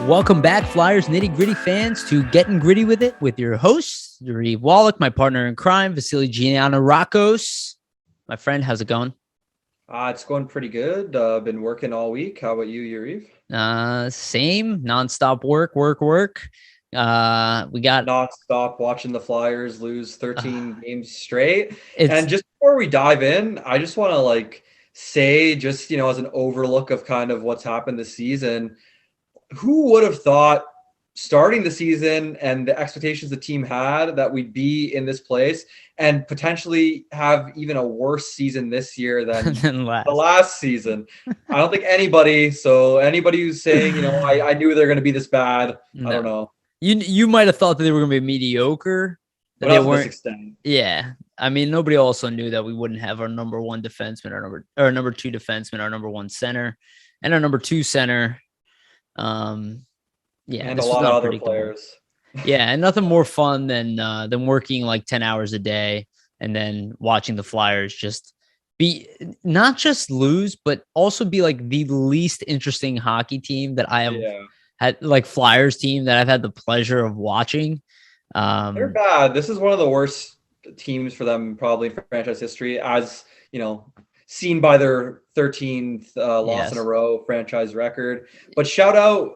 Welcome back, Flyers nitty-gritty fans, to Getting Gritty with It with your host, Yariv, Wolok, my partner in crime, Vasili, Gianarakos. My friend, how's it going? It's going pretty good. Been working all week. How about you, Yariv? Same, nonstop work. We got Non-stop watching the Flyers lose uh, 13 games straight. it's And just before we dive in, I just want to say, just as an overlook of kind of what's happened this season, who would have thought starting the season and the expectations the team had that we'd be in this place and potentially have even a worse season this year than than the last. last season? I don't think anybody who's saying, I knew they're going to be this bad. I don't No, know, you might have thought that they were going to be mediocre, that but they not to this weren't. extent. Yeah, I mean, nobody also knew that we wouldn't have our number one defenseman, our number two defenseman, our number one center, and our number two center. Um, yeah, And a this was lot of not other predictable. players. Yeah, and nothing more fun than working like 10 hours a day and then watching the Flyers just be not just lose, but also be like the least interesting hockey team that I have Yeah, had, like Flyers team that I've had the pleasure of watching. they're Um, bad. This is one of the worst teams for them probably in franchise history, as seen by their 13th loss in a yes. row franchise record. But shout out,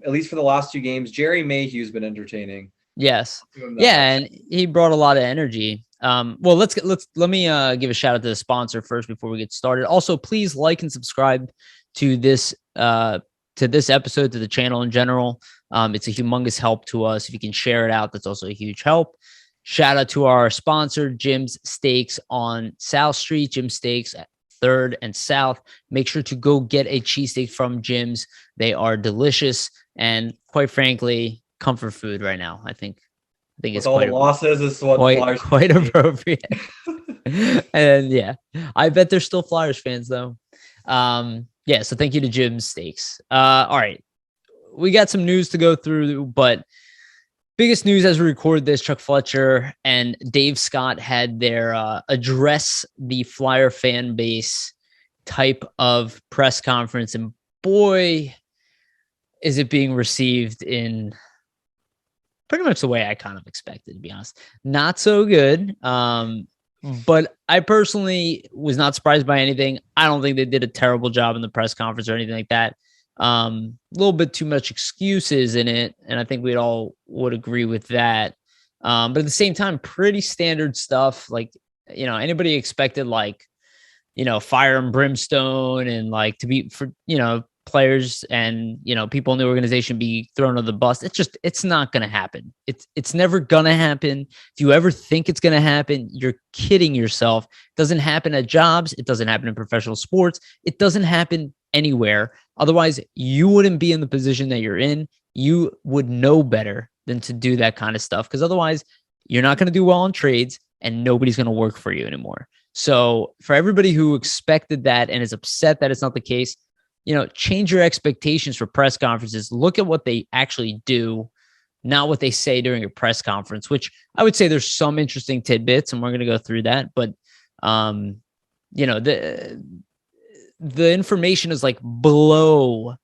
at least for the last two games, Jerry Mayhew's been entertaining. Yes. Give him that. Yeah, and he brought a lot of energy. Well, let me give a shout out to the sponsor first before we get started. Also, please like and subscribe to this episode, to the channel in general. It's a humongous help to us. If you can share it out, that's also a huge help. Shout out to our sponsor, Jim's Steaks on South Street. Jim's Steaks at 3rd and South. Make sure to go get a cheesesteak from Jim's. They are delicious and, quite frankly, comfort food right now. I think With it's all the losses, this is what the quite Flyers quite need. appropriate. And I bet they're still Flyers fans though. Yeah, so thank you to Jim's Steaks. All right. We got some news to go through, but biggest news as we record this, Chuck Fletcher and Dave Scott had their address the Flyer fan base type of press conference, and boy, is it being received in pretty much the way I kind of expected, to be honest. Not so good. But I personally was not surprised by anything. I don't think they did a terrible job in the press conference or anything like that. A little bit too much excuses in it, and I think we'd all would agree with that. But at the same time, pretty standard stuff. Like, anybody expected fire and brimstone and like to be for players and people in the organization be thrown under the bus. It's not gonna happen. It's never gonna happen. If you ever think it's gonna happen, you're kidding yourself. It doesn't happen at jobs. It doesn't happen in professional sports. It doesn't happen anywhere. Otherwise, you wouldn't be in the position that you're in. You would know better than to do that kind of stuff, because otherwise you're not going to do well in trades and nobody's going to work for you anymore. So for everybody who expected that and is upset that it's not the case, change your expectations for press conferences. Look at what they actually do, not what they say during a press conference, which I would say there's some interesting tidbits, and we're going to go through that. But, the information is like below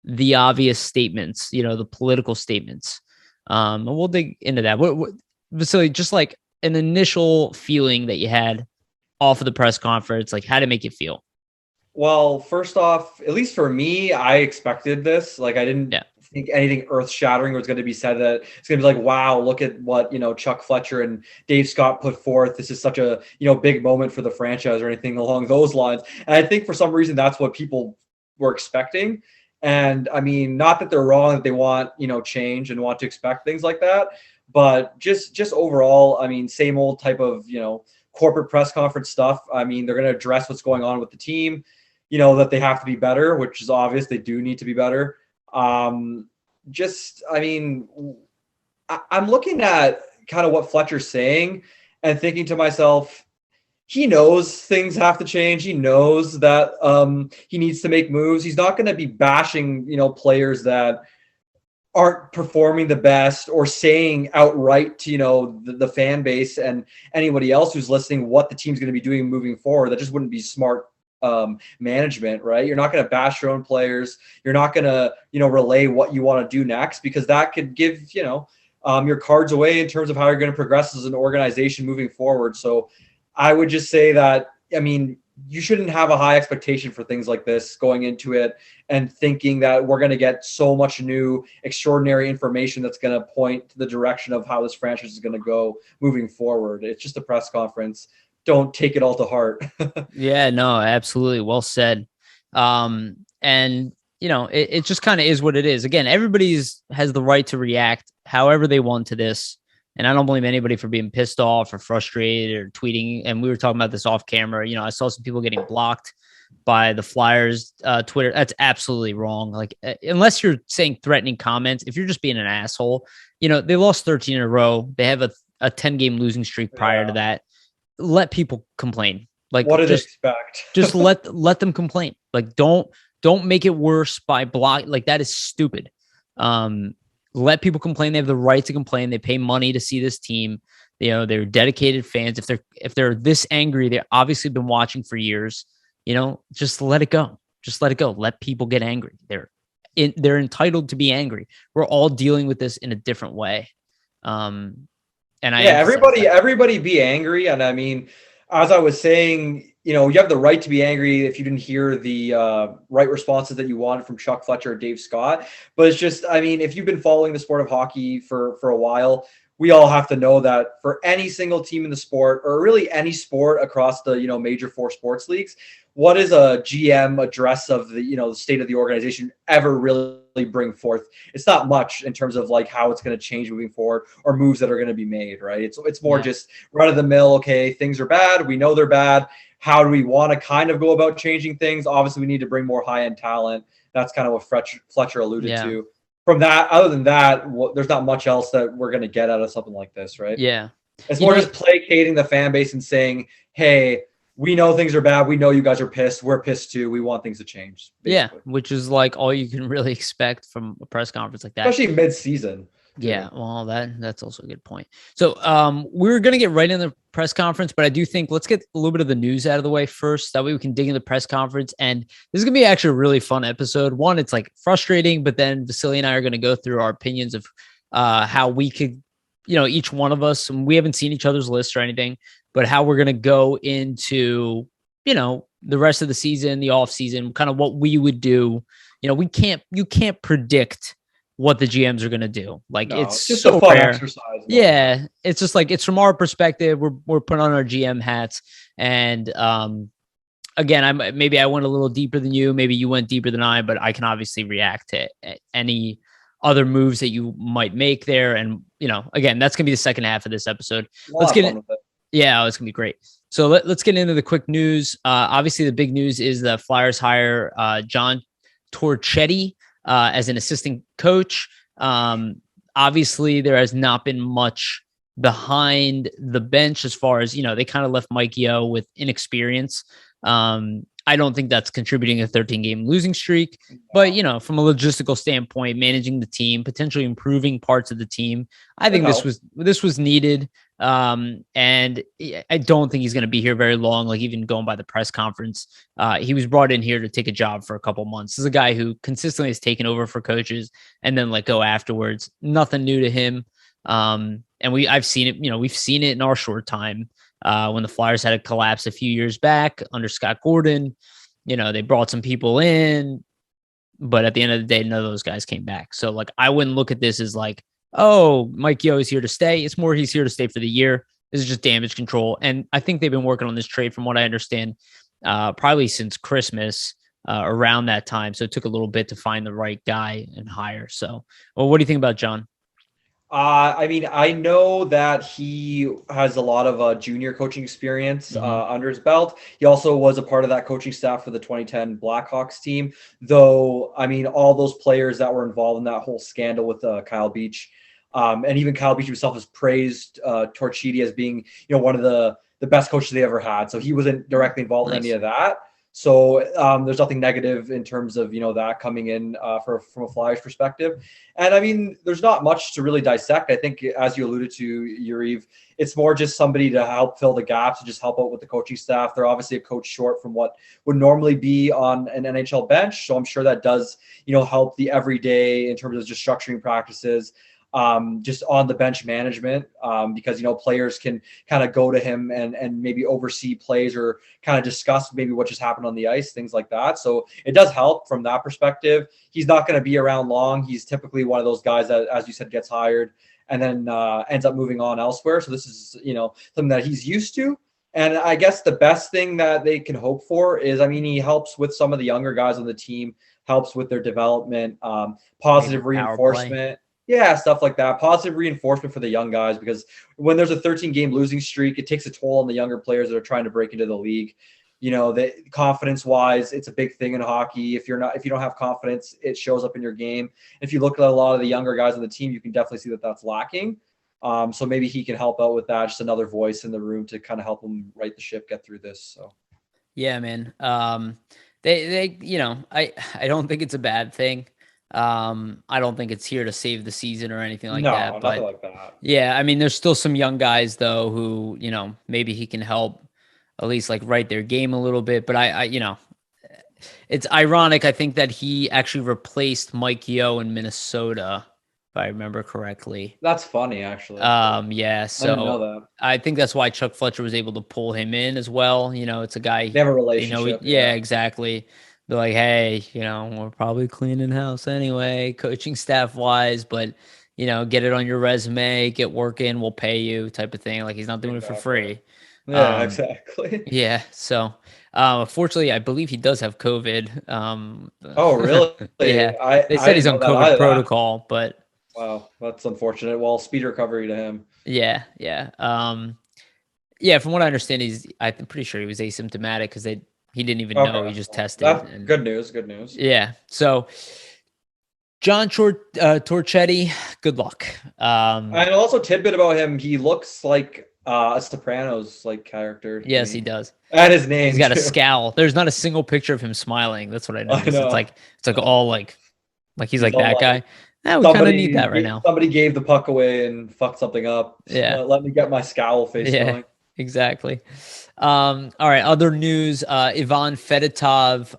the obvious statements, the political statements. And we'll dig into that. So just like an initial feeling that you had off of the press conference, like how did it make you feel? Well, first off, at least for me, I expected this. Like, I didn't Yeah. think anything earth-shattering was going to be said, that it's going to be like, wow, look at what, Chuck Fletcher and Dave Scott put forth. This is such a, big moment for the franchise or anything along those lines. And I think for some reason, that's what people were expecting. And I mean, not that they're wrong, that they want, change and want to expect things like that. But just overall, I mean, same old type of, corporate press conference stuff. I mean, they're going to address what's going on with the team, that they have to be better, which is obvious. They do need to be better. I mean, I'm looking at kind of what Fletcher's saying and thinking to myself, he knows things have to change. He knows that he needs to make moves. He's not going to be bashing, players that aren't performing the best or saying outright to, the fan base and anybody else who's listening what the team's going to be doing moving forward. That just wouldn't be smart management, right? You're not going to bash your own players. You're not going to, relay what you want to do next, because that could give, your cards away in terms of how you're going to progress as an organization moving forward. So I would just say that, you shouldn't have a high expectation for things like this going into it and thinking that we're going to get so much new extraordinary information that's going to point to the direction of how this franchise is going to go moving forward. It's just a press conference. Don't take it all to heart. Yeah, no, absolutely. Well said. And it just kind of is what it is. Again, everybody's has the right to react however they want to this. And I don't blame anybody for being pissed off or frustrated or tweeting. And we were talking about this off camera. I saw some people getting blocked by the Flyers Twitter. That's absolutely wrong. Like, unless you're saying threatening comments, if you're just being an asshole, they lost 13 in a row. They have a 10-game losing streak prior to that. Let people complain. Like, what did they expect? Just let them complain. Like, don't make it worse by block. Like, that is stupid. Let people complain. They have the right to complain. They pay money to see this team. They're dedicated fans. If they're this angry, they've obviously been watching for years. Just let it go. Just let it go. Let people get angry. They're entitled to be angry. We're all dealing with this in a different way. Everybody be angry. And as I was saying, you have the right to be angry if you didn't hear the right responses that you wanted from Chuck Fletcher or Dave Scott. But it's just, if you've been following the sport of hockey for a while, we all have to know that for any single team in the sport, or really any sport across the, major 4 sports leagues, what is a GM address of the, the state of the organization ever really bring forth? It's not much in terms of like how it's going to change moving forward or moves that are going to be made, right? It's more just run of the mill. Okay, things are bad. We know they're bad. How do we want to kind of go about changing things? Obviously, we need to bring more high-end talent. That's kind of what Fletcher alluded to. From that, other than that, there's not much else that we're going to get out of something like this, right? Yeah. It's more just placating the fan base and saying, hey, we know things are bad. We know you guys are pissed. We're pissed too. We want things to change. Basically. Yeah, which is like all you can really expect from a press conference like that. Especially mid-season. Yeah, well, that's also a good point. So we're going to get right in the press conference, but I do think let's get a little bit of the news out of the way first. That way we can dig into the press conference. And this is going to be actually a really fun episode. One, it's like frustrating, but then Vasili and I are going to go through our opinions of how we could, each one of us, and we haven't seen each other's lists or anything, but how we're going to go into, the rest of the season, the off season, kind of what we would do. You can't predict what the GMs are going to do. Like, it's just so a fun rare exercise. Yeah. It's just like, it's from our perspective. We're putting on our GM hats. And again, I went a little deeper than you. Maybe you went deeper than I, but I can obviously react to any other moves that you might make there. And, again, that's going to be the second half of this episode. Let's get it. Yeah, it's going to be great. So let's get into the quick news. Obviously, the big news is the Flyers hire John Torchetti as an assistant coach. Obviously, there has not been much behind the bench as far as, they kind of left Mike Yeo with inexperience. I don't think that's contributing a 13-game losing streak, but, from a logistical standpoint, managing the team, potentially improving parts of the team, I think this was needed. And I don't think he's going to be here very long. Like, even going by the press conference, he was brought in here to take a job for a couple months. This is a guy who consistently has taken over for coaches and then let go afterwards. Nothing new to him. And I've seen it, we've seen it in our short time. When the Flyers had a collapse a few years back under Scott Gordon, they brought some people in, but at the end of the day, none of those guys came back. So like, I wouldn't look at this as like, oh, Mike Yeo is here to stay. It's more, he's here to stay for the year. This is just damage control. And I think they've been working on this trade, from what I understand, probably since Christmas, around that time. So it took a little bit to find the right guy and hire. So, well, what do you think about John? I know that he has a lot of junior coaching experience under his belt. He also was a part of that coaching staff for the 2010 Blackhawks team, though. All those players that were involved in that whole scandal with Kyle Beach, and even Kyle Beach himself has praised Torchetti as being, one of the best coaches they ever had. So he wasn't directly involved in any of that. So there's nothing negative in terms of that coming in from a Flyers perspective. And I mean, there's not much to really dissect. I think, as you alluded to, Yariv, it's more just somebody to help fill the gaps and just help out with the coaching staff. They're obviously a coach short from what would normally be on an NHL bench, so I'm sure that does help the everyday in terms of just structuring practices. Just on the bench management, because players can kind of go to him and maybe oversee plays or kind of discuss maybe what just happened on the ice, things like that. So it does help from that perspective. He's not going to be around long. He's typically one of those guys that, as you said, gets hired and then ends up moving on elsewhere. So this is something that he's used to. And I guess the best thing that they can hope for is, I mean, he helps with some of the younger guys on the team, helps with their development, positive reinforcement. Yeah, stuff like that. Positive reinforcement for the young guys, because when there's a 13-game losing streak, it takes a toll on the younger players that are trying to break into the league. Confidence-wise, it's a big thing in hockey. If you don't have confidence, it shows up in your game. If you look at a lot of the younger guys on the team, you can definitely see that that's lacking. So maybe he can help out with that. Just another voice in the room to kind of help them right the ship, get through this. So, yeah, man. They I don't think it's a bad thing. I don't think it's here to save the season or anything like that. No, but nothing like that. yeah, I mean, there's still some young guys though who maybe he can help at least like write their game a little bit. But I it's ironic. I think that he actually replaced Mike Yeo in Minnesota, if I remember correctly. That's funny, actually. Yeah. I didn't know So that. I think that's why Chuck Fletcher was able to pull him in as well. It's a guy. They have a relationship. Yeah, exactly. They're like, hey, we're probably cleaning house anyway, coaching staff wise, but get it on your resume, get working, we'll pay you, type of thing. Like, he's not doing it for free. Yeah, exactly. Yeah. So, unfortunately, I believe he does have COVID. Oh, really? Yeah. They said he's on COVID protocol, but wow, that's unfortunate. Well, speed recovery to him. yeah. Yeah. From what I understand, I'm pretty sure he was asymptomatic because he didn't even know. He just tested. Good news. Good news. Yeah. So, John Torchetti, good luck. And also tidbit about him, he looks like a Sopranos like character. Yes, he does. And his name. He's got a scowl. There's not a single picture of him smiling. That's what I noticed. It's like all like he's like that guy. We kind of need that right now. Somebody gave the puck away and fucked something up. Yeah. Let me get my scowl face going. Exactly. All right. Other news, Ivan Fedotov,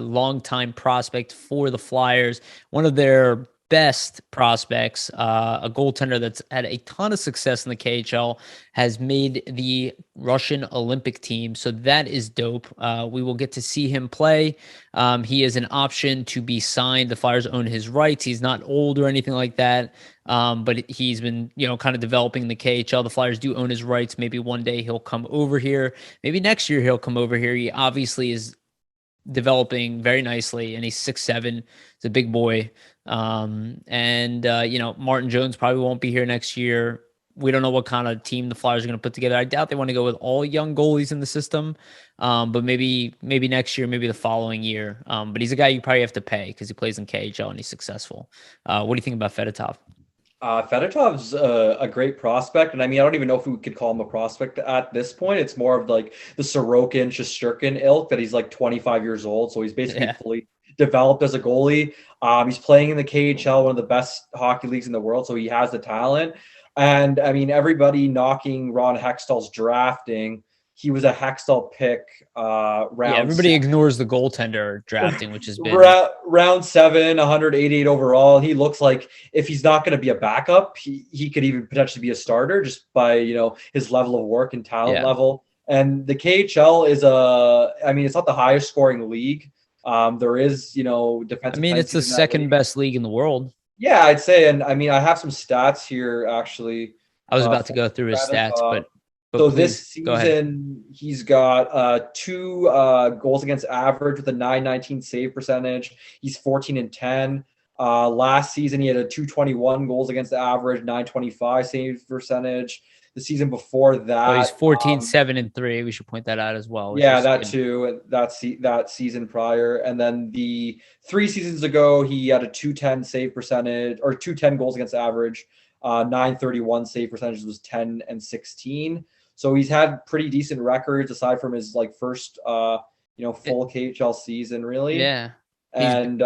longtime prospect for the Flyers, one of their best prospects, a goaltender that's had a ton of success in the KHL, has made the Russian Olympic team. So that is dope. We will get to see him play. He is an option to be signed. The Flyers own his rights. He's not old or anything like that. But he's been, kind of developing the KHL. The Flyers do own his rights. Maybe one day he'll come over here. Maybe next year he'll come over here. He obviously is developing very nicely, and he's 6'7". He's a big boy. Martin Jones probably won't be here next year. We don't know what kind of team the Flyers are going to put together. I doubt they want to go with all young goalies in the system. But maybe next year, maybe the following year. But he's a guy you probably have to pay because he plays in KHL and he's successful. What do you think about Fedotov? Fedotov's a great prospect, and I mean, I don't even know if we could call him a prospect at this point. It's more of like the Sorokin, Shesterkin ilk, that he's like 25 years old, so he's basically fully developed as a goalie. He's playing in the KHL, one of the best hockey leagues in the world, so he has the talent. And I mean, everybody knocking Ron Hextall's drafting. He was a Hextall pick round. Yeah, everybody ignores the goaltender drafting, which has been round 7, 188 overall. He looks like if he's not going to be a backup, he could even potentially be a starter just by his level of work and talent level. And the KHL is it's not the highest scoring league. There is defensive. I mean, it's the second best league in the world. Yeah, I'd say. And I mean, I have some stats here actually. I was about to go through his stats, but so this season, he's got 2 goals against average with a .919 save percentage. He's 14-10. Last season, he had a 221 goals against average, .925 save percentage. The season before that, he's 14-7-3. We should point that out as well. Yeah, that too. That season prior, and then the 3 seasons ago, he had a 210 save percentage or 210 goals against average. .931 save percentage was 10-16. So he's had pretty decent records aside from his first full KHL season really. Yeah. And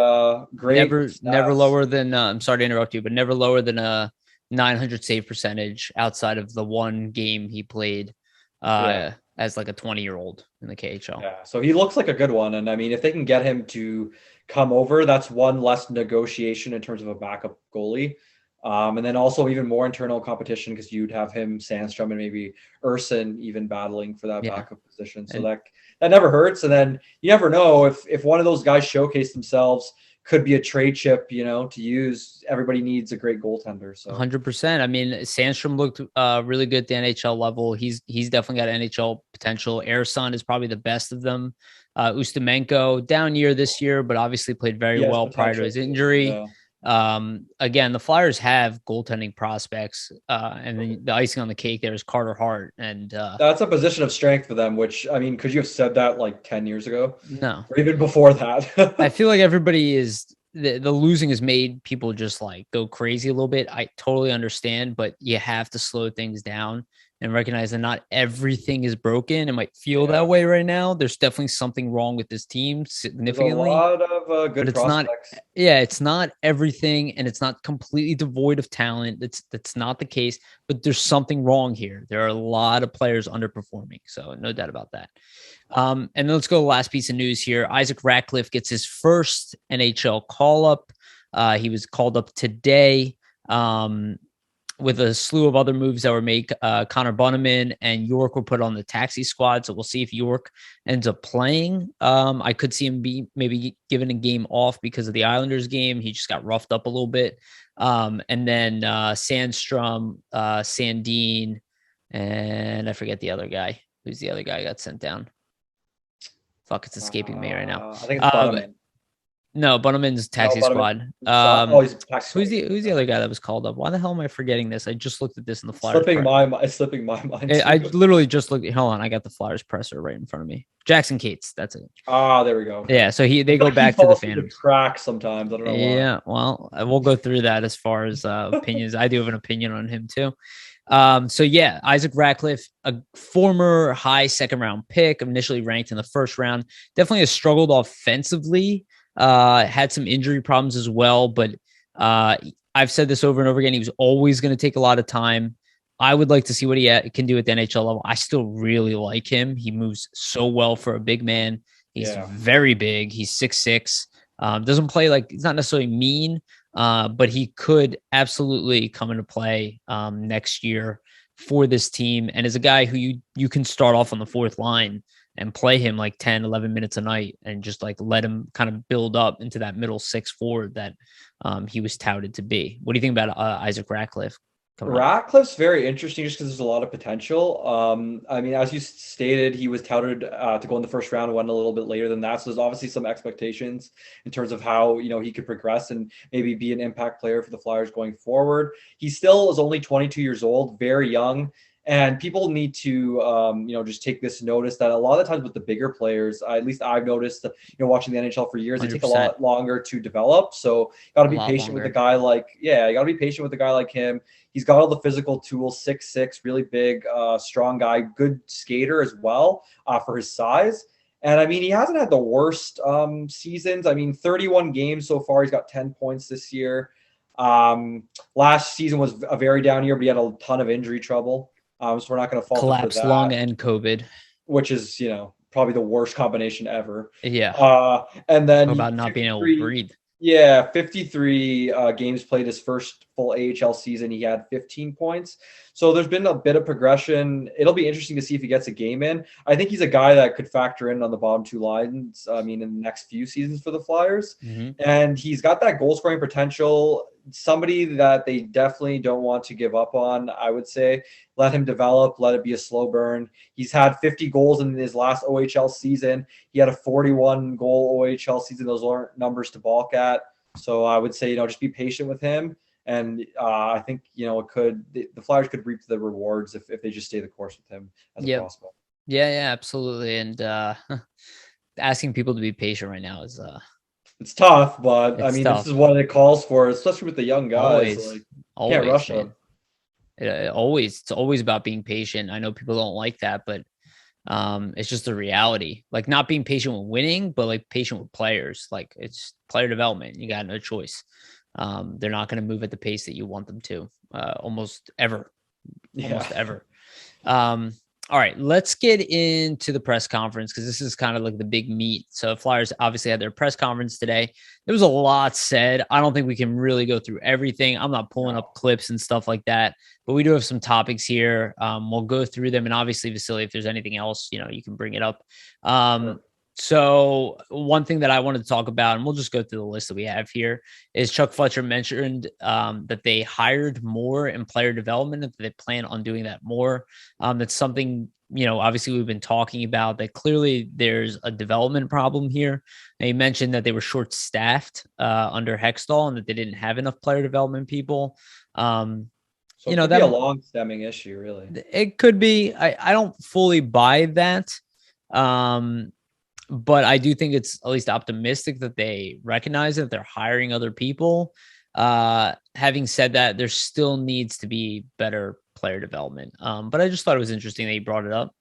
great never stats. lower than I'm sorry to interrupt you, but never lower than a 900 save percentage outside of the one game he played as like a 20-year-old in the KHL. Yeah, so he looks like a good one. And I mean, if they can get him to come over, that's one less negotiation in terms of a backup goalie. And then also even more internal competition because you'd have him, Sandstrom, and maybe Urson even battling for that backup position. So that never hurts. And then you never know if one of those guys showcase themselves, could be a trade chip, to use. Everybody needs a great goaltender. So 100%. I mean, Sandstrom looked really good at the NHL level. He's definitely got NHL potential. Ersan is probably the best of them. Ustimenko, down year this year, but obviously played very well prior to his injury. Yeah. Again, the Flyers have goaltending prospects, and then the icing on the cake there is Carter Hart, and that's a position of strength for them. Which, I mean, could you have said that like 10 years ago? No, or even before that. I feel like everybody is the losing has made people just like go crazy a little bit. I totally understand, but you have to slow things down and recognize that not everything is broken. It might feel that way right now. There's definitely something wrong with this team significantly. There's a lot of good prospects. It's not everything, and it's not completely devoid of talent. That's not the case, but there's something wrong here. There are a lot of players underperforming, so no doubt about that. And then let's go to the last piece of news here. Isaac Ratcliff gets his first NHL call-up. He was called up today. With a slew of other moves that were made. Connor Bunaman and York were put on the taxi squad, so we'll see if York ends up playing. I could see him be maybe given a game off because of the Islanders game. He just got roughed up a little bit. And then Sandstrom, Sandin, and I forget the other guy. Who's the other guy who got sent down? Fuck, it's escaping me right now. I think it's Bunaman. No, Bunaman's taxi squad. Who's the other guy that was called up? Why the hell am I forgetting this? I just looked at this in the Flyers. It's slipping my mind. I literally just looked. Hold on, I got the Flyers presser right in front of me. Jackson Cates, that's it. There we go. Yeah, so they go back to the Phantoms. Crack sometimes. I don't know why. Yeah, well, we'll go through that as far as opinions. I do have an opinion on him too. So yeah, Isaac Ratcliff, a former high second round pick, initially ranked in the first round, definitely has struggled offensively. Had some injury problems as well, but I've said this over and over again. He was always going to take a lot of time. I would like to see what he can do at the NHL level. I still really like him. He moves so well for a big man. He's very big. He's 6'6". Doesn't play like he's not necessarily mean, but he could absolutely come into play next year for this team. And as a guy who you can start off on the fourth line and play him like 10, 11 minutes a night and just like let him kind of build up into that middle six forward that he was touted to be. What do you think about Isaac Ratcliff? Ratcliff's very interesting just because there's a lot of potential. I mean, as you stated, he was touted to go in the first round, went a little bit later than that. So there's obviously some expectations in terms of how, he could progress and maybe be an impact player for the Flyers going forward. He still is only 22 years old, very young. And people need to, just take this notice that a lot of the times with the bigger players, at least I've noticed, watching the NHL for years, 100%. They take a lot longer to develop. So got to be patient with a guy like, you got to be patient with a guy like him. He's got all the physical tools, 6'6", really big, strong guy, good skater as well for his size. And I mean, he hasn't had the worst seasons. I mean, 31 games so far. He's got 10 points this year. Last season was a very down year, but he had a ton of injury trouble. So we're not going to fault collapse him for that, lung and COVID, which is, probably the worst combination ever. Yeah. And then about not being able to breathe. Yeah, 53 games played his first full AHL season. He had 15 points. So there's been a bit of progression. It'll be interesting to see if he gets a game in. I think he's a guy that could factor in on the bottom two lines, in the next few seasons for the Flyers. Mm-hmm. And he's got that goal scoring potential. Somebody that they definitely don't want to give up on, I would say. Let him develop, let it be a slow burn. He's had 50 goals in his last OHL season. He had a 41-goal OHL season. Those aren't numbers to balk at. So I would say, just be patient with him. And I think, the Flyers could reap the rewards if they just stay the course with him as a prospect. Yeah, absolutely. And asking people to be patient right now is it's tough, but tough. This is what it calls for, especially with the young guys. Always, can't rush them. It's always about being patient. I know people don't like that, but It's just the reality. Like not being patient with winning, but like patient with players. Like it's player development. You got no choice. They're not going to move at the pace that you want them to. Almost ever. Almost ever. All right, let's get into the press conference because this is kind of like the big meat. So Flyers obviously had their press conference today. There was a lot said. I don't think we can really go through everything. I'm not pulling up clips and stuff like that, but we do have some topics here. We'll go through them. And obviously, Vasili, if there's anything else, you can bring it up. Sure. So one thing that I wanted to talk about, and we'll just go through the list that we have here, is Chuck Fletcher mentioned that they hired more in player development and that they plan on doing that more. That's something, obviously we've been talking about, that clearly there's a development problem here. They mentioned that they were short-staffed under Hextall and that they didn't have enough player development people. So it could be a long-stemming issue, really. It could be. I don't fully buy that. But I do think it's at least optimistic that they recognize that they're hiring other people. Having said that, there still needs to be better player development. But I just thought it was interesting that you brought it up.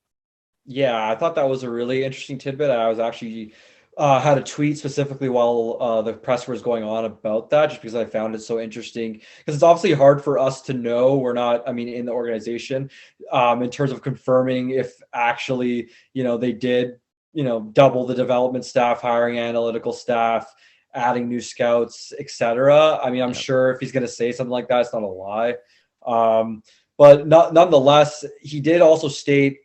Yeah, I thought that was a really interesting tidbit. I was actually had a tweet specifically while the press was going on about that, just because I found it so interesting. Because it's obviously hard for us to know. We're not, in the organization, in terms of confirming if actually, they did double the development staff, hiring analytical staff, adding new scouts, etc. I'm sure if he's going to say something like that, it's not a lie. But nonetheless, he did also state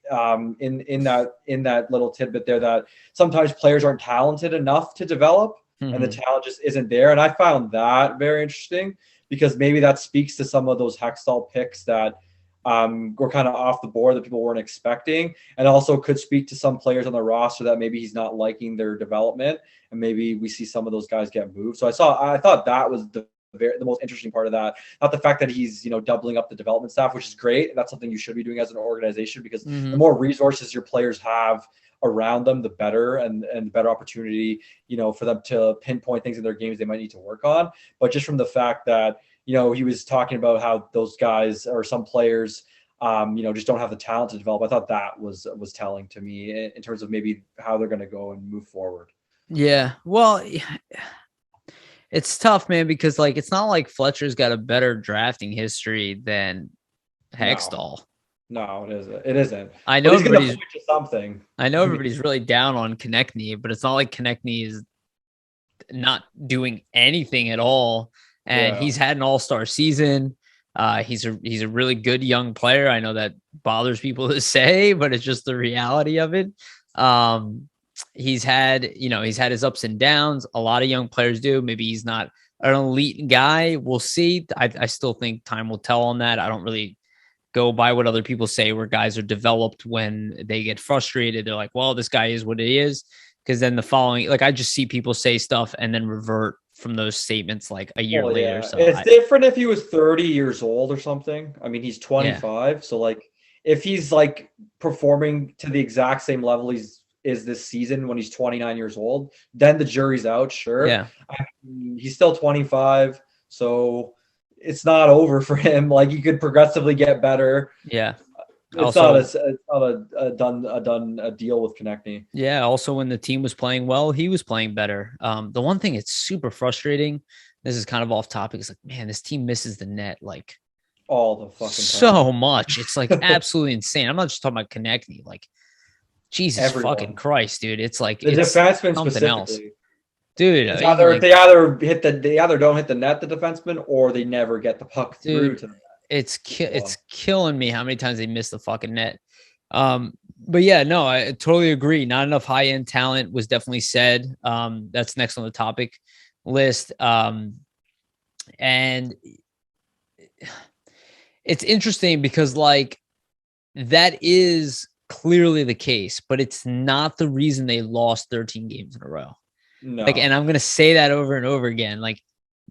in that little tidbit there that sometimes players aren't talented enough to develop, and the talent just isn't there. And I found that very interesting because maybe that speaks to some of those Hextall picks that were kind of off the board that people weren't expecting, and also could speak to some players on the roster that maybe he's not liking their development, and maybe we see some of those guys get moved. So I thought that was the most interesting part of that. Not the fact that he's doubling up the development staff, which is great, and that's something you should be doing as an organization, because the more resources your players have around them, the better, and the better opportunity for them to pinpoint things in their games they might need to work on. But just from the fact that he was talking about how those guys or some players, just don't have the talent to develop. I thought that was telling to me in terms of maybe how they're going to go and move forward. Yeah. Well, it's tough, man, because it's not like Fletcher's got a better drafting history than Hextall. No, it isn't. It isn't. I know everybody's something. I know everybody's really down on Connectny, but it's not like Connectny is not doing anything at all. And he's had an all-star season. He's a really good young player. I know that bothers people to say, but it's just the reality of it. He's had his ups and downs. A lot of young players do. Maybe he's not an elite guy. We'll see. I still think time will tell on that. I don't really go by what other people say, where guys are developed when they get frustrated. They're like, well, this guy is what he is. Because then the following, I just see people say stuff and then revert from those statements a year later. So it's different if he was 30 years old or something. He's 25. Yeah. So if he's performing to the exact same level is this season when he's 29 years old, then the jury's out. Sure. Yeah. He's still 25. So it's not over for him. He could progressively get better. Yeah. It's not a done deal with Connectny. Yeah. Also, when the team was playing well, he was playing better. The one thing it's super frustrating. This is kind of off topic. It's man, this team misses the net all the fucking so much. It's absolutely insane. I'm not just talking about Connectny. Jesus fucking Christ, dude. It's the defenseman specifically. Else. Dude, it's either they either don't hit the net, the defenseman, or they never get the puck through to the net. It's killing me how many times they miss the fucking net. But yeah, no, I totally agree. Not enough high-end talent was definitely said. That's next on the topic list. And it's interesting because that is clearly the case, but it's not the reason they lost 13 games in a row. No. And I'm going to say that over and over again.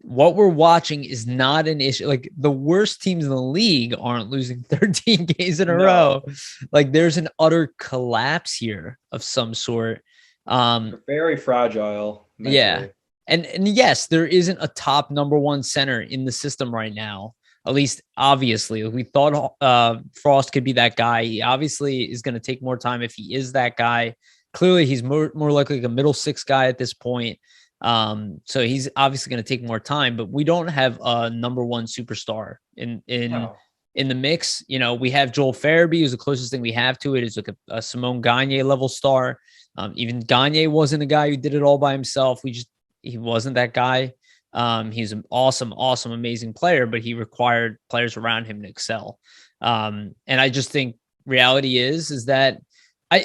What we're watching is not an issue. The worst teams in the league aren't losing 13 games in a row. There's an utter collapse here of some sort. They're very fragile. Mentally. Yeah. And yes, there isn't a top number one center in the system right now. At least, obviously, we thought Frost could be that guy. He obviously is going to take more time if he is that guy. Clearly, he's more likely like a middle six guy at this point. So he's obviously going to take more time, but we don't have a number one superstar in the mix. You know, we have Joel Fairby, who's the closest thing we have to it, is like a Simone Gagne level star. Even Gagne wasn't a guy who did it all by himself. He wasn't that guy. He's an awesome, amazing player, but he required players around him to excel. And I just think reality is that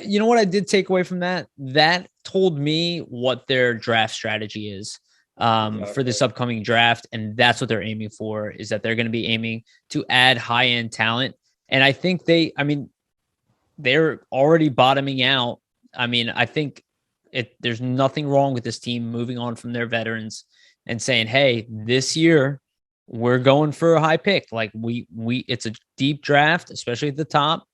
you know what I did take away from that? That told me what their draft strategy is for this upcoming draft. And that's what they're aiming for, is that they're going to be aiming to add high-end talent. And I think they're already bottoming out. I mean, I think there's nothing wrong with this team moving on from their veterans and saying, hey, this year we're going for a high pick. Like it's a deep draft, especially at the top.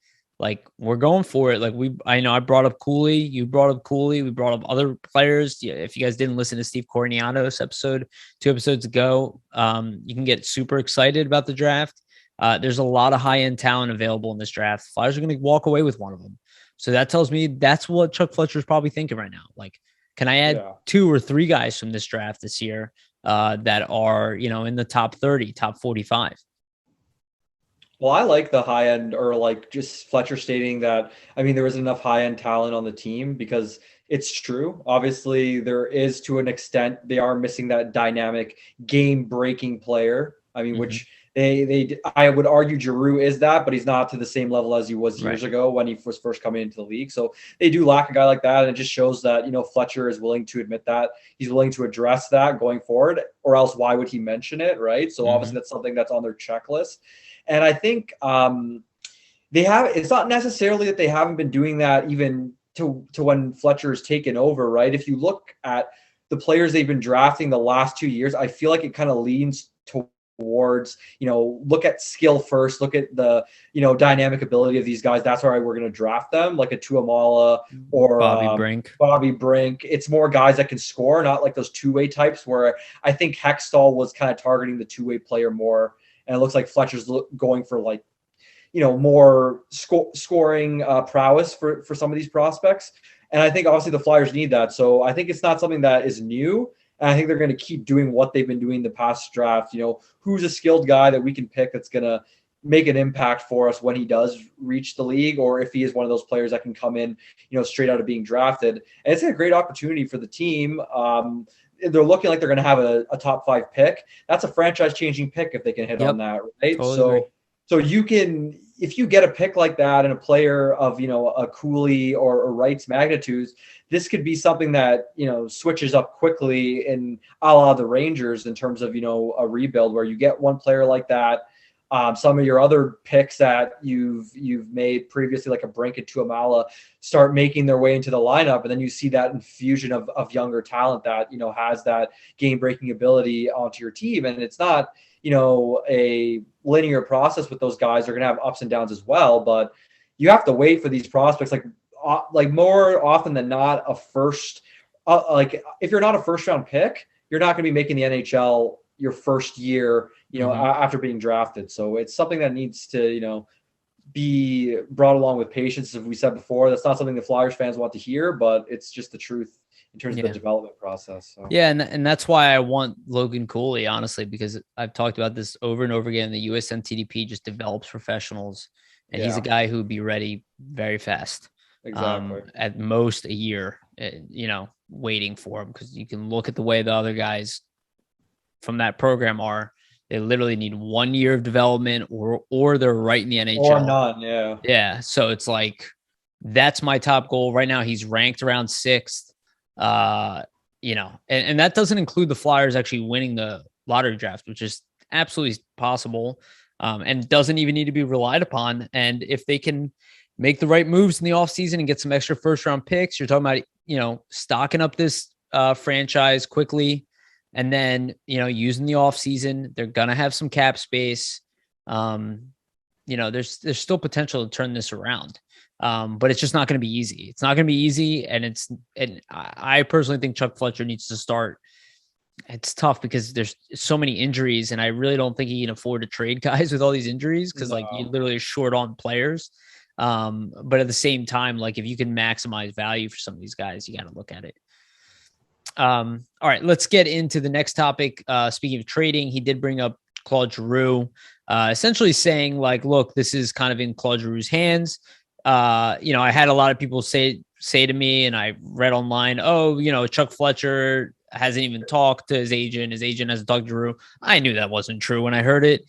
Like, we're going for it. Like, I know I brought up Cooley. You brought up Cooley. We brought up other players. Yeah, if you guys didn't listen to Steve Corniano's episode 2 episodes ago, you can get super excited about the draft. There's a lot of high-end talent available in this draft. Flyers are going to walk away with one of them. So that tells me that's what Chuck Fletcher is probably thinking right now. Like, can I add 2 or 3 guys from this draft this year that are, you know, in the top 30, top 45? Well, I like the high end, or like just Fletcher stating that, I mean, there was enough high end talent on the team, because it's true. Obviously, there is, to an extent, they are missing that dynamic game breaking player. I mean, which I would argue Giroux is that, but he's not to the same level as he was years ago when he was first coming into the league. So they do lack a guy like that. And it just shows that, you know, Fletcher is willing to admit that. He's willing to address that going forward, or else why would he mention it? Right. So obviously that's something that's on their checklist. And I think it's not necessarily that they haven't been doing that even to when Fletcher's taken over, right? If you look at the players they've been drafting the last 2 years, I feel like it kind of leans towards, you know, look at skill first, look at the, you know, dynamic ability of these guys. That's why we're going to draft them, like a Tuamala or Bobby Brink. It's more guys that can score, not like those two-way types, where I think Hextall was kind of targeting the two-way player more. And it looks like Fletcher's going for, like, you know, more scoring prowess for some of these prospects. And I think obviously the Flyers need that. So I think it's not something that is new. And I think they're going to keep doing what they've been doing the past draft. You know, who's a skilled guy that we can pick that's going to make an impact for us when he does reach the league, or if he is one of those players that can come in, you know, straight out of being drafted. And it's a great opportunity for the team. They're looking like they're going to have a top 5 pick. That's a franchise-changing pick if they can hit on that, right? Totally. So you can, if you get a pick like that and a player of, you know, a Cooley or Wright's magnitudes, this could be something that, you know, switches up quickly in a la the Rangers in terms of, you know, a rebuild, where you get one player like that. Some of your other picks that you've made previously, like a Brink and Tuamala, start making their way into the lineup, and then you see that infusion of younger talent that, you know, has that game-breaking ability onto your team. And it's not, you know, a linear process with those guys. They're going to have ups and downs as well, but you have to wait for these prospects. Like more often than not, a first, like if you're not a first-round pick, you're not going to be making the NHL your first year, you know, after being drafted. So it's something that needs to, you know, be brought along with patience. As we said before, that's not something the Flyers fans want to hear, but it's just the truth in terms of the development process. So. Yeah. And that's why I want Logan Cooley, honestly, because I've talked about this over and over again. The USN TDP just develops professionals, and he's a guy who would be ready very fast. Exactly. At most a year, you know, waiting for him, because you can look at the way the other guys from that program are. They literally need 1 year of development, or they're right in the NHL. Or none, yeah. So it's like, that's my top goal right now. He's ranked around 6th, you know, and that doesn't include the Flyers actually winning the lottery draft, which is absolutely possible, and doesn't even need to be relied upon. And if they can make the right moves in the offseason and get some extra first-round picks, you're talking about, you know, stocking up this franchise quickly. And then, you know, using the off season, they're going to have some cap space. You know, there's still potential to turn this around. But it's just not going to be easy. It's not going to be easy. And I personally think Chuck Fletcher needs to start It's tough because there's so many injuries, and I really don't think he can afford to trade guys with all these injuries because like you No. literally are short on players. But at the same time, like if you can maximize value for some of these guys, you got to look at it. All right, let's get into the next topic. Speaking of trading, he did bring up Claude Giroux, essentially saying like, look, this is kind of in Claude Giroux's hands. I had a lot of people say to me, and I read online, oh, Chuck Fletcher hasn't even talked to his agent. His agent hasn't talked to Giroux. I knew that wasn't true when I heard it.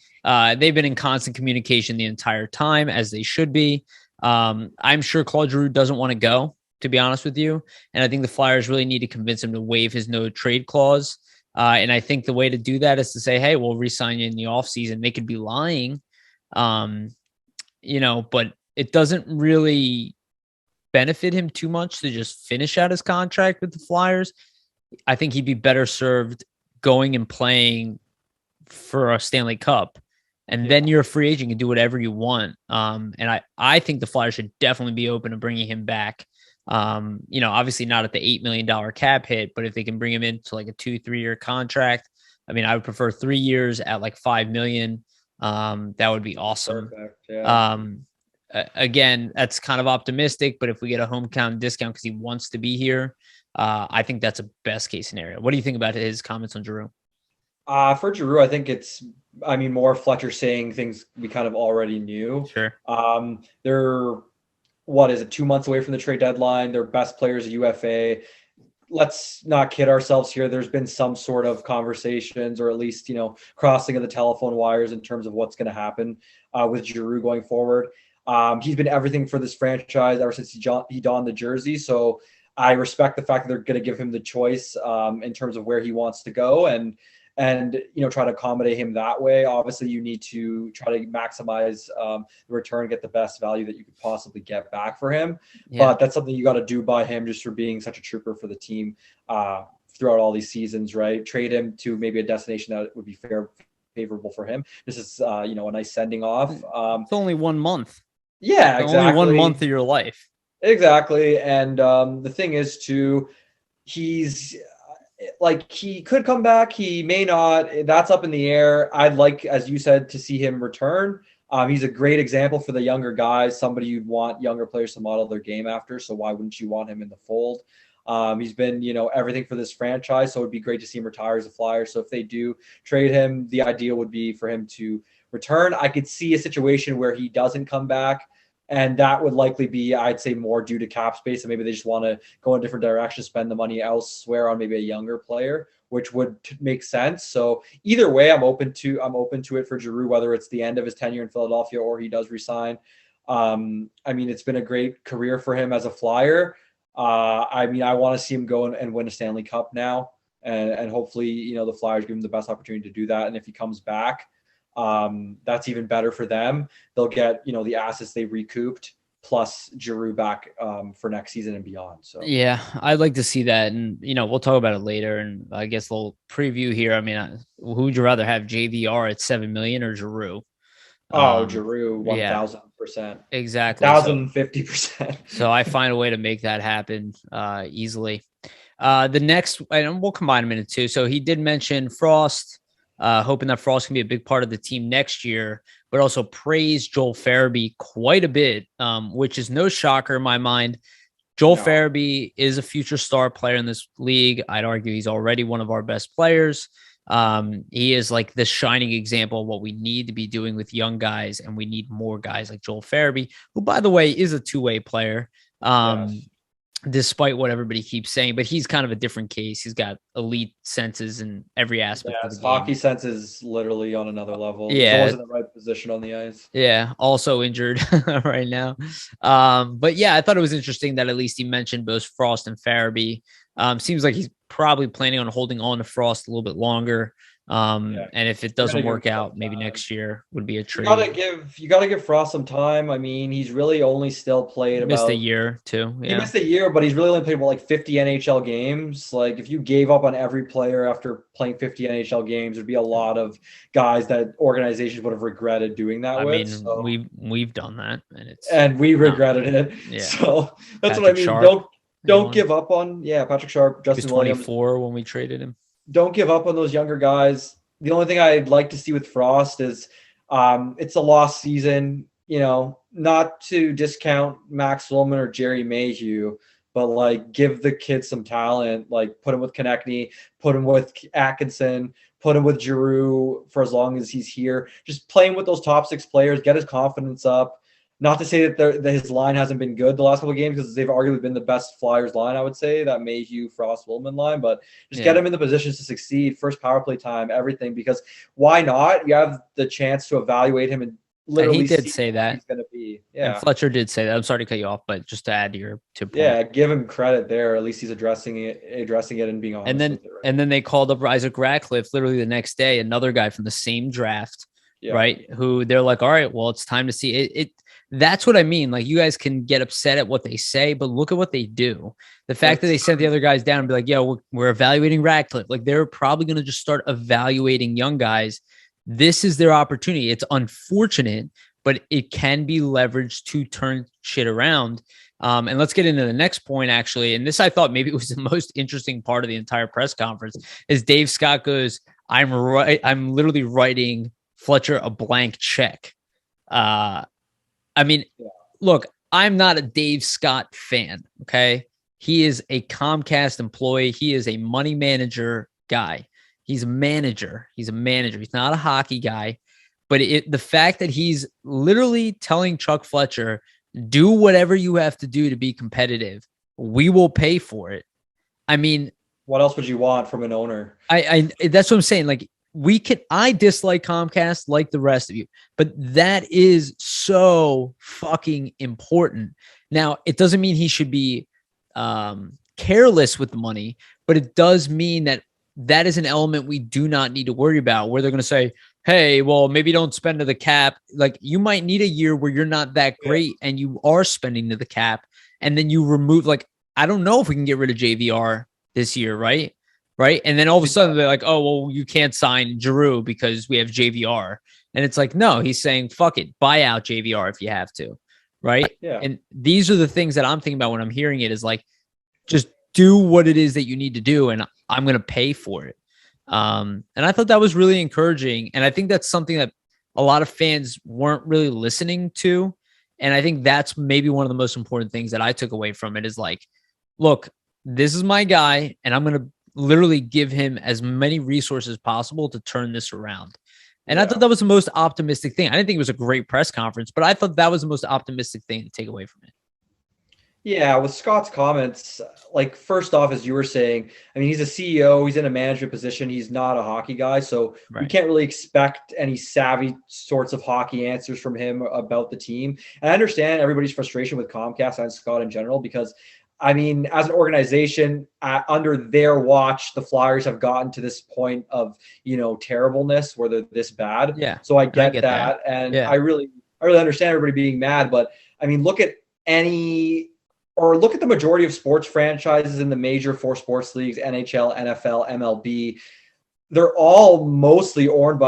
They've been in constant communication the entire time, as they should be. I'm sure Claude Giroux doesn't want to go, to be honest with you. And I think the Flyers really need to convince him to waive his no trade clause. And I think the way to do that is to say, hey, we'll re-sign you in the offseason. They could be lying, but it doesn't really benefit him too much to just finish out his contract with the Flyers. I think he'd be better served going and playing for a Stanley Cup. And then you're a free agent and do whatever you want. And I think the Flyers should definitely be open to bringing him back. Obviously not at the $8 million cap hit, but if they can bring him into like a 2-3 year contract, I mean, I would prefer 3 years at like $5 million. That would be awesome. Perfect. Yeah. Again, that's kind of optimistic, but if we get a hometown discount because he wants to be here, I think that's a best case scenario. What do you think about his comments on Giroux? For Giroux, I think more Fletcher saying things we kind of already knew. Sure. They're, what is it, 2 months away from the trade deadline. Their best players, UFA. Let's not kid ourselves here. There's been some sort of conversations, or at least, crossing of the telephone wires in terms of what's going to happen with Giroux going forward. He's been everything for this franchise ever since he donned the jersey. So I respect the fact that they're going to give him the choice in terms of where he wants to go and try to accommodate him that way. Obviously, you need to try to maximize the return, get the best value that you could possibly get back for him. Yeah. But that's something you got to do by him just for being such a trooper for the team throughout all these seasons, right? Trade him to maybe a destination that would be favorable for him. This is, a nice sending off. It's only 1 month. Yeah, exactly. Only 1 month of your life. Exactly. And the thing is, he's like, he could come back. He may not. That's up in the air. I'd like, as you said, to see him return. He's a great example for the younger guys, somebody you'd want younger players to model their game after. So why wouldn't you want him in the fold? He's been, everything for this franchise. So it'd be great to see him retire as a Flyer. So if they do trade him, the idea would be for him to return. I could see a situation where he doesn't come back. And that would likely be, I'd say, more due to cap space. And maybe they just want to go in a different direction, spend the money elsewhere on maybe a younger player, which would make sense. So either way, I'm open to it for Giroux, whether it's the end of his tenure in Philadelphia or he does resign. It's been a great career for him as a Flyer. I want to see him go and win a Stanley Cup now. And hopefully, the Flyers give him the best opportunity to do that. And if he comes back, that's even better for them. They'll get, the assets they recouped plus Giroux back for next season and beyond. So yeah, I'd like to see that. And, we'll talk about it later. And I guess a little preview here. I mean, who would you rather have, JVR at $7 million or Giroux? Giroux, 1,000%. Yeah, exactly. 1,050%. So I find a way to make that happen easily. The next, and we'll combine them into two. So he did mention Frost, hoping that Frost can be a big part of the team next year, but also praised Joel Fairby quite a bit, which is no shocker in my mind. Joel Fairby is a future star player in this league. I'd argue he's already one of our best players. He is like the shining example of what we need to be doing with young guys, and we need more guys like Joel Fairby, who, by the way, is a two-way player. Yes. Despite what everybody keeps saying, but he's kind of a different case. He's got elite senses in every aspect of the game. Hockey sense is literally on another level. Yeah. He's always in the right position on the ice. Yeah. Also injured right now. But yeah, I thought it was interesting that at least he mentioned both Frost and Fairby. Seems like he's probably planning on holding on to Frost a little bit longer. And if it doesn't work out, maybe next year would be a trade. You gotta give Frost some time. I mean, he's really only still played missed a year too. Yeah. He missed a year, but he's really only played about like 50 NHL games. Like, if you gave up on every player after playing 50 NHL games, there'd be a lot of guys that organizations would have regretted doing that. We've done that, and we regretted it. Yeah. So that's Patrick what I mean. Sharp, don't give up on Patrick Sharp, Justin Williams. 24 when we traded him. don't give up on those younger guys. The only thing I'd like to see with Frost is it's a lost season, not to discount Max Willman or Jerry Mayhew, but like give the kids some talent, like put him with Connectny, put him with Atkinson, put him with Giroux for as long as he's here. Just playing with those top 6 players, get his confidence up. Not to say that his line hasn't been good the last couple of games, because they've arguably been the best Flyers line, I would say, that Mayhew, Frost, Willman line. But just get him in the positions to succeed, first power play time, everything. Because why not? You have the chance to evaluate him and literally and he did say that he's going to be. Yeah, and Fletcher did say that. I'm sorry to cut you off, but just to add to your point. Yeah, give him credit there. At least he's addressing it and being honest. And then they called up Isaac Ratcliff literally the next day, another guy from the same draft, right? Who they're like, all right, well, it's time to see it. That's what I mean. Like, you guys can get upset at what they say, but look at what they do. The fact that they sent the other guys down and be like, yo, we're evaluating Ratcliffe. Like, they're probably going to just start evaluating young guys. This is their opportunity. It's unfortunate, but it can be leveraged to turn shit around. And let's get into the next point, actually. And this, I thought maybe it was the most interesting part of the entire press conference, is Dave Scott goes, I'm literally writing Fletcher a blank check. Look, I'm not a Dave Scott fan, okay? He is a Comcast employee. He is a money manager guy. He's a manager. He's not a hockey guy. But the fact that he's literally telling Chuck Fletcher, do whatever you have to do to be competitive. We will pay for it. I mean, what else would you want from an owner? That's what I'm saying. Like, I dislike Comcast like the rest of you, but that is so fucking important. Now, it doesn't mean he should be careless with the money, but it does mean that is an element we do not need to worry about, where they're going to say, hey, well, maybe don't spend to the cap. Like, you might need a year where you're not that great and you are spending to the cap, and then you remove, like, I don't know if we can get rid of JVR this year, right? Right. And then all of a sudden they're like, oh, well, you can't sign Giroux because we have JVR. And it's like, no, he's saying, fuck it, buy out JVR if you have to. Right. Yeah. And these are the things that I'm thinking about when I'm hearing it, is like, just do what it is that you need to do, and I'm going to pay for it. And I thought that was really encouraging. And I think that's something that a lot of fans weren't really listening to. And I think that's maybe one of the most important things that I took away from it, is like, look, this is my guy, and I'm going to literally give him as many resources possible to turn this around. And I thought that was the most optimistic thing. I didn't think it was a great press conference, but I thought that was the most optimistic thing to take away from it. Yeah, with Scott's comments, like, first off, as you were saying, I mean, he's a CEO, he's in a management position, he's not a hockey guy, so you can't really expect any savvy sorts of hockey answers from him about the team. And I understand everybody's frustration with Comcast and Scott in general, because I mean, as an organization, under their watch, the Flyers have gotten to this point of, terribleness where they're this bad. Yeah. So I get that. And I really understand everybody being mad. But I mean, look at the majority of sports franchises in the major 4 sports leagues, NHL, NFL, MLB. They're all mostly owned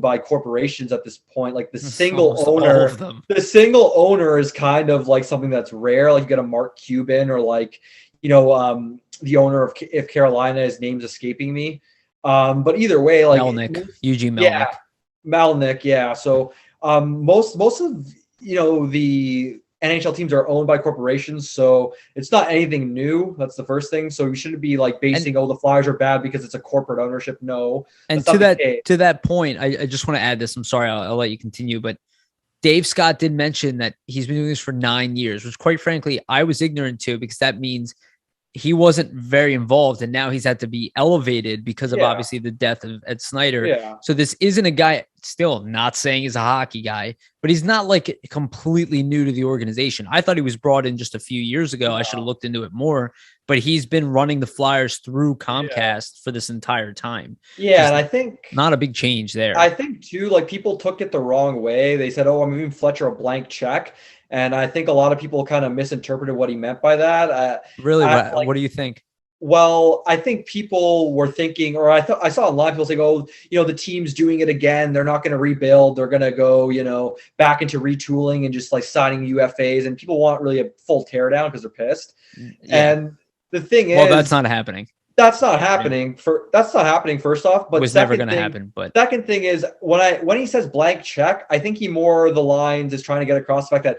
by corporations at this point. Like, the single owner is kind of like something that's rare. Like, you get a Mark Cuban, or like, the owner of, if Carolina, his name's escaping me. But either way, like Eugene Melnick. Yeah, Melnick. Yeah. So most of the NHL teams are owned by corporations, so it's not anything new. That's the first thing. So you shouldn't be like basing, the Flyers are bad because it's a corporate ownership. No. And to that point, I just want to add this. I'm sorry, I'll let you continue, but Dave Scott did mention that he's been doing this for 9 years, which, quite frankly, I was ignorant to, because that means he wasn't very involved, and now he's had to be elevated because of obviously the death of Ed Snyder. Yeah. So this isn't a guy, still not saying he's a hockey guy, but he's not like completely new to the organization. I thought he was brought in just a few years ago. I should have looked into it more, but he's been running the Flyers through Comcast for this entire time. Yeah. And I think not a big change there. I think too, like, people took it the wrong way. They said, oh, I'm giving Fletcher a blank check. And I think a lot of people kind of misinterpreted what he meant by that. Really? What do you think? Well, I think people were thinking, or I saw online people saying, oh, the team's doing it again. They're not going to rebuild. They're going to go, back into retooling and just like signing UFAs. And people want really a full teardown because they're pissed. Yeah. And the thing is, well, that's not happening. That's not happening. That's not happening. First off, but It was never going to happen. But second thing is when he says blank check, I think he more the lines is trying to get across the fact that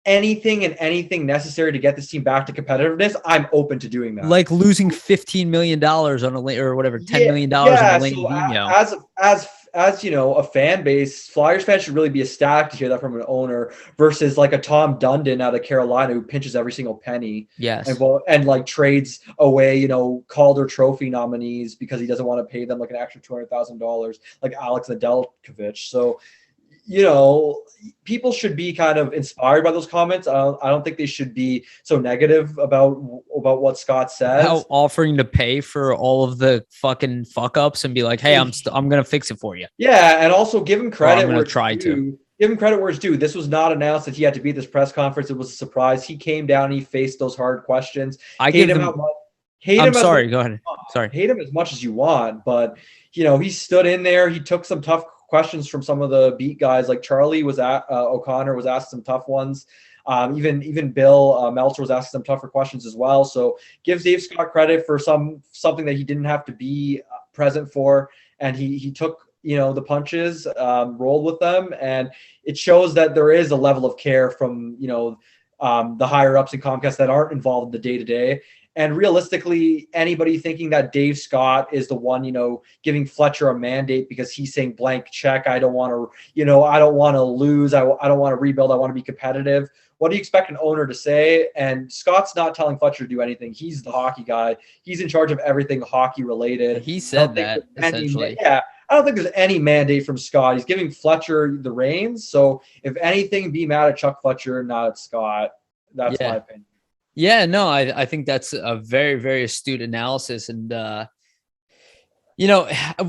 anything necessary to get this team back to competitiveness, I'm open to doing that. Like losing $15 million on a or whatever, $10 million on a Lane Vino. As you know, a fan base, Flyers fans should really be ecstatic to hear that from an owner versus like a Tom Dundon out of Carolina who pinches every single penny. Yes. And like trades away, you know, Calder Trophy nominees because he doesn't want to pay them like an extra $200,000 like Alex Nedeljkovic. So, you know, people should be kind of inspired by those comments. I don't think they should be so negative about what Scott says. About offering to pay for all of the fucking fuck ups and be like, hey, I'm going to fix it for you. Yeah. And also give him credit. I'm going to try to. Give him credit where it's due. This was not announced that he had to be at this press conference. It was a surprise. He came down and he faced those hard questions. Hate him as much as you want, but you know, he stood in there. He took some tough questions from some of the beat guys, like Charlie O'Connor was asked some tough ones. Even Bill Melcher was asking some tougher questions as well. So gives Dave Scott credit for something that he didn't have to be present for, and he took, you know, the punches, rolled with them, and it shows that there is a level of care from, you know, the higher ups in Comcast that aren't involved in the day to day. And realistically, anybody thinking that Dave Scott is the one, you know, giving Fletcher a mandate because he's saying blank check, I don't want to, you know, I don't want to lose, I don't want to rebuild, I want to be competitive. What do you expect an owner to say? And Scott's not telling Fletcher to do anything. He's the hockey guy. He's in charge of everything hockey related. He said that, essentially. I don't think there's any mandate from Scott. He's giving Fletcher the reins. So if anything, be mad at Chuck Fletcher, not at Scott. That's my opinion. Yeah, no, I think that's a very, very astute analysis. And, you know,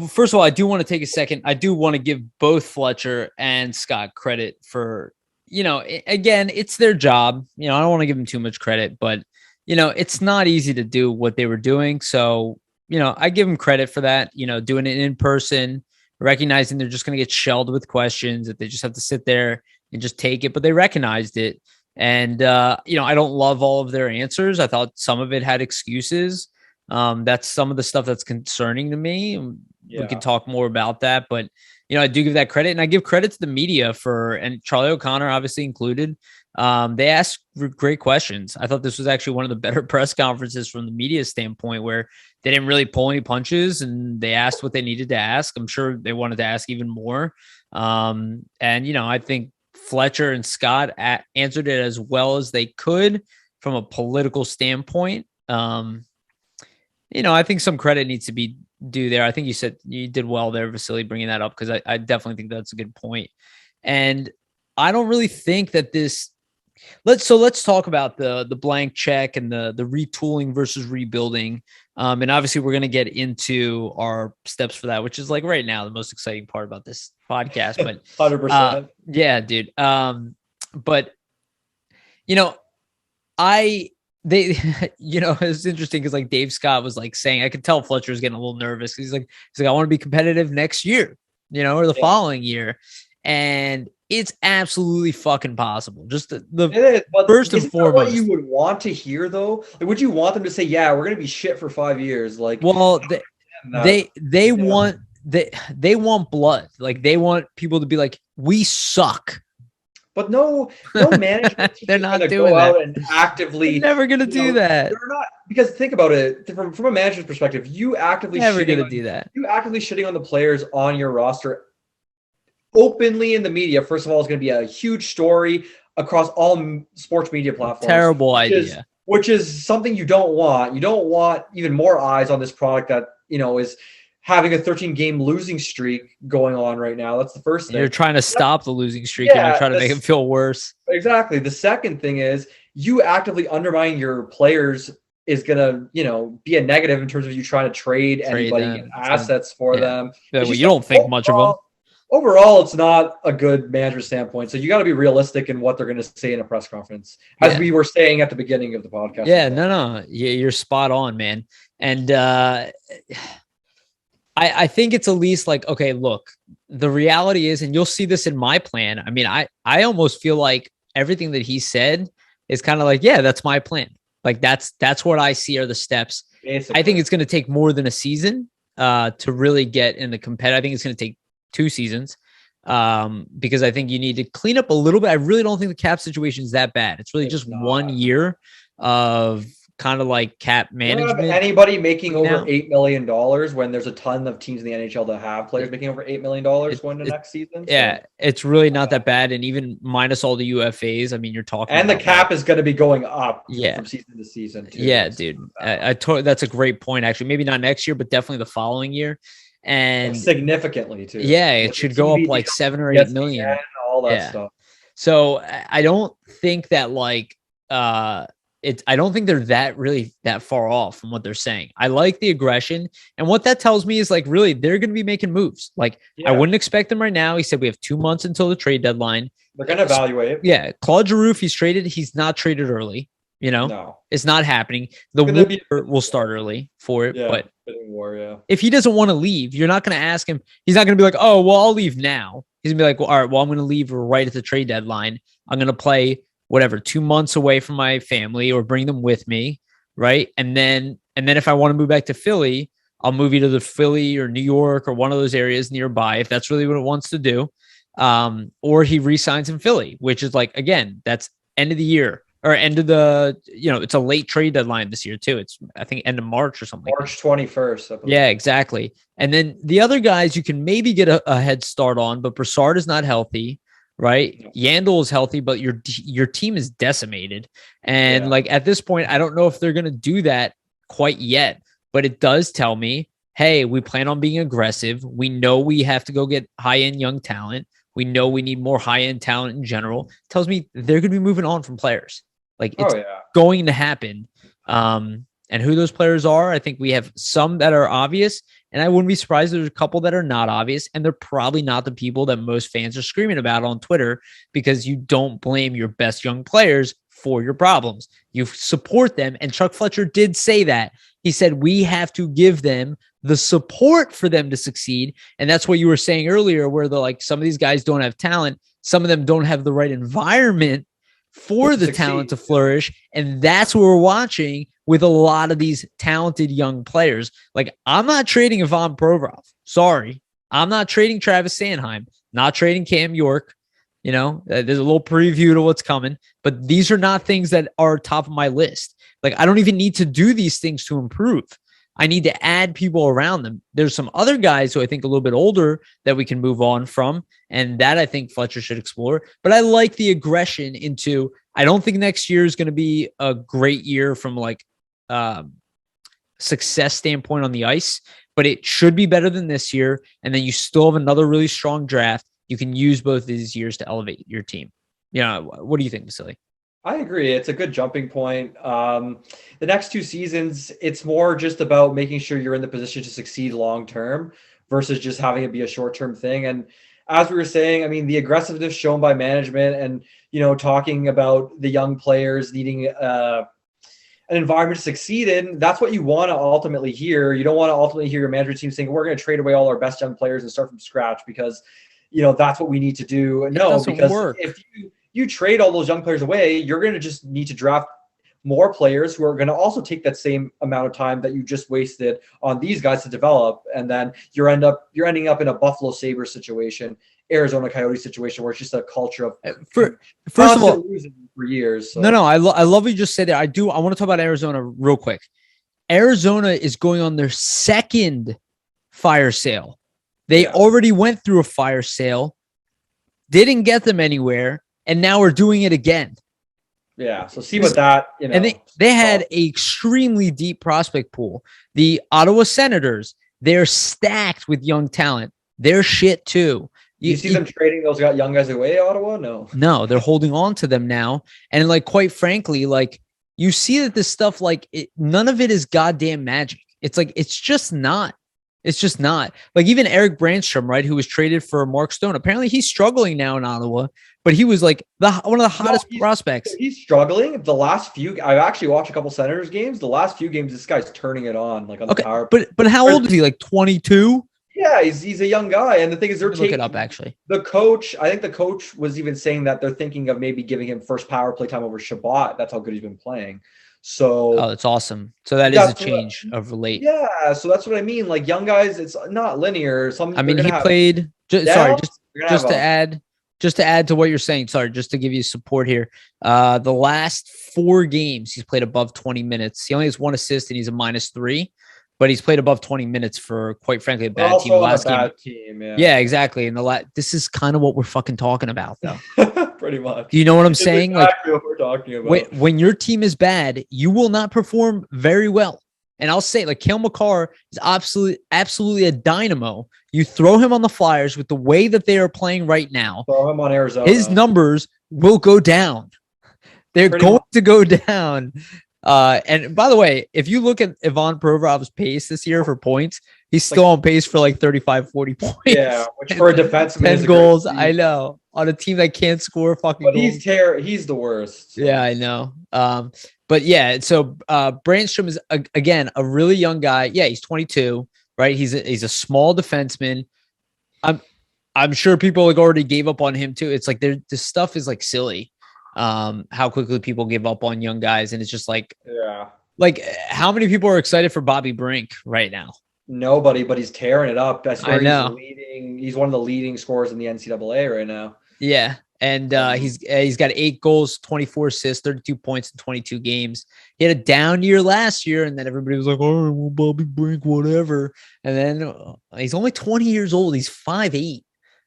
first of all, I do want to take a second. I do want to give both Fletcher and Scott credit for, you know, again, it's their job. You know, I don't want to give them too much credit, but, you know, it's not easy to do what they were doing. So, you know, I give them credit for that, you know, doing it in person, recognizing they're just going to get shelled with questions, that they just have to sit there and just take it, but they recognized it. And, you know, I don't love all of their answers. I thought some of it had excuses. That's some of the stuff that's concerning to me. Yeah. We can talk more about that, but, you know, I do give that credit, and I give credit to the media and Charlie O'Connor, obviously included. They asked great questions. I thought this was actually one of the better press conferences from the media standpoint, where they didn't really pull any punches and they asked what they needed to ask. I'm sure they wanted to ask even more. And, you know, I think Fletcher and Scott answered it as well as they could from a political standpoint. You know, I think some credit needs to be due there. I think you said you did well there, Vasili, bringing that up, because I definitely think that's a good point. And I don't really think that this. Let's talk about the blank check and the retooling versus rebuilding. And obviously we're going to get into our steps for that, which is like right now the most exciting part about this podcast. But 100%. Yeah, dude. But you know, you know, it's interesting because like Dave Scott was like saying, I could tell Fletcher was getting a little nervous. He's like, I want to be competitive next year, you know, or the following year. And it's absolutely fucking possible. Just the first and foremost. What you would want to hear, though? Would you want them to say, "Yeah, we're going to be shit for 5 years"? Like, well, they want blood. Like, they want people to be like, "We suck." But no management. They're not doing go that. Out and actively. They're never going to do that. They're not, because think about it from a manager's perspective. You actively never going to do that. You actively shitting on the players on your roster openly in the media, first of all, is going to be a huge story across all sports media platforms. Terrible idea. Which is something you don't want. You don't want even more eyes on this product that, you know, is having a 13-game losing streak going on right now. That's the first thing. You're trying to stop the losing streak, and you're trying to make it feel worse. Exactly. The second thing is you actively undermining your players is going to, you know, be a negative in terms of you trying to trade anybody, get assets for them. Yeah, well, you don't think much of them. Overall, it's not a good manager standpoint. So you got to be realistic in what they're going to say in a press conference, as we were saying at the beginning of the podcast. Yeah, no. You're spot on, man. And I think it's at least like, okay, look, the reality is, and you'll see this in my plan. I mean, I almost feel like everything that he said is kind of like, yeah, that's my plan. Like that's what I see are the steps. Basically. I think it's going to take more than a season to really get in the competitive. I think it's going to take 2 seasons because I think you need to clean up a little bit. I really don't think the cap situation is that bad. It's really just 1 year of kind of like cap management. You don't have anybody making over $8 million when there's a ton of teams in the NHL that have players making over $8 million going to next season. Yeah, it's really not that bad. And even minus all the UFAs, I mean, you're talking. And the cap is going to be going up from season to season too. Yeah, dude. That's a great point, actually. Maybe not next year, but definitely the following year. And significantly too. Yeah, it should go up like 7 or 8 million. All that stuff. So I don't think that I don't think they're that far off from what they're saying. I like the aggression. And what that tells me is like, really, they're going to be making moves. Like, I wouldn't expect them right now. He said we have 2 months until the trade deadline. They're going to evaluate. Yeah. Claude Giroux, if he's traded, he's not traded early. No. It's not happening. The war will start early for it. But if he doesn't want to leave, you're not going to ask him. He's not going to be like, oh, well, I'll leave now. He's going to be like, well, all right, well, I'm going to leave right at the trade deadline. I'm going to play 2 months away from my family or bring them with me. Right. And then if I want to move back to Philly, I'll move you to the Philly or New York or one of those areas nearby, if that's really what it wants to do. Or he re-signs in Philly, which is like, again, that's end of the year or end of the, it's a late trade deadline this year too. It's, I think, end of March or something. March 21st. Yeah, exactly. And then the other guys you can maybe get a head start on, but Broussard is not healthy. Right. Yandel is healthy, but your team is decimated. And like at this point, I don't know if they're going to do that quite yet, but it does tell me, hey, we plan on being aggressive. We know we have to go get high-end young talent. We know we need more high-end talent in general. It tells me they're going to be moving on from players. Like it's going to happen. And who those players are, I think we have some that are obvious. And I wouldn't be surprised if there's a couple that are not obvious. And they're probably not the people that most fans are screaming about on Twitter because you don't blame your best young players for your problems. You support them. And Chuck Fletcher did say that. He said, we have to give them the support for them to succeed. And that's what you were saying earlier, where some of these guys don't have talent. Some of them don't have the right environment for the talent to flourish. And that's what we're watching with a lot of these talented young players. Like, I'm not trading Ivan Provorov. Sorry. I'm not trading Travis Sanheim. Not trading Cam York. There's a little preview to what's coming. But these are not things that are top of my list. Like, I don't even need to do these things to improve. I need to add people around them. There's some other guys who I think a little bit older that we can move on from. And that I think Fletcher should explore. But I like the aggression into, I don't think next year is going to be a great year from success standpoint on the ice, but it should be better than this year. And then you still have another really strong draft. You can use both of these years to elevate your team. What do you think, Vasili? I agree. It's a good jumping point. The next 2 seasons, it's more just about making sure you're in the position to succeed long-term versus just having it be a short-term thing. And as we were saying, I mean, the aggressiveness shown by management and, talking about the young players needing an environment to succeed in, that's what you want to ultimately hear. You don't want to ultimately hear your management team saying, we're going to trade away all our best young players and start from scratch because, that's what we need to do. No, because if you trade all those young players away, you're going to just need to draft more players who are going to also take that same amount of time that you just wasted on these guys to develop. And then you're ending up in a Buffalo Sabres situation, Arizona Coyotes situation, where it's just a culture of first of all losing for years. So. No, I love what you just said there. I want to talk about Arizona real quick. Arizona is going on their second fire sale. They already went through a fire sale, didn't get them anywhere, and now we're doing it again. Yeah, so see what that, And they had an extremely deep prospect pool. The Ottawa Senators, they're stacked with young talent. They're shit too. You see them trading those young guys away, Ottawa? No, they're holding on to them now. And quite frankly, you see that this stuff, none of it is goddamn magic. It's just not. It's just not. Even Eric Brandstrom, right, who was traded for Mark Stone. Apparently he's struggling now in Ottawa, but he was one of the hottest prospects. He's struggling. I've actually watched a couple Senators games. The last few games, this guy's turning it on, on the power. But how old is he? 22? Yeah, he's a young guy. And the thing is, they're look it up actually. The coach, I think the coach was even saying that they're thinking of maybe giving him first power play time over Shabbat. That's how good he's been playing. So Oh, that's awesome. So that is a change of late. yeah, so that's what I mean. Like young guys, it's not linear. I mean, they're he gonna have played. Sorry, downs, they're gonna have just to ups. add, just to add to what you're saying. Sorry, just to give you support here. The last 4 games he's played above 20 minutes. He only has 1 assist and he's a -3, but he's played above 20 minutes for, quite frankly, a But bad team. also The on a last game, bad team, yeah, exactly. And this is kind of what we're fucking talking about, though. Pretty much. Do you know what I'm It's saying? exactly what we're talking about. When your team is bad, you will not perform very well. And I'll say, like, Cale Makar is absolutely a dynamo. You throw him on the Flyers with the way that they are playing right now, Throw him on Arizona. his numbers will go down. They're going to go down. And by the way, if you look at Ivan Provorov's pace this year for points, he's still on pace for like 35, 40 points. Yeah, which for a defenseman 10 goals, I know, on a team that can't score fucking goals. He's the worst. So. Yeah, I know. But yeah, so Brandstrom is again a really young guy. Yeah, he's 22, right? He's a small defenseman. I'm sure people like already gave up on him too. It's like this stuff is like silly. How quickly people give up on young guys, and it's just like, yeah, like how many people are excited for Bobby Brink right now? Nobody, but he's tearing it up. I know. He's one of the leading scorers in the NCAA right now. Yeah. And he's got 8 goals, 24 assists, 32 points in 22 games. He had a down year last year, and then everybody was like, "Oh, well, Bobby Brink, whatever." And then he's only 20 years old. He's 5'8".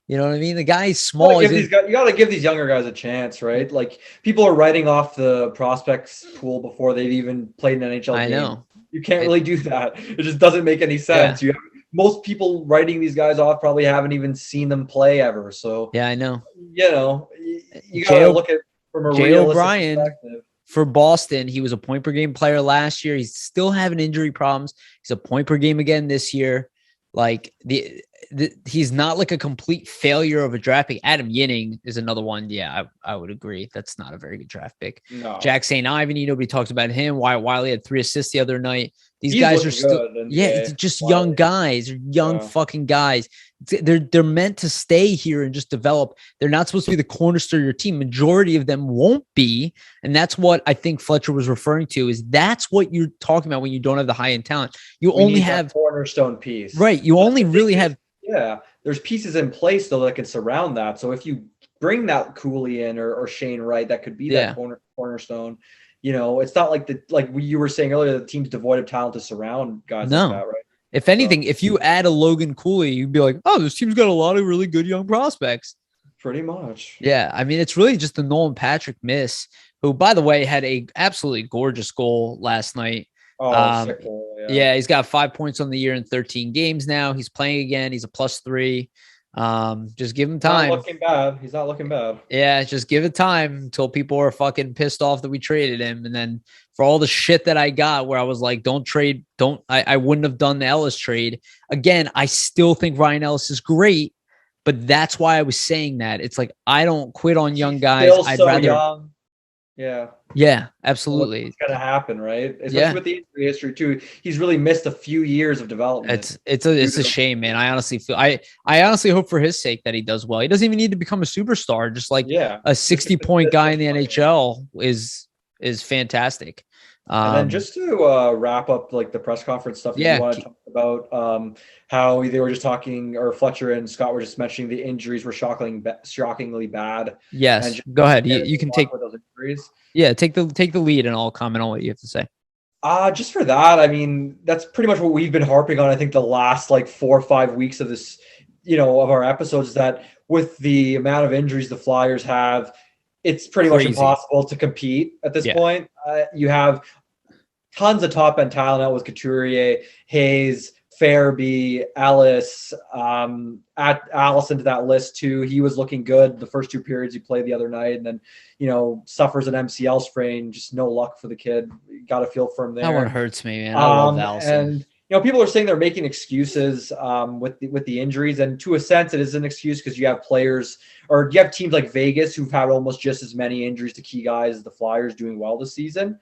You know what I mean? The guy's small. You got to give these younger guys a chance, right? Like people are writing off the prospects pool before they've even played an NHL game. I know. You can't really do that. It just doesn't make any sense. Yeah. Most people writing these guys off probably haven't even seen them play ever. So yeah, I know. You gotta look at from a realistic O'Brien perspective. For Boston, he was a point per game player last year. He's still having injury problems. He's a point per game again this year. Like he's not like a complete failure of a draft pick. Adam Yinning is another one. Yeah, I would agree. That's not a very good draft pick. No. Jack St. Ivany, nobody talks about him. Wyatt Wiley had 3 assists the other night. These guys are still, it's just young guys, fucking guys. They're meant to stay here and just develop. They're not supposed to be the cornerstone of your team. Majority of them won't be. And that's what I think Fletcher was referring to, is that's what you're talking about when you don't have the high-end talent. You only have cornerstone piece. Right. You only really have. Yeah. There's pieces in place though that can surround that. So if you bring that Cooley in or Shane Wright, that could be that cornerstone. You know, it's not like you were saying earlier, the team's devoid of talent to surround guys like that, right? If anything, if you add a Logan Cooley, you'd be like, oh, this team's got a lot of really good young prospects. Pretty much. Yeah. I mean, it's really just the Nolan Patrick miss, who, by the way, had a absolutely gorgeous goal last night. Oh, sick goal, yeah, he's got 5 points on the year in 13 games now. He's playing again. He's a +3. Just give him time. He's not looking bad. Yeah, just give it time until people are fucking pissed off that we traded him. And then for all the shit that I got where I was like, I wouldn't have done the Ellis trade. Again, I still think Ryan Ellis is great, but that's why I was saying that. It's like, I don't quit on young guys. I'd rather. Young. Yeah. Yeah, absolutely. It's gonna happen, right? Especially with the injury history too. He's really missed a few years of development. It's a shame, man. I honestly feel I honestly hope for his sake that he does well. He doesn't even need to become a superstar. Just like a 60-point guy in the NHL is fantastic. And then just to wrap up like the press conference stuff, you want to talk about how they were just talking, or Fletcher and Scott were just mentioning the injuries were shockingly bad. Yes, go ahead. You can take those injuries. Yeah, take the lead, and I'll comment on what you have to say. Just for that, I mean, that's pretty much what we've been harping on. I think the last like 4 or 5 weeks of this, of our episodes, is that with the amount of injuries the Flyers have, it's pretty much impossible to compete at this point. You have tons of top end talent out with Couturier, Hayes, Fairby, Ellis, add Allison to that list too. He was looking good the first 2 periods he played the other night, and then suffers an MCL sprain. Just no luck for the kid. Got to feel for him there. That one hurts me, man. I love Allison. And people are saying they're making excuses with the injuries, and to a sense, it is an excuse because you have players, or you have teams like Vegas who've had almost just as many injuries to key guys as the Flyers doing well this season.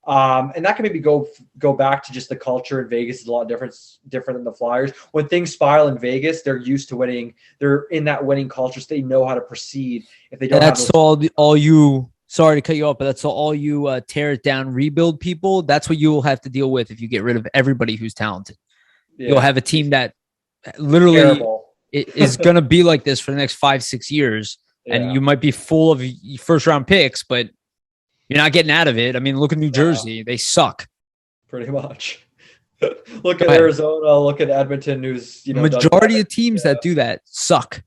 And that can maybe go back to just the culture in Vegas is a lot different than the Flyers. When things spiral in Vegas, they're used to winning. They're in that winning culture, so they know how to proceed. If they don't, that's all you sorry to cut you off, but that's all you tear it down, rebuild people. That's what you will have to deal with if you get rid of everybody who's talented. Yeah. You'll have a team that literally is going to be like this for the next 5-6 years. Yeah. And you might be full of first round picks, but you're not getting out of it. I mean, look at New Jersey. They suck. Pretty much. Look at Arizona. Look at Edmonton, who's, majority of teams that do that suck.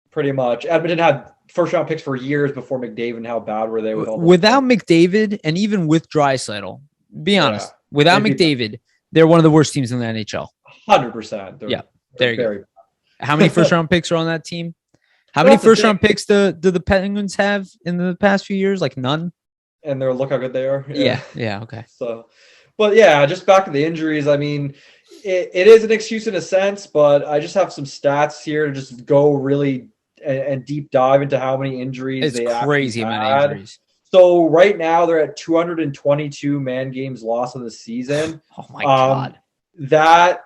Pretty much. Edmonton had first round picks for years before McDavid. And how bad were they without McDavid, and even with Draisaitl? Be honest, without McDavid, they're one of the worst teams in the NHL. 100%. Yeah, there you go. How many first round picks are on that team? How many first round picks do the Penguins have in the past few years? Like none. And look how good they are. Yeah. Okay. So, but yeah, just back to the injuries. I mean, it is an excuse in a sense, but I just have some stats here to just go really and deep dive into how many injuries it's crazy amount of injuries. So right now they're at 222 man games lost in the season. Oh my God. That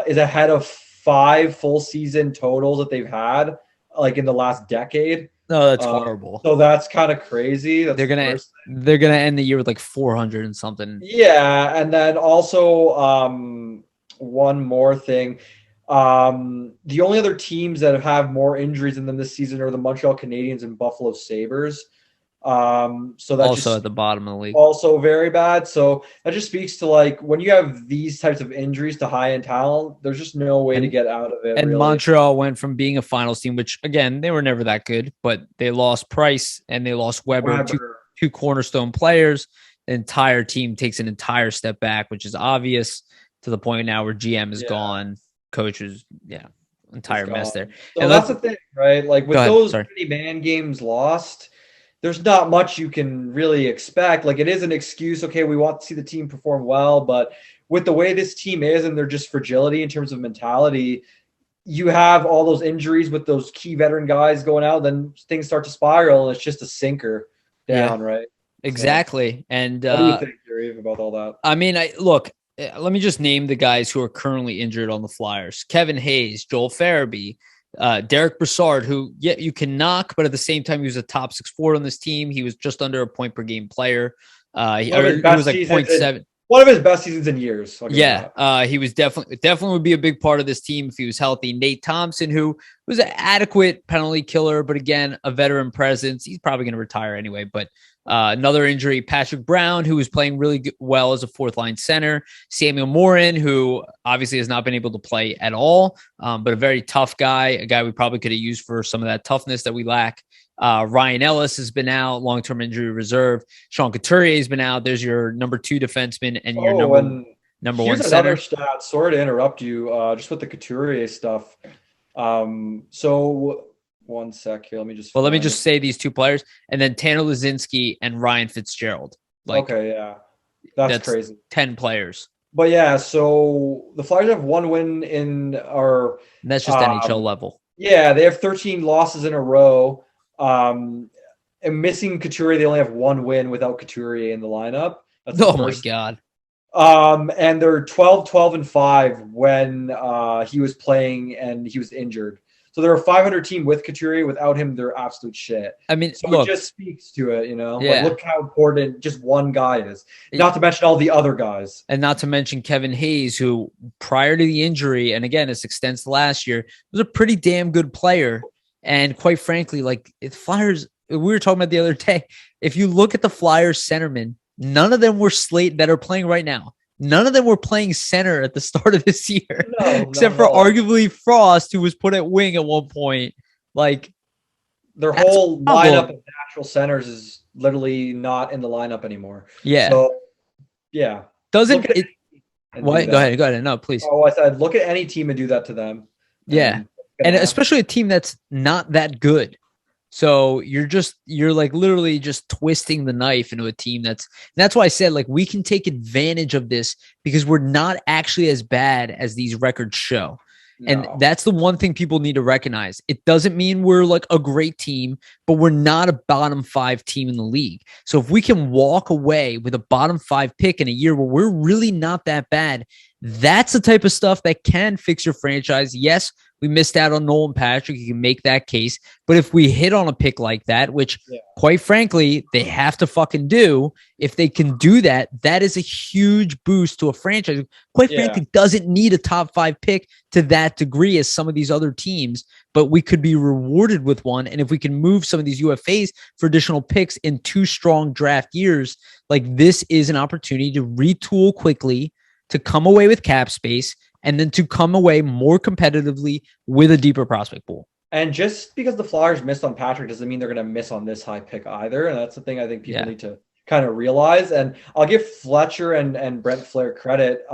is ahead of 5 full season totals that they've had like in the last decade. No, that's horrible. So that's kind of crazy. They're gonna end the year with like 400 and something. Yeah, and then also one more thing. The only other teams that have more injuries in them this season are the Montreal Canadiens and Buffalo Sabres. So that's also at the bottom of the league. Also very bad. So that just speaks to like when you have these types of injuries to high-end talent, there's just no way to get out of it. And really. Montreal went from being a finals team, which again, they were never that good, but they lost Price and they lost Weber. Two cornerstone players. The entire team takes an entire step back, which is obvious to the point now where GM is gone, coaches, entire mess there. So and that's the thing, right? Like with those many man games lost, there's not much you can really expect. Like it is an excuse. Okay, we want to see the team perform well, but with the way this team is and their just fragility in terms of mentality, you have all those injuries with those key veteran guys going out, then things start to spiral and it's just a sinker down, right? Exactly. So, and what do you think, Yariv, about all that? I mean, let me just name the guys who are currently injured on the Flyers. Kevin Hayes, Joel Fairby, Derek Broussard, who you can knock, but at the same time, he was a top 6 forward on this team. He was just under a point per game player. He was like 0.7. One of his best seasons in years. He was definitely would be a big part of this team if he was healthy. Nate Thompson, who was an adequate penalty killer, but again, a veteran presence. He's probably going to retire anyway, but another injury, Patrick Brown, who was playing really well as a 4th-line center. Samuel Morin, who obviously has not been able to play at all, but a very tough guy, a guy we probably could have used for some of that toughness that we lack. Ryan Ellis has been out, long-term injury reserve. Sean Couturier has been out. There's your number 2 defenseman and your number 1 center. Another stat. Sorry to interrupt you, just with the Couturier stuff. So one sec here. Let me just say these 2 players, and then Tanner Luzinski and Ryan Fitzgerald. That's crazy. 10 players. But yeah, so the Flyers have 1 win that's just NHL level. Yeah, they have 13 losses in a row. And missing Couturier, they only have 1 win without Couturier in the lineup. That's my God. And they're 12-12-5 when he was playing and he was injured. So they're a 500 team with Couturier. Without him, they're absolute shit. I mean, so it just speaks to it, Like, look how important just one guy is. Not to mention all the other guys. And not to mention Kevin Hayes, who prior to the injury, and again, this extends to last year, was a pretty damn good player. And quite frankly, like the Flyers, we were talking about the other day, if you look at the Flyers centermen, none of them were slate that are playing right now. None of them were playing center at the start of this year, except for arguably Frost, who was put at wing at one point. Like their whole lineup of natural centers is literally not in the lineup anymore. Yeah. So, yeah. Doesn't it? What? Go ahead. No, please. Oh, I said, look at any team and do that to them. Yeah. And especially a team that's not that good. So you're like literally just twisting the knife into a team that's why I said, like, we can take advantage of this because we're not actually as bad as these records show. No. And that's the one thing people need to recognize. It doesn't mean we're like a great team, but we're not a bottom 5 team in the league. So if we can walk away with a bottom 5 pick in a year where we're really not that bad, that's the type of stuff that can fix your franchise. Yes, we missed out on Nolan Patrick. You can make that case. But if we hit on a pick like that, which quite frankly, they have to fucking do, if they can do that, that is a huge boost to a franchise. Quite frankly, doesn't need a top 5 pick to that degree as some of these other teams, but we could be rewarded with one. And if we can move some of these UFAs for additional picks in 2 strong draft years, like this is an opportunity to retool quickly, to come away with cap space, and then to come away more competitively with a deeper prospect pool. And just because the Flyers missed on Patrick doesn't mean they're going to miss on this high pick either. And that's the thing I think people need to kind of realize. And I'll give Fletcher and Brent Flair credit.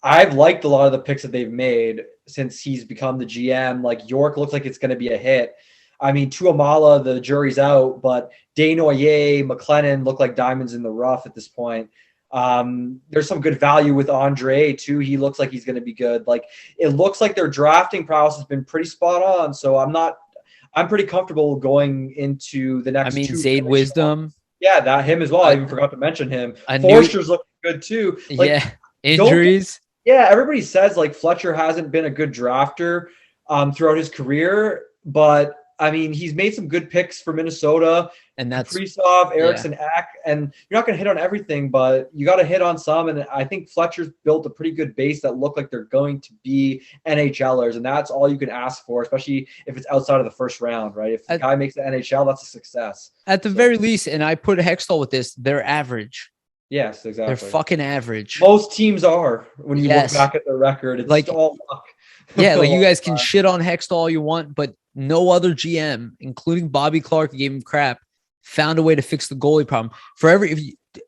I've liked a lot of the picks that they've made since he's become the GM. Like York looks like it's going to be a hit. I mean, Tuamala, the jury's out, but Desnoyers, McLennan look like diamonds in the rough at this point. There's some good value with Andre too. He looks like he's going to be good. Like it looks like their drafting prowess has been pretty spot on. So I'm pretty comfortable going into the next. I mean, Zayd Wisdom. Yeah, that him as well. I even forgot to mention him. Forster's looking good too. Like, injuries. Everybody says like Fletcher hasn't been a good drafter throughout his career, but I mean, he's made some good picks for Minnesota, and that's Kaprizov, Eriksson, Ek, and you're not going to hit on everything, but you got to hit on some. And I think Fletcher's built a pretty good base that look like they're going to be NHLers, and that's all you can ask for, especially if it's outside of the first round, right? If the guy makes the NHL, that's a success. At the very least, and I put Hextall with this, they're average. Yes, exactly. They're fucking average. Most teams are when you look back at their record. It's like all luck. Yeah, like you guys can shit on Hextall all you want, but no other GM, including Bobby Clark, who gave him crap, found a way to fix the goalie problem.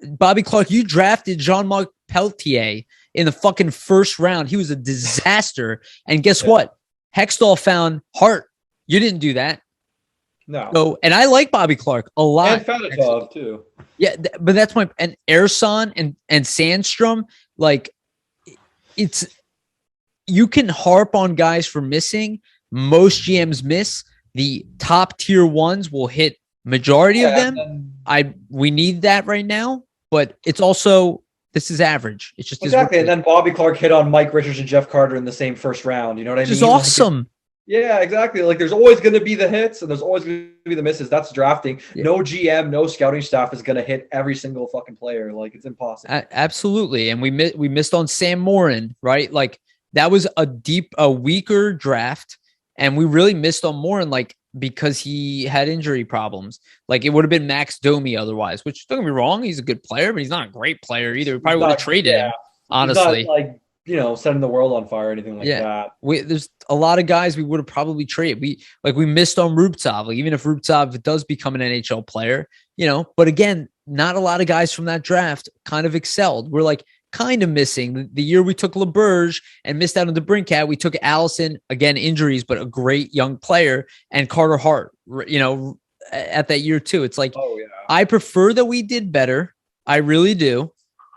Bobby Clark, you drafted Jean-Marc Peltier in the fucking first round. He was a disaster. And guess what? Hextall found Hart. You didn't do that. No. So, and I like Bobby Clark a lot. And Fedotov too. Yeah, but that's my and Ersan and Sandstrom, like it's you can harp on guys for missing. Most GMs miss. The top tier ones will hit majority of them. We need that right now, but it's also this is average. It's just exactly. And then Bobby Clark hit on Mike Richards and Jeff Carter in the same first round. You know what I mean? Which is awesome. Yeah, exactly. Like there's always going to be the hits and there's always going to be the misses. That's drafting. Yeah. No GM, no scouting staff is going to hit every single fucking player. Like it's impossible. Absolutely. And we missed on Sam Morin, right? Like that was a weaker draft. And we really missed on Morin, like because he had injury problems. Like it would have been Max Domi otherwise, which don't get me wrong. He's a good player, but he's not a great player either. We probably would have traded him, honestly. He's not, like, setting the world on fire or anything like that. There's a lot of guys we would have probably traded. We missed on Rubtsov. Like even if Rubtsov does become an NHL player, but again, not a lot of guys from that draft kind of excelled. We're like kind of missing. The year we took LeBurge and missed out on the Brinkat, we took Allison, again, injuries, but a great young player, and Carter Hart, at that year too. It's like, I prefer that we did better. I really do,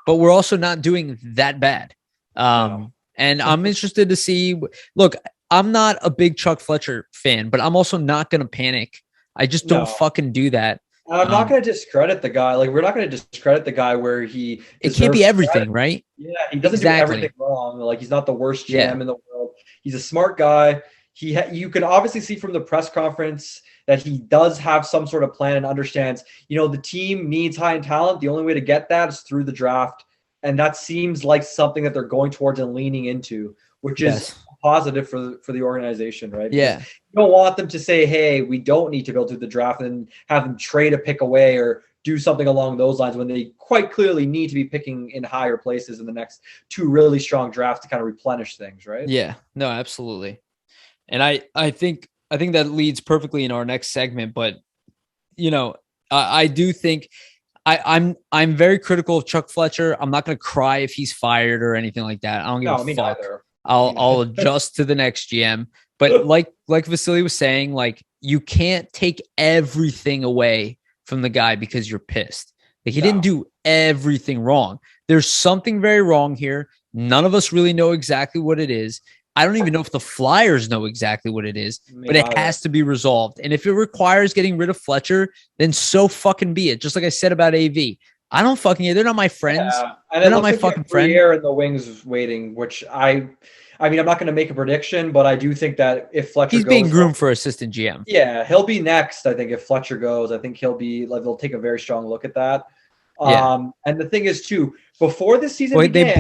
but we're also not doing that bad. And I'm interested to see. Look, I'm not a big Chuck Fletcher fan, but I'm also not going to panic. I just don't fucking do that. I'm not going to discredit the guy. Like we're not going to discredit the guy where he. It can't be everything, right? Yeah, he doesn't do everything wrong. Like he's not the worst GM in the world. He's a smart guy. You can obviously see from the press conference that he does have some sort of plan and understands. The team needs high-end talent. The only way to get that is through the draft. And that seems like something that they're going towards and leaning into, which is positive for the organization, right? Yeah. Because you don't want them to say, hey, we don't need to build through the draft and have them trade a pick away or do something along those lines when they quite clearly need to be picking in higher places in the next 2 really strong drafts to kind of replenish things, right? Yeah, no, absolutely. And I think that leads perfectly in our next segment, but I do think I'm very critical of Chuck Fletcher. I'm not going to cry if he's fired or anything like that. I don't give a fuck. Neither. I'll adjust to the next GM. But like Vasili was saying, like you can't take everything away from the guy because you're pissed. Like he didn't do everything wrong. There's something very wrong here. None of us really know exactly what it is. I don't even know if the Flyers know exactly what it is, but it has to be resolved. And if it requires getting rid of Fletcher, then so fucking be it. Just like I said about AV, I don't fucking. They're not my friends. Yeah, and They're it not looks my like you fucking have free friend. air in the wings waiting, which I mean, I'm not going to make a prediction, but I do think that if Fletcher He's being goes, groomed for assistant GM. yeah, he'll be next. I think if Fletcher goes, I think he'll be like they'll take a very strong look at that. Yeah. And the thing is too, before the season Well, began,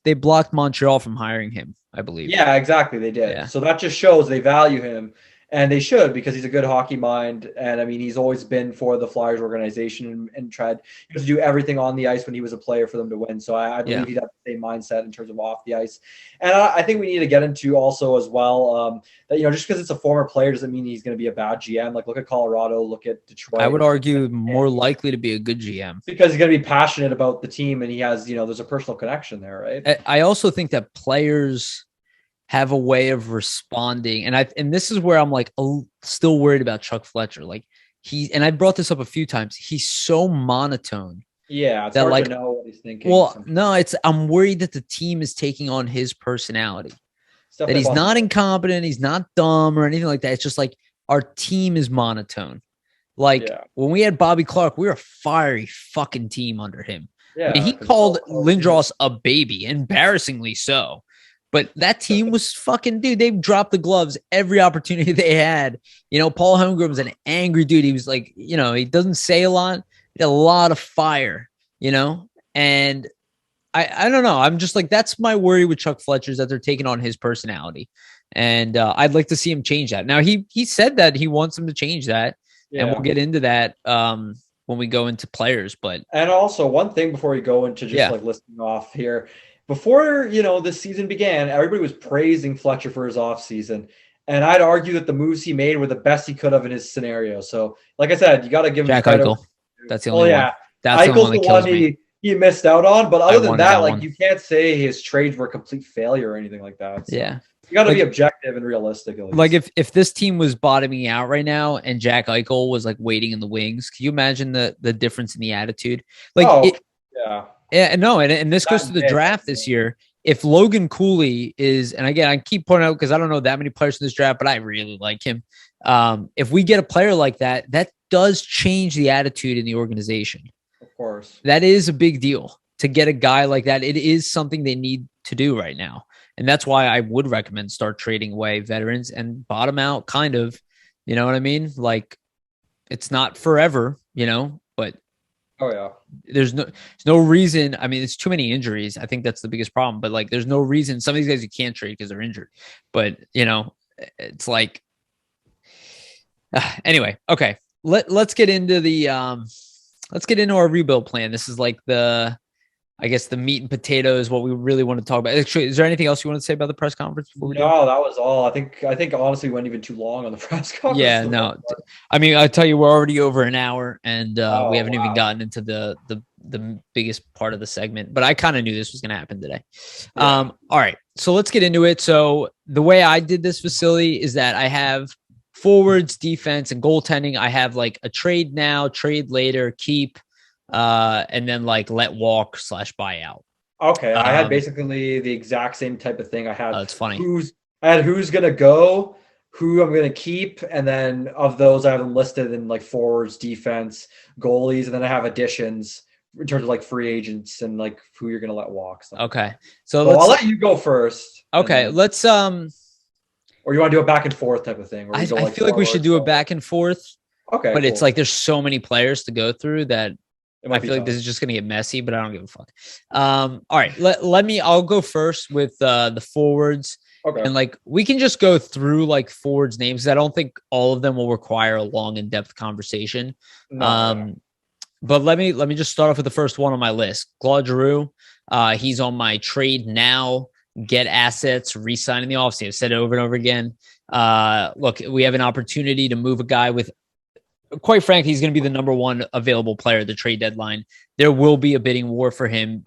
they blocked Montreal from hiring him, I believe. yeah, exactly, they did. Yeah. So that just shows they value him, and they should because he's a good hockey mind. And I mean, he's always been for the Flyers organization and tried to do everything on the ice when he was a player for them to win. So I Yeah. believe he'd have the same mindset in terms of off the ice. And I think we need to get into also as well that just because it's a former player doesn't mean he's going to be a bad GM. Like look at Colorado, look at Detroit. I would argue more likely to be a good GM because he's going to be passionate about the team and he has there's a personal connection there, right? I also think that players have a way of responding, and this is where I'm like still worried about Chuck Fletcher. Like I brought this up a few times. He's so monotone. Yeah, it's that hard like to know what he's thinking. Well, sometimes. no, I'm worried that the team is taking on his personality. That he's not incompetent, he's not dumb or anything like that. It's just like our team is monotone. Like when we had Bobby Clark, we were a fiery fucking team under him. Yeah, I mean, he called Lindros a baby, embarrassingly so. But that team was fucking, dude, they dropped the gloves every opportunity they had. Paul Holmgren's an angry dude. He was like, he doesn't say a lot. He had a lot of fire, and I don't know. I'm just like, that's my worry with Chuck Fletcher is that they're taking on his personality. And I'd like to see him change that. Now, he said that he wants him to change that. Yeah. And we'll get into that when we go into players. And also one thing before we go into just like listing off here, before, this season began, everybody was praising Fletcher for his offseason. And I'd argue that the moves he made were the best he could have in his scenario. So, like I said, you got to give him Jack Eichel. That's the only one. That's Eichel's the one he missed out on. But other than that, you can't say his trades were a complete failure or anything like that. So yeah. You got to be objective and realistic. Like if this team was bottoming out right now and Jack Eichel was like waiting in the wings, can you imagine the difference in the attitude? Yeah, no, and this goes to the draft this year. If Logan Cooley is, and again, I keep pointing out because I don't know that many players in this draft, but I really like him. If we get a player like that, that does change the attitude in the organization. Of course. That is a big deal to get a guy like that. It is something they need to do right now. And that's why I would recommend start trading away veterans and bottom out kind of, you know what I mean? Like it's not forever, but oh yeah. There's no reason. I mean, it's too many injuries. I think that's the biggest problem. But like, there's no reason. Some of these guys you can't trade because they're injured. But it's like. Anyway, okay. Let's get into our rebuild plan. This is like I guess the meat and potatoes, what we really want to talk about. Actually, is there anything else you want to say about the press conference before we do? No, that was all. I think honestly we went even too long on the press conference. Yeah, no. I mean, I tell you, we're already over an hour, and we haven't even gotten into the biggest part of the segment. But I kind of knew this was going to happen today. Yeah. All right, so let's get into it. So the way I did this, Vasili, is that I have forwards, defense, and goaltending. I have like a trade now, trade later, keep. And then like let walk / buyout. Okay. I had basically the exact same type of thing. I had that's funny. Who's gonna go, who I'm gonna keep, and then of those I have them listed in like forwards, defense, goalies, and then I have additions in terms of like free agents and like who you're gonna let walk. Okay. So I'll let you go first. Okay, let's or you want to do a back and forth type of thing? I feel like we should do a back and forth. Okay. But it's like there's so many players to go through that I feel tough. like this is just going to get messy, but I don't give a fuck. All right, I'll go first with the forwards. Okay. And like, we can just go through like forwards names. I don't think all of them will require a long in-depth conversation. No. But let me just start off with the first one on my list. Claude Giroux. He's on my trade now, get assets, re-sign in the offseason. I've said it over and over again. Look, we have an opportunity to move a guy with, quite frankly, he's going to be the number one available player at the trade deadline. There will be a bidding war for him,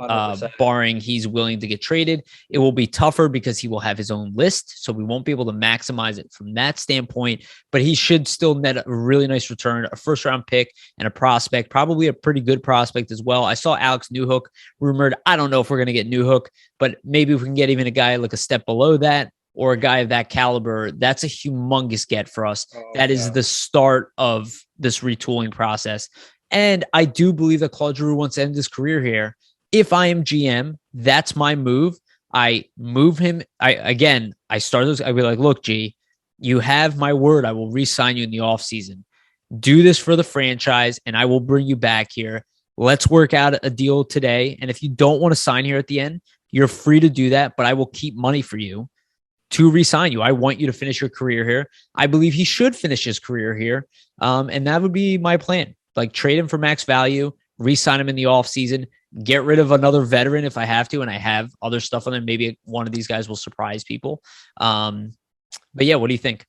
barring he's willing to get traded. It will be tougher because he will have his own list, so we won't be able to maximize it from that standpoint, but he should still net a really nice return, a first-round pick and a prospect, probably a pretty good prospect as well. I saw Alex Newhook rumored. I don't know if we're going to get Newhook, but maybe if we can get even a guy like a step below that, or a guy of that caliber, that's a humongous get for us. That is the start of this retooling process. And I do believe that Claude Giroux wants to end his career here. If I am GM, that's my move. I move him. I start those. I'd be like, look, G, you have my word. I will re-sign you in the offseason. Do this for the franchise, and I will bring you back here. Let's work out a deal today. And if you don't want to sign here at the end, you're free to do that, but I will keep money for you to re-sign you. I want you to finish your career here. I believe he should finish his career here. And that would be my plan. Like, trade him for max value, re-sign him in the offseason, get rid of another veteran if I have to, and I have other stuff on them. Maybe one of these guys will surprise people. But yeah, what do you think?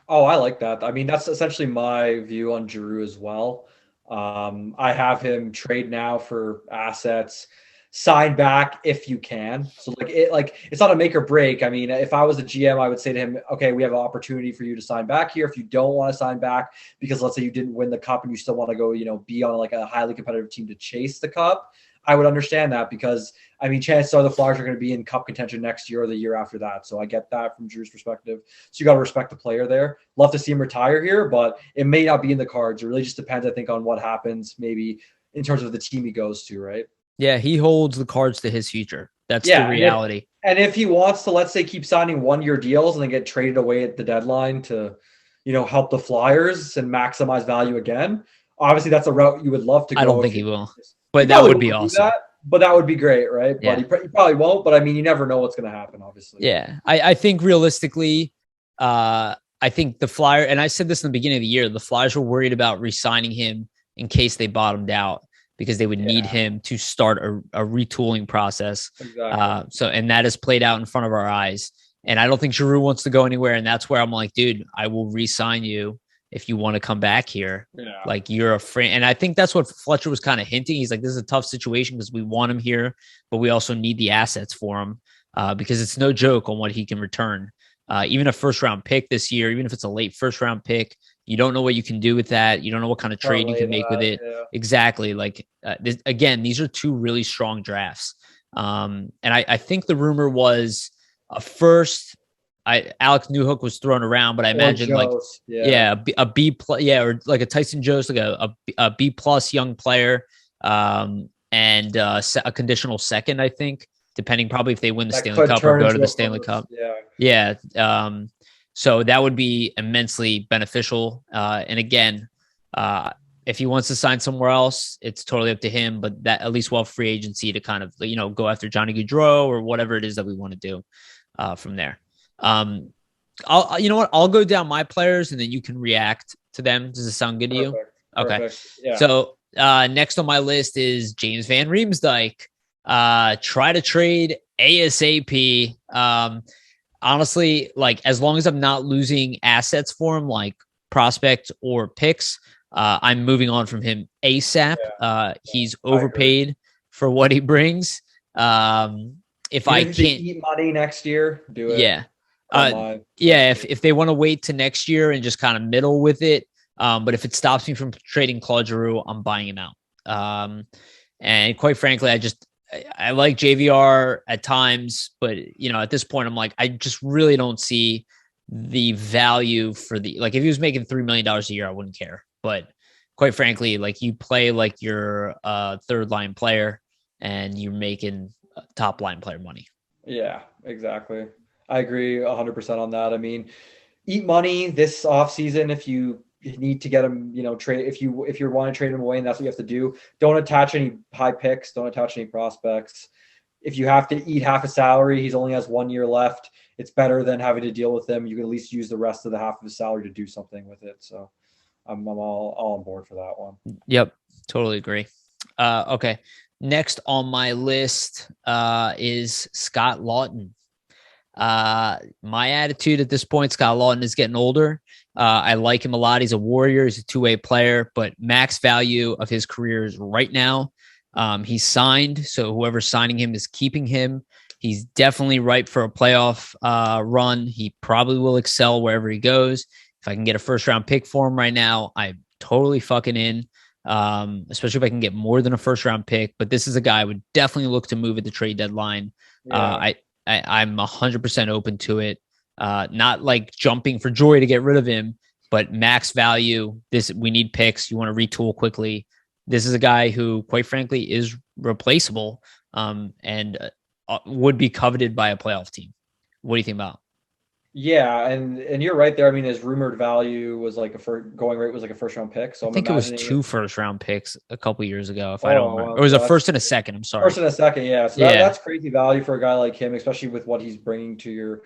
Oh, I like that. I mean, that's essentially my view on Giroux as well. I have him trade now for assets, sign back if you can. So it's not a make or break. I mean, if I was a GM, I would say to him, okay, we have an opportunity for you to sign back here. If you don't want to sign back because let's say you didn't win the cup and you still want to go, be on like a highly competitive team to chase the cup, I would understand that because I mean, chances are the Flyers are going to be in cup contention next year or the year after that. So I get that from Drew's perspective. So you got to respect the player there. Love to see him retire here, but it may not be in the cards. It really just depends, I think, on what happens maybe in terms of the team he goes to, right? Yeah, he holds the cards to his future. That's the reality. And if he wants to, let's say, keep signing one-year deals and then get traded away at the deadline to, help the Flyers and maximize value again, obviously that's a route you would love to go. I don't think he will, but that would be awesome. But that would be great, right? Yeah. But he probably won't. But I mean, you never know what's going to happen, obviously. Yeah, I think realistically, I think the Flyers, and I said this in the beginning of the year, the Flyers were worried about re-signing him in case they bottomed out because they would need him to start a retooling process. Exactly. And that has played out in front of our eyes. And I don't think Giroux wants to go anywhere. And that's where I'm like, dude, I will re-sign you if you want to come back here. Yeah. Like, you're a friend. And I think that's what Fletcher was kind of hinting. He's like, this is a tough situation because we want him here, but we also need the assets for him because it's no joke on what he can return. Even a first-round pick this year, even if it's a late first-round pick, you don't know what you can do with that. You don't know what kind of trade you can make with it. Yeah. Exactly. Like, again, these are two really strong drafts. And I think the rumor was a first. Alex Newhook was thrown around, but I imagine a B plus, or like a Tyson Jost, like a B plus young player, and a conditional second, I think, depending probably if they win the Stanley Cup or go to the Stanley Cup. Yeah. So that would be immensely beneficial. And again, if he wants to sign somewhere else, it's totally up to him. But that at least we'll have free agency to kind of go after Johnny Gaudreau or whatever it is that we want to do from there. I'll go down my players and then you can react to them. Does it sound good to you? Okay. Perfect. Yeah. So next on my list is James Van Riemsdyk. Try to trade ASAP. Honestly, like, as long as I'm not losing assets for him, like prospects or picks, I'm moving on from him ASAP. He's overpaid for what he brings. If I can't eat money next year, do it. Yeah. If they want to wait to next year and just kind of middle with it. But if it stops me from trading Claude Giroux, I'm buying him out. And quite frankly, I like JVR at times, but at this point, I'm like, I just really don't see the value for if he was making $3 million a year, I wouldn't care. But quite frankly, like, you play like you're a third line player and you're making top line player money. Yeah, exactly. I agree 100% on that. I mean, eat money this offseason if you need to get him, trade if you want to trade him away, and that's what you have to do. Don't attach any high picks, don't attach any prospects. If you have to eat half a salary, he's only has 1 year left. It's better than having to deal with him. You can at least use the rest of the half of his salary to do something with it. So I'm all on board for that one. Yep, totally agree. Okay. Next on my list is Scott Lawton. My attitude at this point, Scott Lawton is getting older. I like him a lot. He's a warrior. He's a two-way player, but max value of his career is right now. He's signed, so whoever's signing him is keeping him. He's definitely ripe for a playoff run. He probably will excel wherever he goes. If I can get a first-round pick for him right now, I'm totally fucking in, especially if I can get more than a first-round pick. But this is a guy I would definitely look to move at the trade deadline. Yeah. I'm 100% open to it. Not like jumping for joy to get rid of him, but max value. We need picks. You want to retool quickly. this is a guy who, quite frankly, is replaceable and would be coveted by a playoff team. What do you think about? Yeah, and you're right there. I mean, his rumored value was like going rate was like a first round pick. So I I'm think it was imagining two first-round picks a couple years ago, if I don't Oh, remember. wow, Or it was a that's first and a second. I'm sorry. first and a second, yeah. So Yeah. that's crazy value for a guy like him, especially with what he's bringing to your,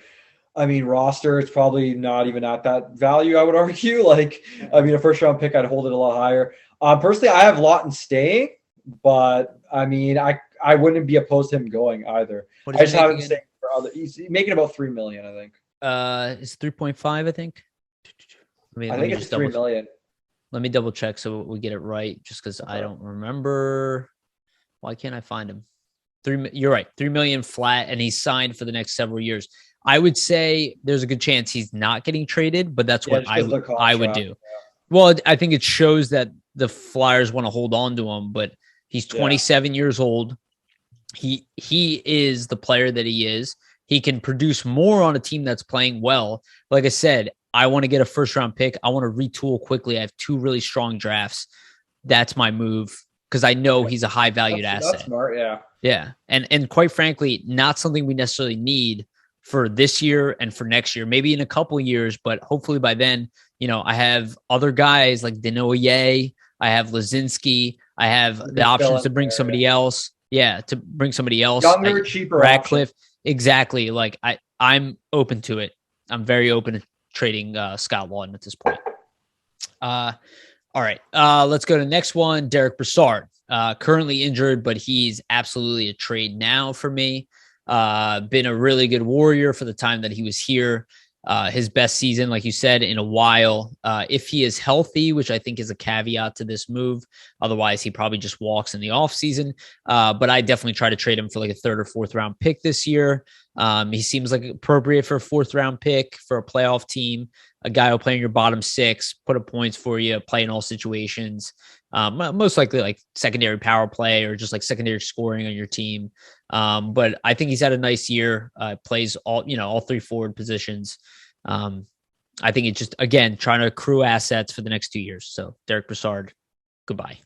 I mean, roster. It's probably not even at that value, I would argue. Like, I mean, a first round pick, I'd hold it a lot higher. Personally, I have Lawton staying, but I mean, I wouldn't be opposed to him going either. What I is just he have him making? staying for other. He's making about 3 million, I think. It's 3.5, I think. I think it's 3 million. Let me double check so we get it right, just because I don't remember. Why can't I find him? You're right, 3 million flat, and he's signed for the next several years. I would say there's a good chance he's not getting traded, but that's what I would do. Well, I think it shows that the Flyers want to hold on to him, but he's 27 years old. He is the player that he is. He can produce more on a team that's playing well. Like I said, I want to get a first-round pick. I want to retool quickly. I have two really strong drafts. That's my move because I know he's a high-valued asset. That's smart, yeah. Yeah, and quite frankly, not something we necessarily need for this year and for next year. Maybe in a couple of years, but hopefully by then, I have other guys like Denoye. I have Luzinski. I have the options to bring somebody else. Yeah, to bring somebody else. Younger, cheaper Ratcliff. Exactly. Like I'm open to it. I'm very open to trading Scott Lawton at this point. All right. Let's go to the next one. Derek Broussard. Currently injured, but he's absolutely a trade now for me. Been a really good Warrior for the time that he was here. His best season, like you said, in a while. If he is healthy, which I think is a caveat to this move. Otherwise, he probably just walks in the offseason. But I definitely try to trade him for like a third or fourth round pick this year. He seems like appropriate for a fourth round pick for a playoff team. A guy who'll play in your bottom six, put up points for you, play in all situations. Most likely like secondary power play or just like secondary scoring on your team. But I think he's had a nice year. Plays all three forward positions. I think it's just, again, trying to accrue assets for the next 2 years. So Derek Broussard, goodbye.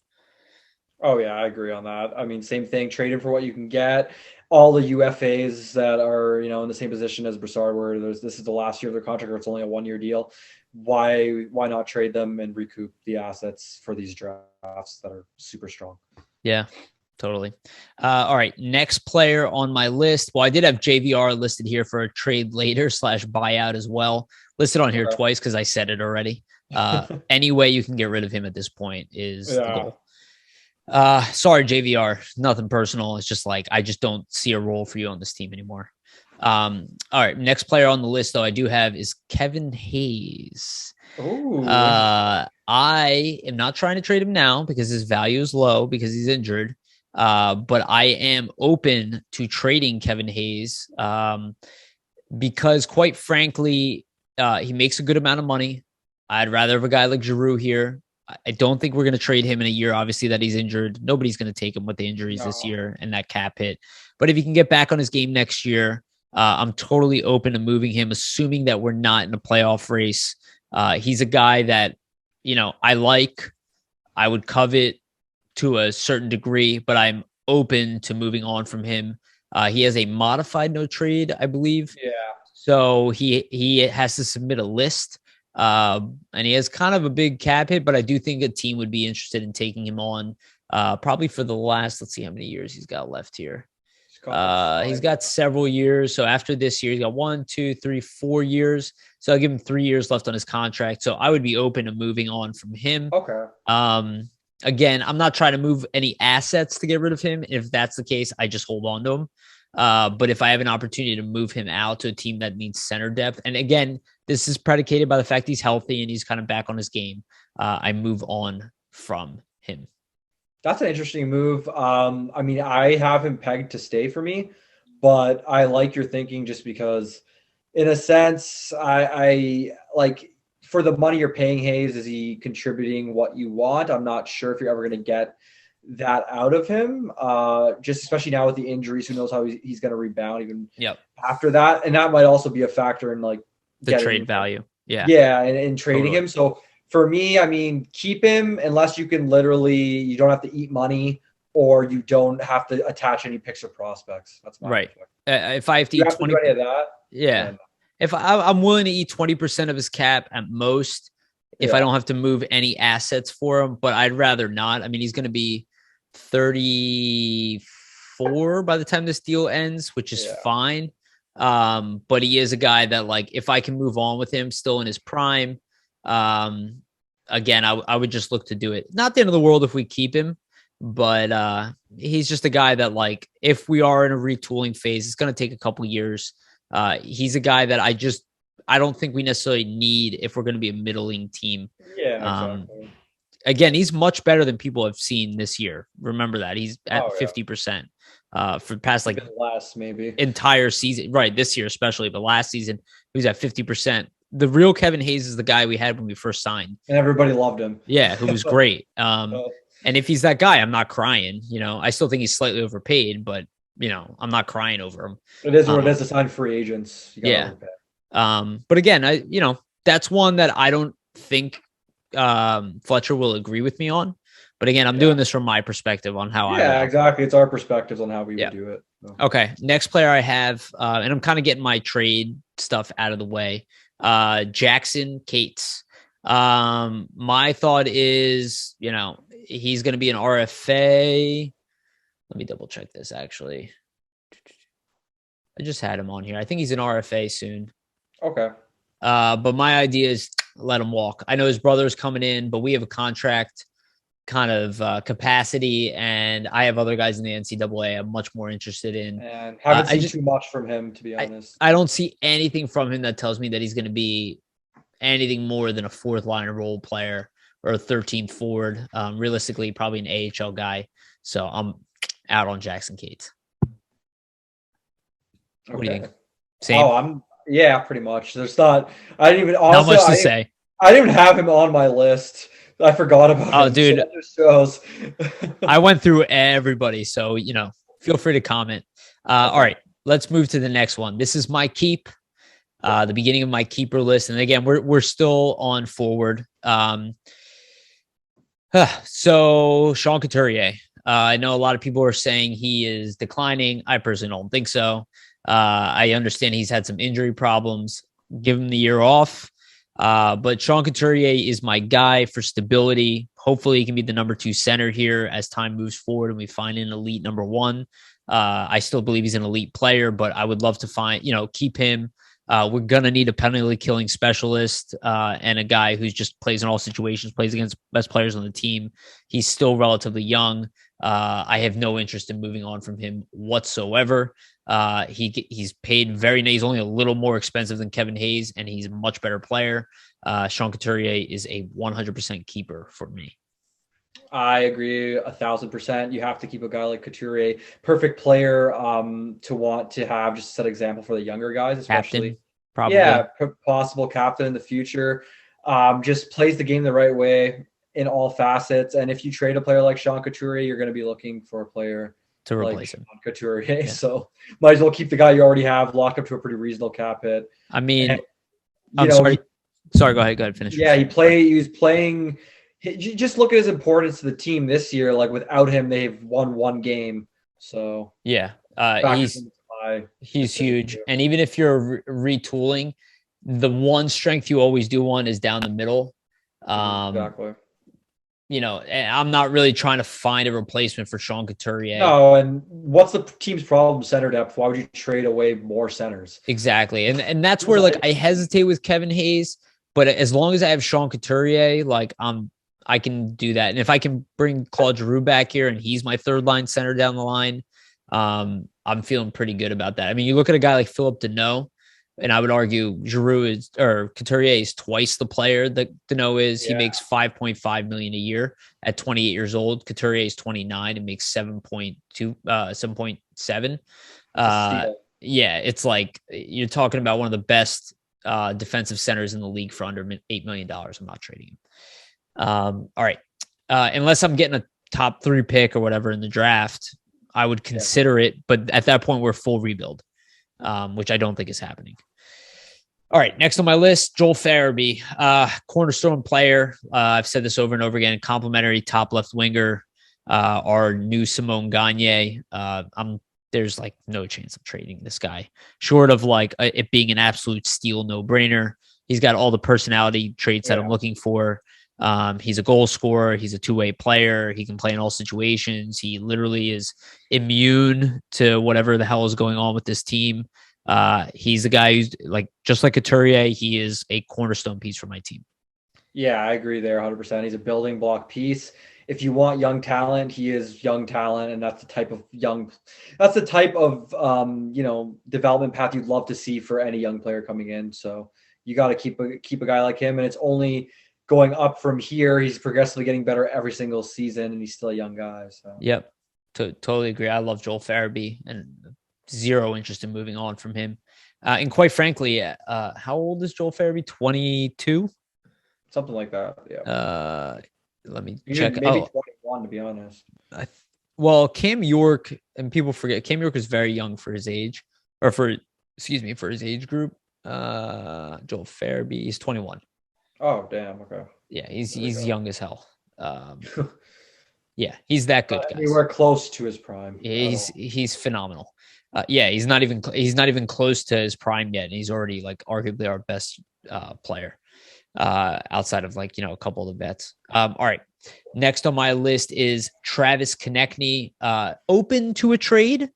Oh yeah, I agree on that. I mean, same thing, traded for what you can get. All the UFAs that are, in the same position as Broussard, where this is the last year of their contract, or it's only a 1 year deal. Why not trade them and recoup the assets for these drafts that are super strong? Yeah, totally. All right, next player on my list. Well, I did have JVR listed here for a trade later / buyout as well. Listed on here twice because I said it already. Any way you can get rid of him at this point is the goal. Sorry, JVR. Nothing personal. It's just like I just don't see a role for you on this team anymore. All right, next player on the list, though, I do have is Kevin Hayes. Ooh. I am not trying to trade him now because his value is low because he's injured. But I am open to trading Kevin Hayes because, quite frankly, he makes a good amount of money. I'd rather have a guy like Giroux here. I don't think we're going to trade him in a year, obviously, that he's injured. Nobody's going to take him with the injuries this year and that cap hit. But if he can get back on his game next year, I'm totally open to moving him, assuming that we're not in a playoff race. He's a guy that, I like. I would covet to a certain degree, but I'm open to moving on from him. He has a modified no trade, I believe. Yeah. So he has to submit a list. And he has kind of a big cap hit, but I do think a team would be interested in taking him on probably for the last, let's see how many years he's got left here. He's got several years. So after this year, he's got 1, 2, 3, 4 years. So I'll give him 3 years left on his contract. So I would be open to moving on from him. Okay. Again, I'm not trying to move any assets to get rid of him. If that's the case, I just hold on to him. But if I have an opportunity to move him out to a team that needs center depth, and again, this is predicated by the fact he's healthy and he's kind of back on his game, I move on from him. That's an interesting move. I mean, I have him pegged to stay for me, but I like your thinking just because, in a sense, I like for the money you're paying Hayes, is he contributing what you want? I'm not sure if you're ever going to get that out of him. Just especially now with the injuries, who knows how he's going to rebound even after that. And that might also be a factor in like the trade value. Yeah. Yeah. And trading him. So For me, I mean, keep him unless you can you don't have to eat money or you don't have to attach any picks or prospects. That's my right. If I have to you eat have 20, to do any of that. yeah. If I'm willing to eat 20% of his cap at most, if I don't have to move any assets for him, but I'd rather not. I mean, he's going to be 34 by the time this deal ends, which is fine. But he is a guy that, like, if I can move on with him still in his prime, again, I would just look to do it. Not the end of the world if we keep him, but he's just a guy that, like, if we are in a retooling phase, it's going to take a couple years. He's a guy that I don't think we necessarily need if we're going to be a middling team. Yeah, exactly. Again, he's much better than people have seen this year. Remember that he's at 50% for the past last maybe entire season, right? This year especially, but last season he was at 50%. The real Kevin Hayes is the guy we had when we first signed, and everybody loved him. Yeah, who was great. And if he's that guy, I'm not crying. I still think he's slightly overpaid, but I'm not crying over him. It is what it is to sign free agents. But again, that's one that I don't think Fletcher will agree with me on. But again, I'm doing this from my perspective on how exactly. It's our perspectives on how we would do it. So. Okay. Next player I have, and I'm kind of getting my trade stuff out of the way. Jackson Cates. My thought is, he's going to be an RFA. Let me double check this actually. I just had him on here. I think he's an RFA soon. Okay. But my idea is let him walk. I know his brother's coming in, but we have a contract kind of capacity, and I have other guys in the NCAA I'm much more interested in. And haven't seen too much from him, to be honest. I don't see anything from him that tells me that he's going to be anything more than a fourth liner role player or a 13th forward. Realistically, probably an AHL guy. So I'm out on Jackson Cates. What do you think? Same? Pretty much. There's not. I didn't even. Honestly, not much to say. I didn't even have him on my list. I forgot about him. Oh, dude. So that just shows. I went through everybody, so feel free to comment. All right, let's move to the next one. This is my keep. The beginning of my keeper list, and again, we're still on forward. So Sean Couturier. I know a lot of people are saying he is declining. I personally don't think so. I understand he's had some injury problems. Give him the year off. But Sean Couturier is my guy for stability. Hopefully he can be the number 2 center here as time moves forward and we find an elite number 1. I still believe he's an elite player, but I would love to keep him. We're going to need a penalty killing specialist and a guy who's just plays in all situations, plays against best players on the team. He's still relatively young. I have no interest in moving on from him whatsoever. He's paid he's only a little more expensive than Kevin Hayes, and he's a much better player. Sean Couturier is a 100% keeper for me. I agree 1,000%. You have to keep a guy like Couturier, perfect player to want to have, just to set example for the younger guys, especially. Captain, probably. Yeah, possible captain in the future. Just plays the game the right way in all facets. And if you trade a player like Sean Couturier, you're going to be looking for a player to replace him. Couturier. Yeah. So might as well keep the guy you already have, lock up to a pretty reasonable cap hit. I mean, sorry. Sorry, go ahead, finish. Yeah, he was playing. Just look at his importance to the team this year. Like without him, they've won 1 game. So yeah, he's huge. And even if you're retooling, the one strength you always do want is down the middle. Exactly. I'm not really trying to find a replacement for Sean Couturier. No, and what's the team's problem? Center depth. Why would you trade away more centers? Exactly, and that's where I hesitate with Kevin Hayes. But as long as I have Sean Couturier, I can do that. And if I can bring Claude Giroux back here and he's my third line center down the line, I'm feeling pretty good about that. I mean, you look at a guy like Philip Deneau, and I would argue Couturier is twice the player that Deneau is. He makes $5.5 million a year at 28 years old. Couturier is 29 and makes 7.7. Yeah, it's like you're talking about one of the best defensive centers in the league for under $8 million. I'm not trading him. All right. Unless I'm getting a top 3 pick or whatever in the draft, I would consider it. But at that point, we're full rebuild, which I don't think is happening. All right, next on my list, Joel Fairby, cornerstone player. I've said this over and over again. Complimentary top left winger. Our new Simone Gagne. There's like no chance of trading this guy, short of like it being an absolute steal, no brainer. He's got all the personality traits that I'm looking for. He's a goal scorer. He's a two-way player. He can play in all situations. He literally is immune to whatever the hell is going on with this team. He's a guy who's like, just like Couturier, he is a cornerstone piece for my team. Yeah, I agree there 100%. He's a building block piece. If you want young talent, he is young talent, and that's the type of development path you'd love to see for any young player coming in. So you got to keep a guy like him, and it's only going up from here. He's progressively getting better every single season, and he's still a young guy. So yep, totally agree. I love Joel Fairby, and zero interest in moving on from him. And quite frankly, how old is Joel Fairby? 22, something like that. Yeah. Let me check. Maybe 21, to be honest. Well, Cam York, and people forget, Cam York is very young for his age, or for his age group. Joel Fairby, he's 21. Oh, damn. Okay. Yeah, he's young as hell. Yeah, he's that good, guys. Anywhere close to his prime. He's phenomenal. Yeah, he's not even close to his prime yet, and he's already like arguably our best player. Outside of like, a couple of the vets. All right. Next on my list is Travis Connectny, open to a trade,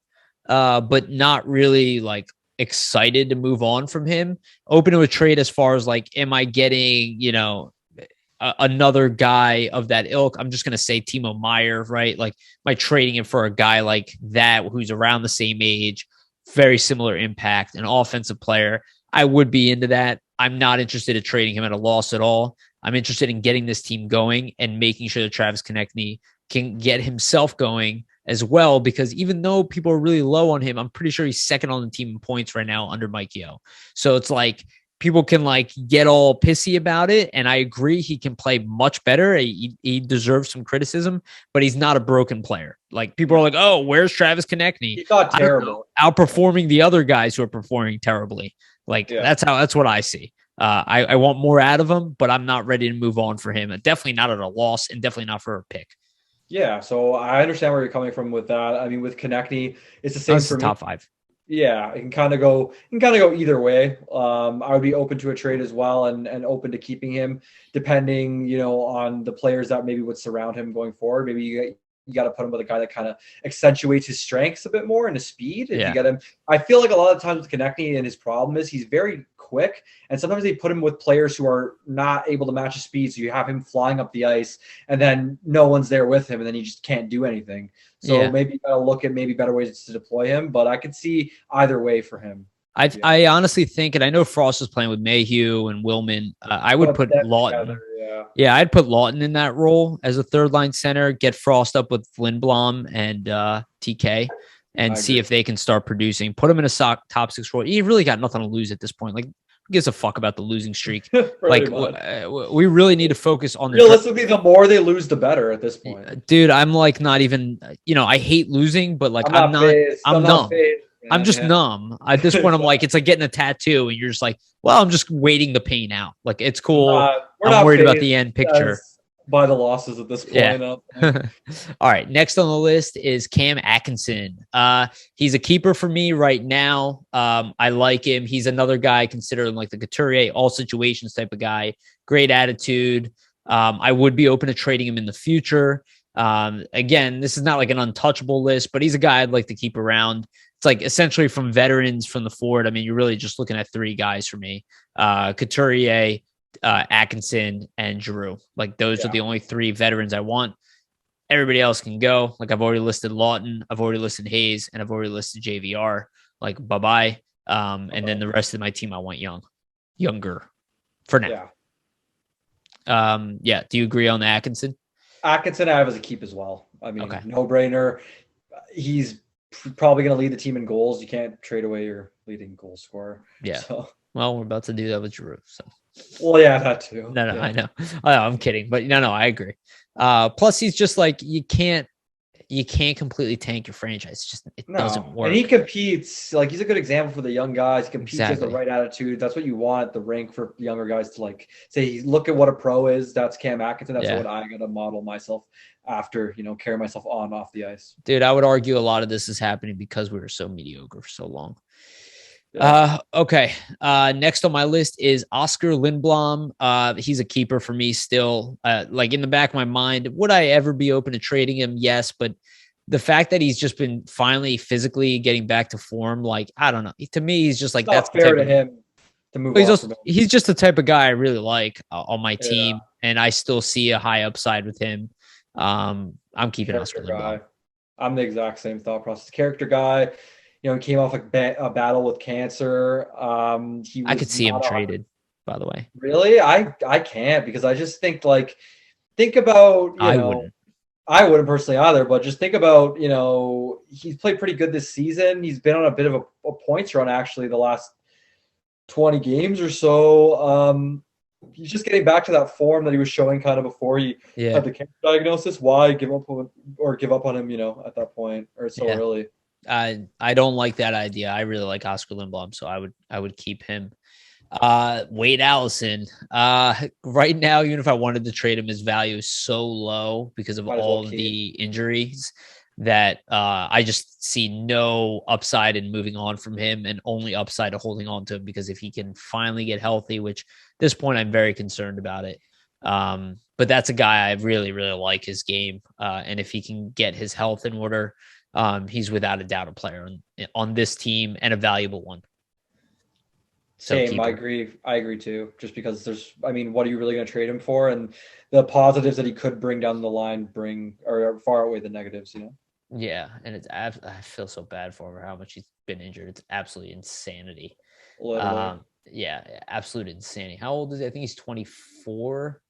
but not really like excited to move on from him. Open to a trade as far as like, am I getting, another guy of that ilk? I'm just going to say Timo Meier, right? Like, am I trading him for a guy like that who's around the same age, very similar impact, an offensive player? I would be into that. I'm not interested in trading him at a loss at all. I'm interested in getting this team going and making sure that Travis Connectny can get himself going as well, because even though people are really low on him, I'm pretty sure he's second on the team in points right now under Mike Yeo. So it's like people can like get all pissy about it. And I agree, he can play much better. He deserves some criticism, but he's not a broken player. Like, people are like, oh, where's Travis Connectny? He got terrible. Outperforming the other guys who are performing terribly. Like, that's what I see. I want more out of him, but I'm not ready to move on for him. Definitely not at a loss, and definitely not for a pick. Yeah, so I understand where you're coming from with that. I mean, with Connectny, it's the same for me. Top five. Yeah, it can kind of go either way. I would be open to a trade as well, and open to keeping him, depending, on the players that maybe would surround him going forward. Maybe you got to put him with a guy that kind of accentuates his strengths a bit more and his speed. If you get him, I feel like a lot of times with Connectny, and his problem is he's very quick, and sometimes they put him with players who are not able to match his speed. So you have him flying up the ice, and then no one's there with him, and then he just can't do anything. So maybe you got to look at maybe better ways to deploy him, but I could see either way for him. I honestly think, and I know Frost is playing with Mayhew and Willman. I would put Lawton. Yeah, I'd put Lawton in that role as a third line center. Get Frost up with Lindblom and TK, and see if they can start producing. Put him in a top six role. You really got nothing to lose at this point. Like, who gives a fuck about the losing streak? Like, we really need to focus on the. Realistically, the more they lose, the better at this point. Dude, I'm like not even. I hate losing, but like I'm numb. I'm just numb. At this point, I'm like, it's like getting a tattoo, and you're just like, well, I'm just waiting the pain out. Like, it's cool. I'm worried about the end picture. By the losses at this point. Yeah. All right. Next on the list is Cam Atkinson. He's a keeper for me right now. I like him. He's another guy considered like the Couturier, all situations type of guy. Great attitude. I would be open to trading him in the future. Again, this is not like an untouchable list, but he's a guy I'd like to keep around. It's like essentially from veterans from the Ford. I mean, you're really just looking at three guys for me. Couturier, Atkinson, and Giroux. Like, those are the only three veterans I want. Everybody else can go. Like, I've already listed Lawton, I've already listed Hayes, and I've already listed JVR. Like, bye-bye. And then the rest of my team I want younger for now. Do you agree on the Atkinson? Atkinson I have as a keep as well. I mean, no-brainer. He's probably going to lead the team in goals. You can't trade away your leading goal scorer. Yeah. So. Well, we're about to do that with Giroux. So. Well, yeah, that too. No, I know. I'm kidding, but no, I agree. Plus, he's just like, you can't. you can't completely tank your franchise. It's just it doesn't work. And he competes. Like, he's a good example for the young guys. He competes. He has the Exactly. right attitude. That's what you want at the rink for younger guys to like say, look at what a pro is. That's Cam Atkinson. That's Yeah. what I got to model myself after, carry myself on and off the ice. Dude, I would argue a lot of this is happening because we were so mediocre for so long. Yeah. Okay. Next on my list is Oscar Lindblom. He's a keeper for me still. Like, in the back of my mind, would I ever be open to trading him? Yes, but the fact that he's just been finally physically getting back to form, like, I don't know. To me, he's just like, It's not fair to him to move on. He's just the type of guy I really like on my team, and I still see a high upside with him. I'm keeping Oscar Lindblom. I'm the exact same thought process. Character guy. He came off a battle with cancer. I could see him traded, by the way. Really? I can't, because I just think about, I wouldn't personally either, but just think about, he's played pretty good this season. He's been on a bit of a points run, actually, the last 20 games or so. He's just getting back to that form that he was showing kind of before he had the cancer diagnosis. Why give up on him, at that point, or so early? I don't like that idea. I really like Oscar Lindblom, so I would keep him. Wade Allison. Right now, even if I wanted to trade him, his value is so low because of all of the injuries that I just see no upside in moving on from him, and only upside to holding on to him, because if he can finally get healthy, which at this point I'm very concerned about it. But that's a guy I really, really like his game. And if he can get his health in order, he's without a doubt a player on this team, and a valuable one. Same, I agree too. Just because what are you really going to trade him for? And the positives that he could bring down the line are far outweigh the negatives, Yeah, and I feel so bad for him, how much he's been injured. It's absolutely insanity. Yeah, absolute insanity. How old is he? I think he's 24.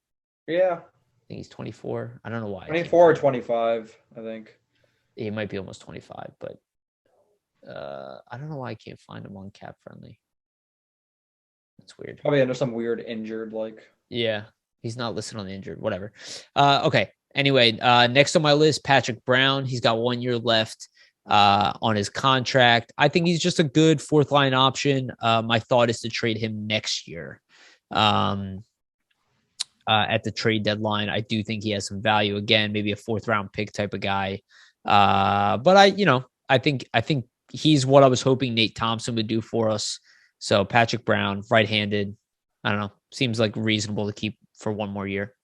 Yeah. I think he's 24. I don't know why. 24 or 25, I think. He might be almost 25, but I don't know why I can't find him on Cap Friendly. That's weird. Probably under some weird injured, Yeah, he's not listed on the injured, whatever. Okay. Anyway, next on my list, Patrick Brown. He's got 1 year left on his contract. I think he's just a good fourth line option. My thought is to trade him next year. At the trade deadline, I do think he has some value. Again, maybe a fourth round pick type of guy. But I think he's what I was hoping Nate Thompson would do for us. So Patrick Brown, right-handed, I don't know, seems like reasonable to keep for 1 more year.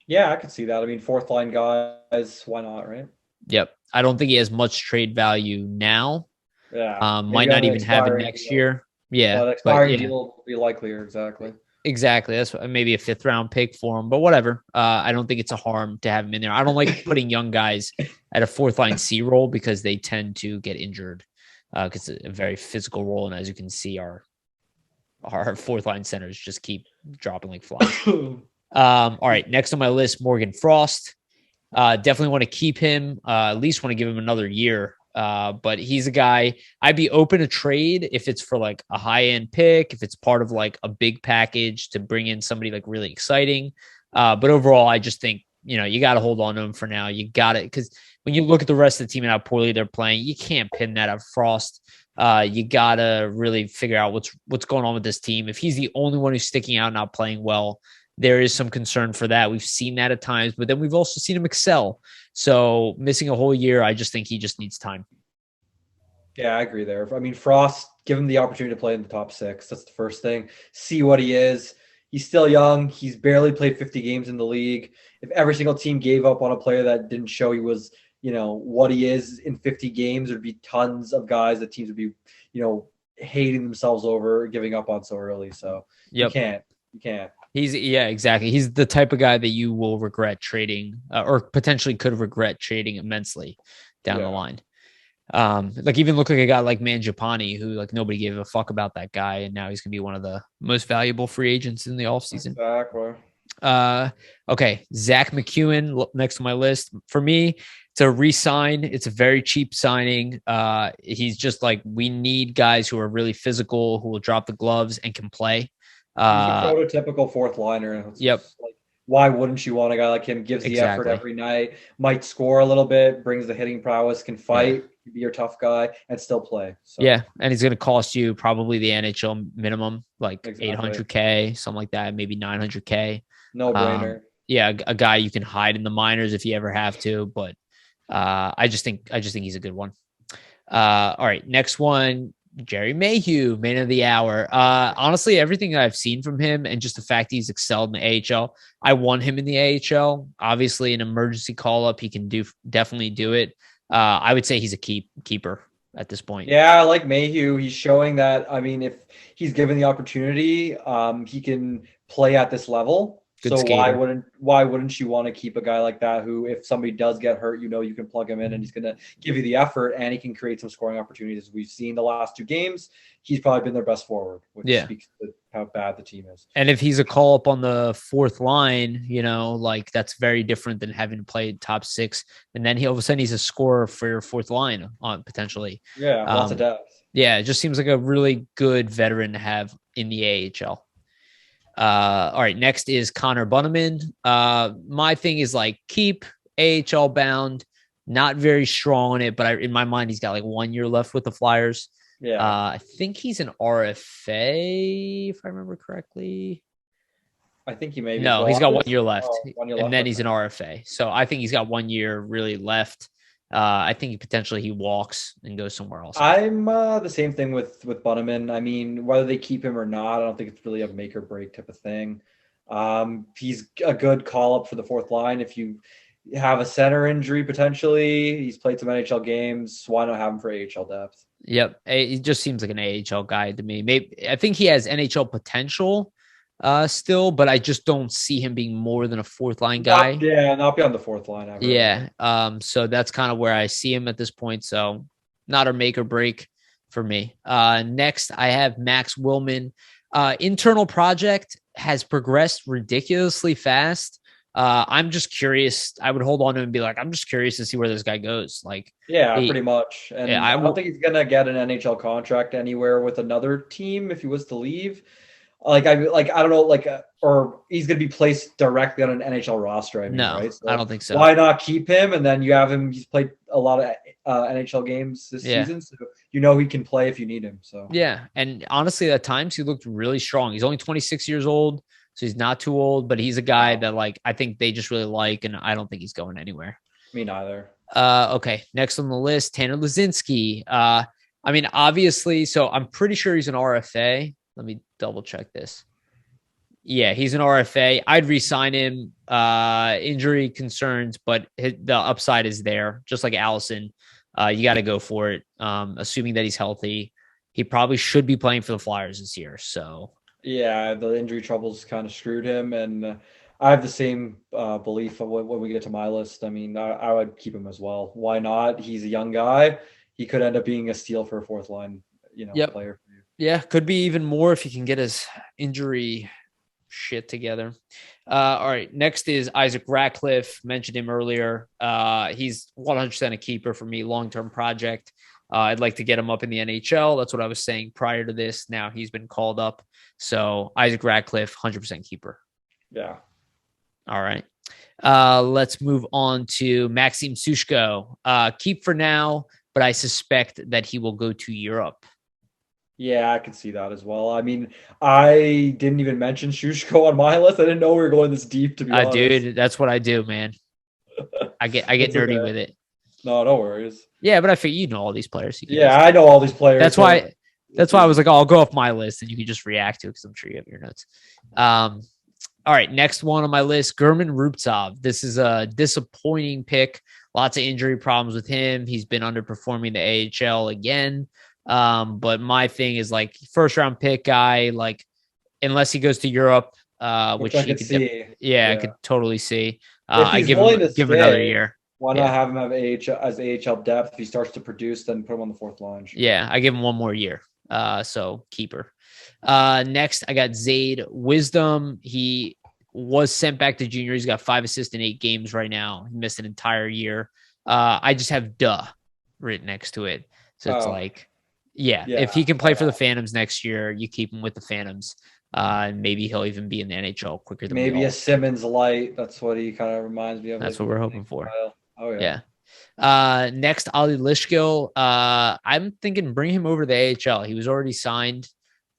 Yeah, I could see that. Fourth line guys, why not, right? Yep. I don't think he has much trade value now. Yeah. Might not even have it next year. Yeah. The expiring deal will be likelier, exactly. Exactly. That's maybe a 5th round pick for him, but whatever. I don't think it's a harm to have him in there. I don't like putting young guys at a fourth line C role, because they tend to get injured. Because it's a very physical role, and as you can see, our fourth line centers just keep dropping like flies. All right, next on my list, Morgan Frost. Definitely want to keep him. At least want to give him another year. But he's a guy I'd be open to trade if it's for like a high-end pick, if it's part of like a big package to bring in somebody like really exciting. But overall, I just think, you got to hold on to him for now. You got it, because when you look at the rest of the team and how poorly they're playing, you can't pin that at Frost. You got to really figure out what's going on with this team. If he's the only one who's sticking out, not playing well, there is some concern for that. We've seen that at times, but then we've also seen him excel. So missing a whole year, I just think he just needs time. Yeah, I agree there. Frost, give him the opportunity to play in the top 6. That's the first thing. See what he is. He's still young. He's barely played 50 games in the league. If every single team gave up on a player that didn't show he was, what he is in 50 games, there'd be tons of guys that teams would be, hating themselves over giving up on so early. So you can't. Exactly. He's the type of guy that you will regret trading, or potentially could regret trading immensely down the line. Even look like a guy like Mangiapane, who nobody gave a fuck about that guy, and now he's gonna be one of the most valuable free agents in the offseason. Exactly. Okay, Zach McEwen next to my list. For me, it's a re-sign. It's a very cheap signing. He's just we need guys who are really physical, who will drop the gloves and can play. He's a prototypical fourth liner. Yep. why wouldn't you want a guy like him? Gives the effort Exactly. every night, might score a little bit, brings the hitting prowess, can Yeah. fight, be your tough guy, and still play. So Yeah. And he's going to cost you probably the NHL minimum, like exactly, 800K, something like that, maybe 900K. no brainer. Yeah, a guy you can hide in the minors if you ever have to, but I just think he's a good one. All right, next one, Jerry Mayhew, man of the hour. Honestly, everything I've seen from him and just the fact he's excelled in the AHL, I want him in the AHL. Obviously, an emergency call up, he can definitely do it. I would say he's a keeper at this point. Yeah, I like Mayhew. He's showing that. I mean, if he's given the opportunity, he can play at this level. Good So why skater. wouldn't you want to keep a guy like that who, if somebody does get hurt, you can plug him in and he's going to give you the effort and he can create some scoring opportunities. We've seen the last 2 games. He's probably been their best forward, which Yeah. speaks to how bad the team is. And if he's a call up on the fourth line, like that's very different than having to play top six. And then all of a sudden he's a scorer for your fourth line on potentially. Yeah, lots of depth. Yeah, it just seems like a really good veteran to have in the AHL. All right, next is Connor Bunaman. My thing is like keep AHL bound, not very strong on it, but in my mind, he's got like 1 year left with the Flyers. Yeah. I think he's an RFA, if I remember correctly. I think he may be. No, he's got 1 year left. 1 year and left. then he's an RFA. So I think he's got 1 year really left. I think potentially he walks and goes somewhere else. I'm the same thing with Bunaman. I mean, whether they keep him or not, I don't think it's really a make or break type of thing. He's a good call up for the fourth line. If you have a center injury potentially, he's played some NHL games. Why not have him for AHL depth? Yep, he just seems like an AHL guy to me. Maybe I think he has NHL potential still, but I just don't see him being more than a fourth line guy. Not be on the fourth line ever. Yeah. So that's kind of where I see him at this point. So not a make or break for me. Next, I have Max Willman. Internal project has progressed ridiculously fast. I'm just curious. I would hold on to him and be like, I'm just curious to see where this guy goes. Like, pretty much. And yeah, I don't think he's gonna get an NHL contract anywhere with another team if he was to leave. I don't know, or he's going to be placed directly on an NHL roster. Right? So I don't think so. Why not keep him? And then you have him. He's played a lot of NHL games this season, so he can play if you need him. So yeah, and honestly, at times he looked really strong. He's only 26 years old, so he's not too old. But he's a guy that I think they just really like, and I don't think he's going anywhere. Me neither. Okay, next on the list, Tanner Luzinski. I mean, obviously, so I'm pretty sure he's an RFA. Let me double check this. Yeah, he's an RFA. I'd re-sign him. Injury concerns, but the upside is there. Just like Allison, you got to go for it. Assuming that he's healthy, he probably should be playing for the Flyers this year. So yeah, the injury troubles kind of screwed him, and I have the same belief of when we get to my list. I mean, I would keep him as well. Why not? He's a young guy. He could end up being a steal for a fourth line, player for you. Yeah, could be even more if he can get his injury shit together. All right, next is Isaac Ratcliff. Mentioned him earlier. He's 100% a keeper for me, long-term project. I'd like to get him up in the NHL. That's what I was saying prior to this. Now he's been called up. So Isaac Ratcliff, 100% keeper. Yeah. All right. Let's move on to Maxim Sushko. Keep for now, but I suspect that he will go to Europe. Yeah, I can see that as well. I mean, I didn't even mention Shushko on my list. I didn't know we were going this deep, to be honest. Dude, that's what I do, man. I get nerdy with it. No worries. Yeah, but I figure you know all these players. I know all these players. That's why I was like, I'll go off my list and you can just react to it because I'm sure you have your notes. All right, next one on my list, German Rubtsov. This is a disappointing pick. Lots of injury problems with him. He's been underperforming the AHL again. But my thing is like first round pick guy, like unless he goes to Europe, which I you could see. I could totally see. I give him another year. Why not have him have AHL depth? If he starts to produce, then put him on the fourth line. Yeah, I give him one more year. So keeper. Next, I got Zaid Wisdom. He was sent back to junior. He's got 5 assists in 8 games right now. He missed an entire year. I just have duh written next to it. So it's like, yeah, if he can play for the Phantoms next year, you keep him with the Phantoms. Maybe he'll even be in the NHL quicker than we Maybe a all. Simmons light. That's what he kind of reminds me of. That's Like what we're hoping for. style. Oh yeah. Yeah. Next, Ali Lishkill. I'm thinking bring him over to the AHL. He was already signed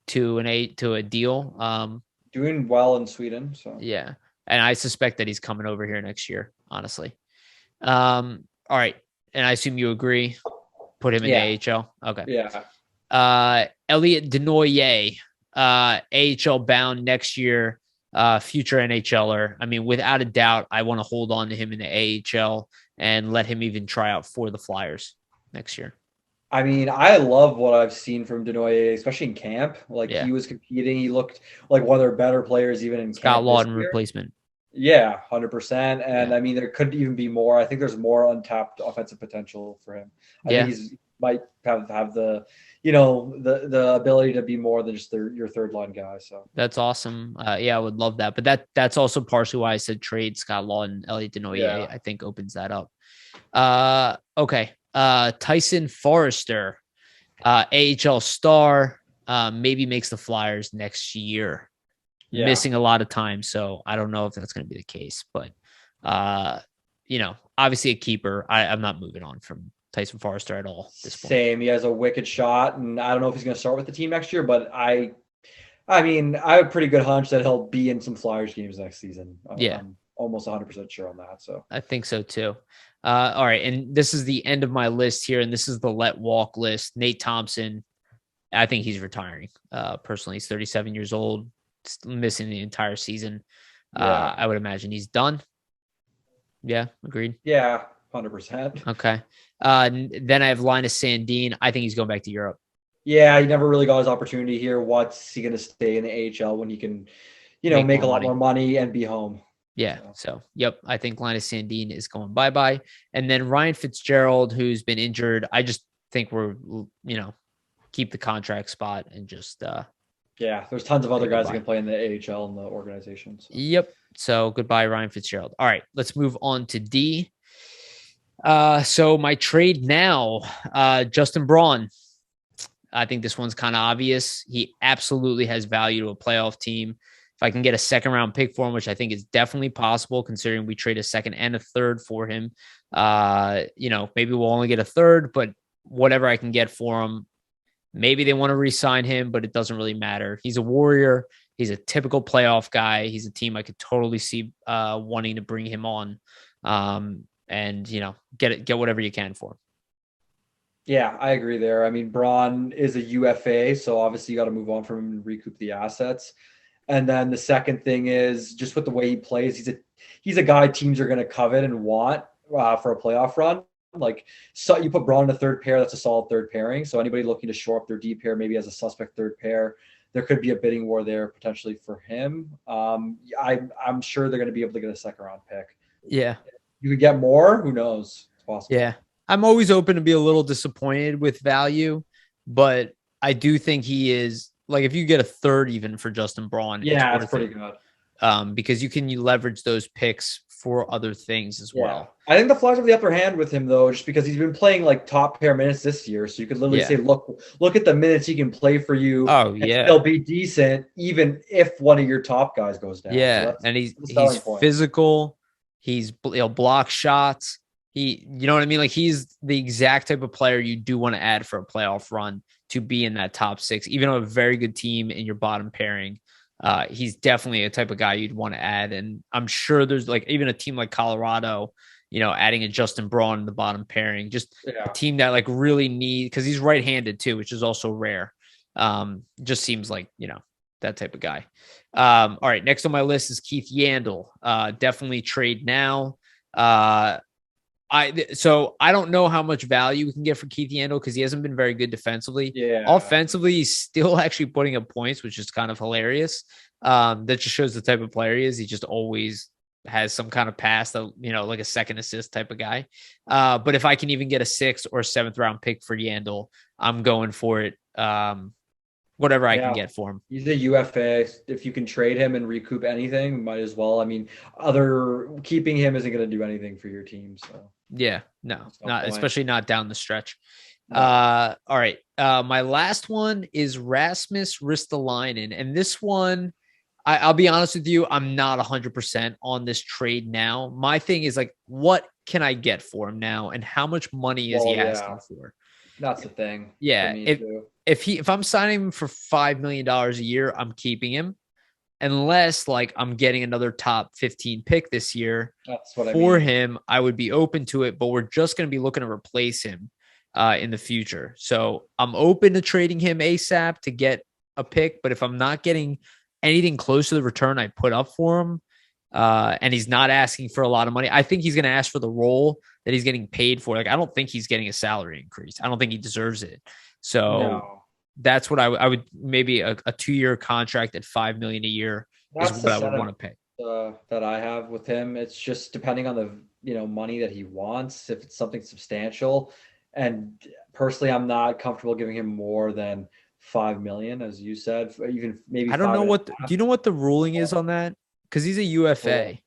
to a deal. Doing well in Sweden. So Yeah, and I suspect that he's coming over here next year. Honestly. All right, and I assume you agree. Put him in yeah, the AHL. Okay. yeah. Elliot Denoyer, AHL bound next year. Future NHLer. I mean, without a doubt, I want to hold on to him in the AHL and let him even try out for the Flyers next year. I mean, I love what I've seen from Denoyer, especially in camp. Like Yeah. he was competing. He looked like one of their better players even in Scott camp this Lawton year. replacement. Yeah, 100%. And Yeah. I mean, there could even be more. I think there's more untapped offensive potential for him. I Yeah. think he's might have the, the ability to be more than just your third line guy. So That's awesome. Yeah, I would love that. But that's also partially why I said trade Scott Lawton, Elliot Denoyer. yeah, I think opens that up. Okay. Tyson Forrester, AHL star, maybe makes the Flyers next year. yeah, Missing a lot of time, so I don't know if that's going to be the case. But obviously a keeper. I'm not moving on from Tyson Forrester at all at this point. same. He has a wicked shot, and I don't know if he's going to start with the team next year, but I mean, I have a pretty good hunch that he'll be in some Flyers games next season. Yeah. I'm almost 100% sure on that. So I think so too. All right, and this is the end of my list here, and this is the let walk list. Nate Thompson, I think he's retiring. Personally, he's 37 years old, missing the entire season. yeah, I would imagine he's done. Yeah, agreed. yeah, 100%. Okay. Then I have Linus Sandin. I think he's going back to Europe. Yeah, he never really got his opportunity here. What's he going to stay in the AHL when he can, make a lot more money and be home? Yeah. So, yep. I think Linus Sandin is going bye-bye. And then Ryan Fitzgerald, who's been injured. I just think we're, keep the contract spot and just. Yeah, there's tons of other guys goodbye. that can play in the AHL in the organization. So. Yep. So goodbye, Ryan Fitzgerald. All right, let's move on to D. So my trade now, Justin Braun. I think this one's kind of obvious. He absolutely has value to a playoff team. If I can get a second round pick for him, which I think is definitely possible, considering we trade a second and a third for him. Maybe we'll only get a third, but whatever I can get for him. Maybe they want to re-sign him, but it doesn't really matter. He's a Warrior. He's a typical playoff guy. He's a team I could totally see wanting to bring him on, and get whatever you can for him. Yeah, I agree there. I mean, Braun is a UFA, so obviously you got to move on from him and recoup the assets. And then the second thing is just with the way he plays, he's a guy teams are going to covet and want for a playoff run. Like, so you put Braun in a third pair, that's a solid third pairing. So anybody looking to shore up their D pair, maybe as a suspect third pair, there could be a bidding war there potentially for him. I'm sure they're going to be able to get a second round pick. Yeah. You could get more. Who knows? It's possible. Yeah. I'm always open to be a little disappointed with value, but I do think he is, like, if you get a third even for Justin Braun, yeah, it's pretty good. Because you can leverage those picks for other things as well. I think the Flyers have the upper hand with him though, just because he's been playing like top pair minutes this year. So you could literally say, look at the minutes he can play for you. Oh yeah, they'll be decent even if one of your top guys goes down. Yeah, so and he's physical. He'll block shots. You know what I mean? Like, he's the exact type of player you do want to add for a playoff run to be in that top six, even on a very good team in your bottom pairing. He's definitely a type of guy you'd want to add. And I'm sure there's like even a team like Colorado, adding a Justin Braun in the bottom pairing, just a team that like really because he's right-handed too, which is also rare. Just seems like, that type of guy. All right. Next on my list is Keith Yandel. Definitely trade now. So I don't know how much value we can get for Keith Yandel because he hasn't been very good defensively. Yeah. Offensively, he's still actually putting up points, which is kind of hilarious. That just shows the type of player he is. He just always has some kind of pass that, like a second assist type of guy. But if I can even get a 6th or 7th round pick for Yandel, I'm going for it. Whatever I can get for him. He's a UFA. If you can trade him and recoup anything, might as well. I mean, keeping him isn't going to do anything for your team. So yeah, no, not especially not down the stretch. All right. My last one is Rasmus Ristolainen. And this one, I'll be honest with you, I'm not 100% on this trade now. My thing is like, what can I get for him now? And how much money is he asking for? That's the thing. Yeah. If I'm signing him for $5 million a year, I'm keeping him. Unless like I'm getting another top 15 pick this year him, I would be open to it, but we're just going to be looking to replace him in the future. So I'm open to trading him ASAP to get a pick, but if I'm not getting anything close to the return I put up for him, and he's not asking for a lot of money, I think he's going to ask for the role that he's getting paid for. Like, I don't think he's getting a salary increase. I don't think he deserves it. So that's what I would maybe a 2-year contract at $5 million a year is what I would want to pay. That I have with him, it's just depending on the money that he wants. If it's something substantial, and personally, I'm not comfortable giving him more than $5 million, as you said. Even maybe I don't know do you know what the ruling is on that? Because he's a UFA.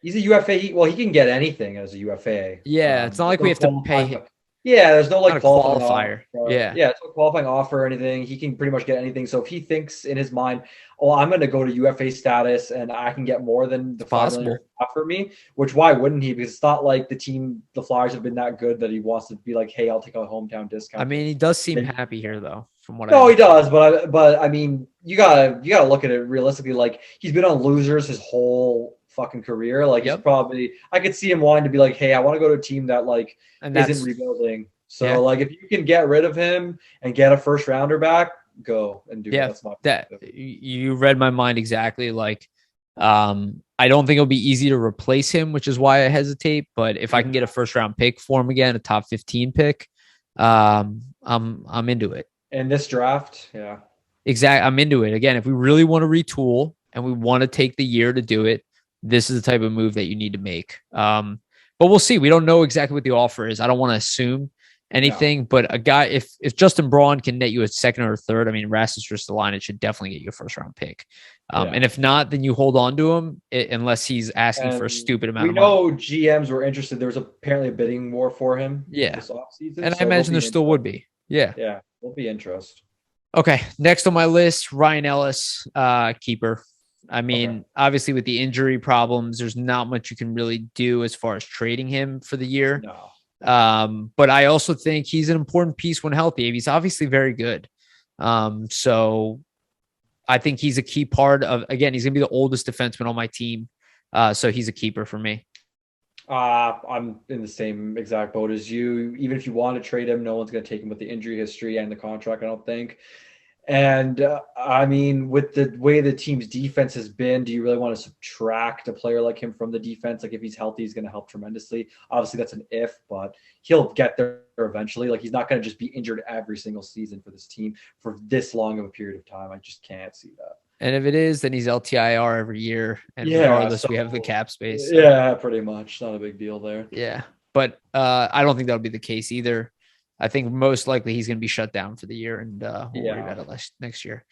He's a UFA. He can get anything as a UFA. Yeah, it's not like we have to pay him. Yeah, there's no like qualifier. Yeah, it's no qualifying offer or anything. He can pretty much get anything. So if he thinks in his mind, oh, I'm going to go to UFA status and I can get more than the $5 million offer me, which why wouldn't he? Because it's not like the Flyers have been that good that he wants to be like, hey, I'll take a hometown discount. I mean, he does seem happy here though, from what he does, but I mean, you gotta look at it realistically. Like he's been on losers his whole fucking career. Like he's probably, I could see him wanting to be like, hey, I want to go to a team that like isn't rebuilding. So like if you can get rid of him and get a first rounder back, go and do that. You read my mind exactly. Like I don't think it'll be easy to replace him, which is why I hesitate. But if I can get a first round pick for him again, a top 15 pick, I'm into it. In this draft, yeah. Exactly. I'm into it. Again, if we really want to retool and we want to take the year to do it, this is the type of move that you need to make. But we'll see. We don't know exactly what the offer is. I don't want to assume anything, but a guy, if Justin Braun can net you a second or a third, I mean, Rasmus Ristolainen should definitely get you a first round pick. And if not, then you hold on to him unless he's asking for a stupid amount of money. We know GMs were interested. There was apparently a bidding war for him this offseason. And I imagine there still would be. Yeah. Yeah. We'll be interested. Okay. Next on my list, Ryan Ellis, keeper. I mean, obviously with the injury problems, there's not much you can really do as far as trading him for the year. No. But I also think he's an important piece when healthy. He's obviously very good. So I think he's a key part of, again, he's going to be the oldest defenseman on my team. So he's a keeper for me. I'm in the same exact boat as you. Even if you want to trade him, no one's going to take him with the injury history and the contract, I don't think. And I mean, with the way the team's defense has been, do you really want to subtract a player like him from the defense? Like if he's healthy, he's going to help tremendously. Obviously, that's an if, but he'll get there eventually. Like he's not going to just be injured every single season for this team for this long of a period of time. I just can't see that. And if it is, then he's LTIR every year. And regardless, we have the cap space. So. Yeah, pretty much. Not a big deal there. Yeah. But I don't think that'll be the case either. I think most likely he's going to be shut down for the year, and we'll worry about it next year.